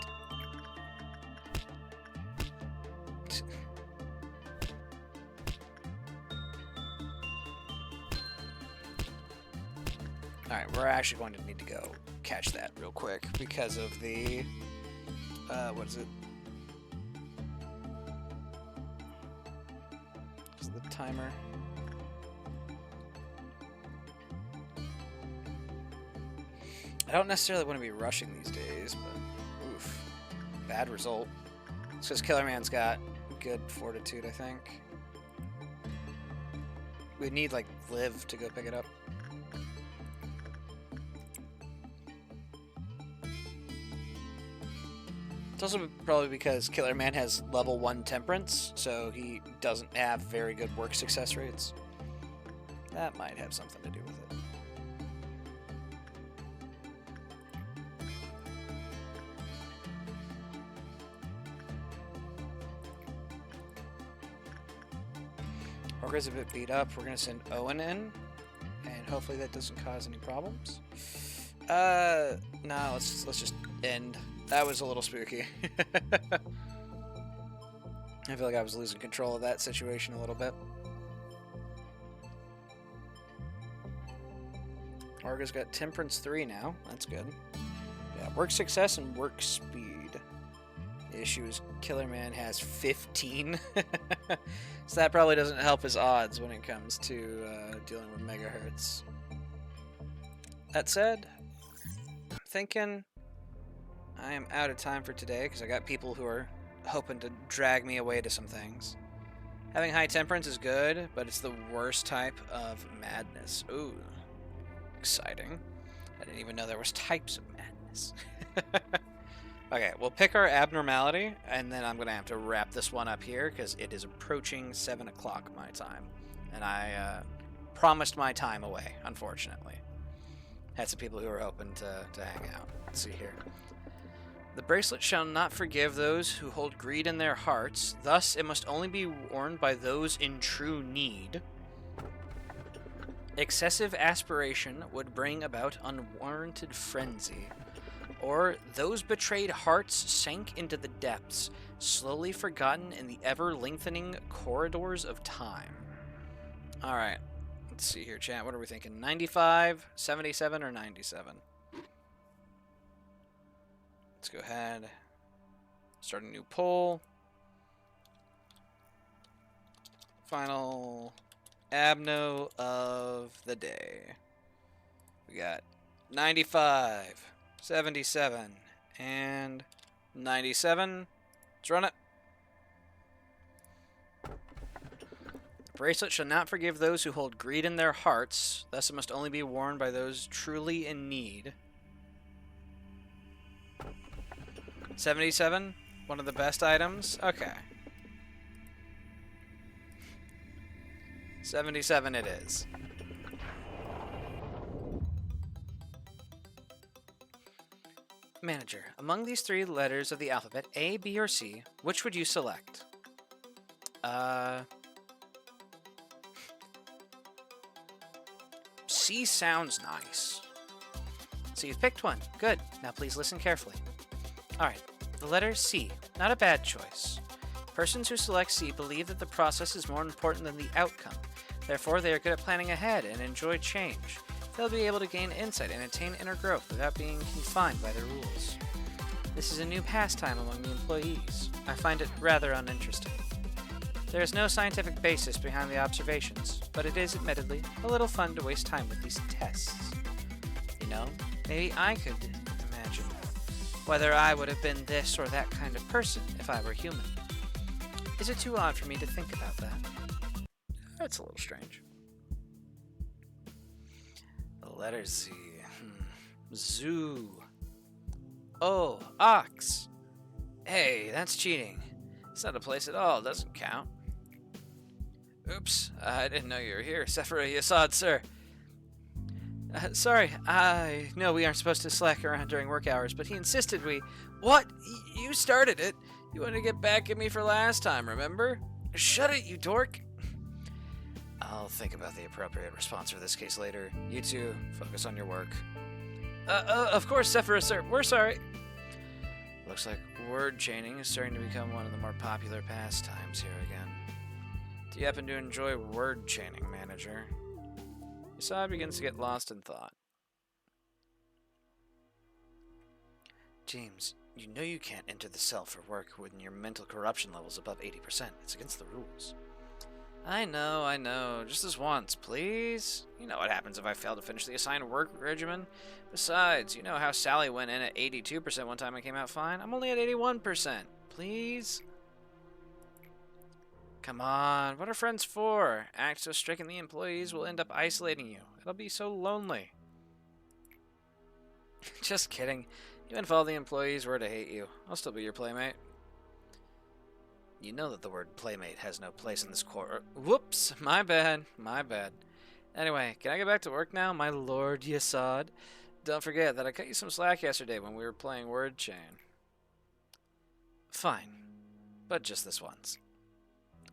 Alright, we're actually going to need to go catch that real quick because of the... what is it? What's the timer? I don't necessarily want to be rushing these days, but oof. Bad result. It's because Killer Man's got good fortitude, I think. We'd need, like, Liv to go pick it up. It's also probably because Killer Man has level 1 temperance, so he doesn't have very good work success rates. That might have something to do with it. Orga's a bit beat up. We're going to send Owen in, and hopefully that doesn't cause any problems. No, let's just end. That was a little spooky. I feel like I was losing control of that situation a little bit. Orga's got Temperance 3 now. That's good. Yeah, work success and work speed. The issue is Killer Man has 15. So that probably doesn't help his odds when it comes to dealing with megahertz. That said, I'm thinking I am out of time for today because I got people who are hoping to drag me away to some things. Having high temperance is good, but it's the worst type of madness. Ooh, exciting. I didn't even know there was types of madness. Okay, we'll pick our abnormality, and then I'm going to have to wrap this one up here because it is approaching 7 o'clock my time. And I promised my time away, unfortunately. Had some people who were hoping to hang out. Let's see here. The bracelet shall not forgive those who hold greed in their hearts. Thus, it must only be worn by those in true need. Excessive aspiration would bring about unwarranted frenzy. Or, those betrayed hearts sank into the depths, slowly forgotten in the ever-lengthening corridors of time. Alright, let's see here, chat. What are we thinking? 95, 77, or 97? Let's go ahead, start a new poll. Final abno of the day. We got 95, 77, and 97. Let's run it. The bracelet shall not forgive those who hold greed in their hearts, thus it must only be worn by those truly in need. 77, one of the best items. Okay. 77 it is. Manager, among these three letters of the alphabet, A, B, or C, which would you select? C sounds nice. So you've picked one. Good. Now please listen carefully. Alright, the letter C. Not a bad choice. Persons who select C believe that the process is more important than the outcome. Therefore, they are good at planning ahead and enjoy change. They'll be able to gain insight and attain inner growth without being confined by the rules. This is a new pastime among the employees. I find it rather uninteresting. There is no scientific basis behind the observations, but it is, admittedly, a little fun to waste time with these tests. You know, maybe I could imagine whether I would have been this or that kind of person if I were human. Is it too odd for me to think about that? That's a little strange. The letter Z. Zoo. Oh, ox. Hey, that's cheating. It's not a place at all. It doesn't count. Oops, I didn't know you were here. Sephira Yasad, sir. Sorry, I know we aren't supposed to slack around during work hours, but he insisted we... What? You started it. You wanted to get back at me for last time, remember? Shut it, you dork. I'll think about the appropriate response for this case later. You two, focus on your work. Of course, Sephira, sir. We're sorry. Looks like word chaining is starting to become one of the more popular pastimes here again. Do you happen to enjoy word chaining, manager? Yasad begins to get lost in thought. James, you know you can't enter the cell for work when your mental corruption level's above 80%. It's against the rules. I know. Just this once, please. You know what happens if I fail to finish the assigned work regimen. Besides, you know how Sally went in at 82% one time and came out fine? I'm only at 81%. Please? Come on, what are friends for? Act so strict and the employees will end up isolating you. It'll be so lonely. Just kidding. Even if all the employees were to hate you, I'll still be your playmate. You know that the word playmate has no place in this quarter. Whoops, my bad. Anyway, can I get back to work now, my lord Yasad? Don't forget that I cut you some slack yesterday when we were playing word chain. Fine, but just this once.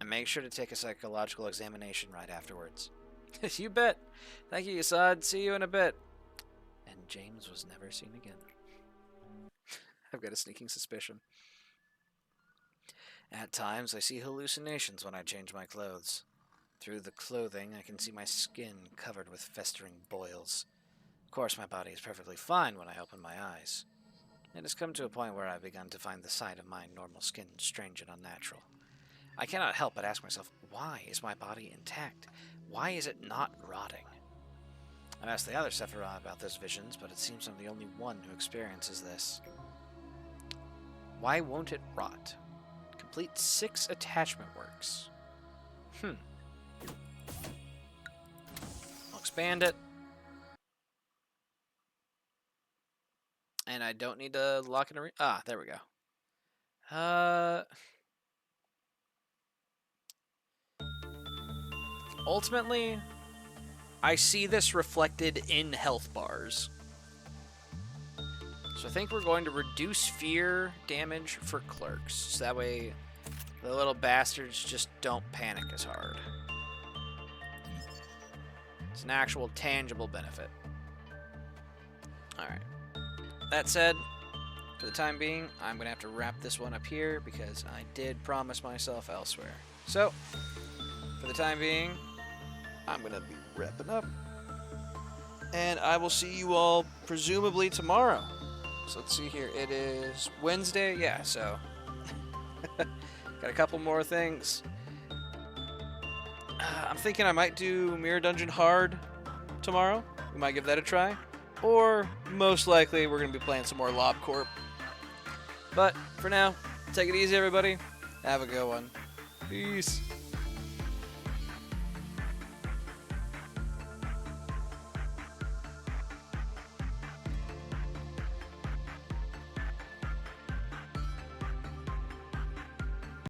And make sure to take a psychological examination right afterwards. You bet. Thank you, Yasad. See you in a bit. And James was never seen again. I've got a sneaking suspicion. At times, I see hallucinations when I change my clothes. Through the clothing, I can see my skin covered with festering boils. Of course, my body is perfectly fine when I open my eyes. It has come to a point where I've begun to find the sight of my normal skin strange and unnatural. I cannot help but ask myself, why is my body intact? Why is it not rotting? I've asked the other Sephiroth about those visions, but it seems I'm the only one who experiences this. Why won't it rot? Complete 6 attachment works. I'll expand it. And I don't need to lock in a... there we go. Ultimately, I see this reflected in health bars. So I think we're going to reduce fear damage for clerks. So that way the little bastards just don't panic as hard. It's an actual tangible benefit. Alright. That said, for the time being, I'm going to have to wrap this one up here because I did promise myself elsewhere. So, for the time being, I'm going to be wrapping up. And I will see you all presumably tomorrow. So let's see here. It is Wednesday. Yeah, so got a couple more things. I'm thinking I might do Mirror Dungeon Hard tomorrow. We might give that a try. or most likely we're going to be playing some more Lob Corp. But for now, take it easy, everybody. Have a good one. Peace.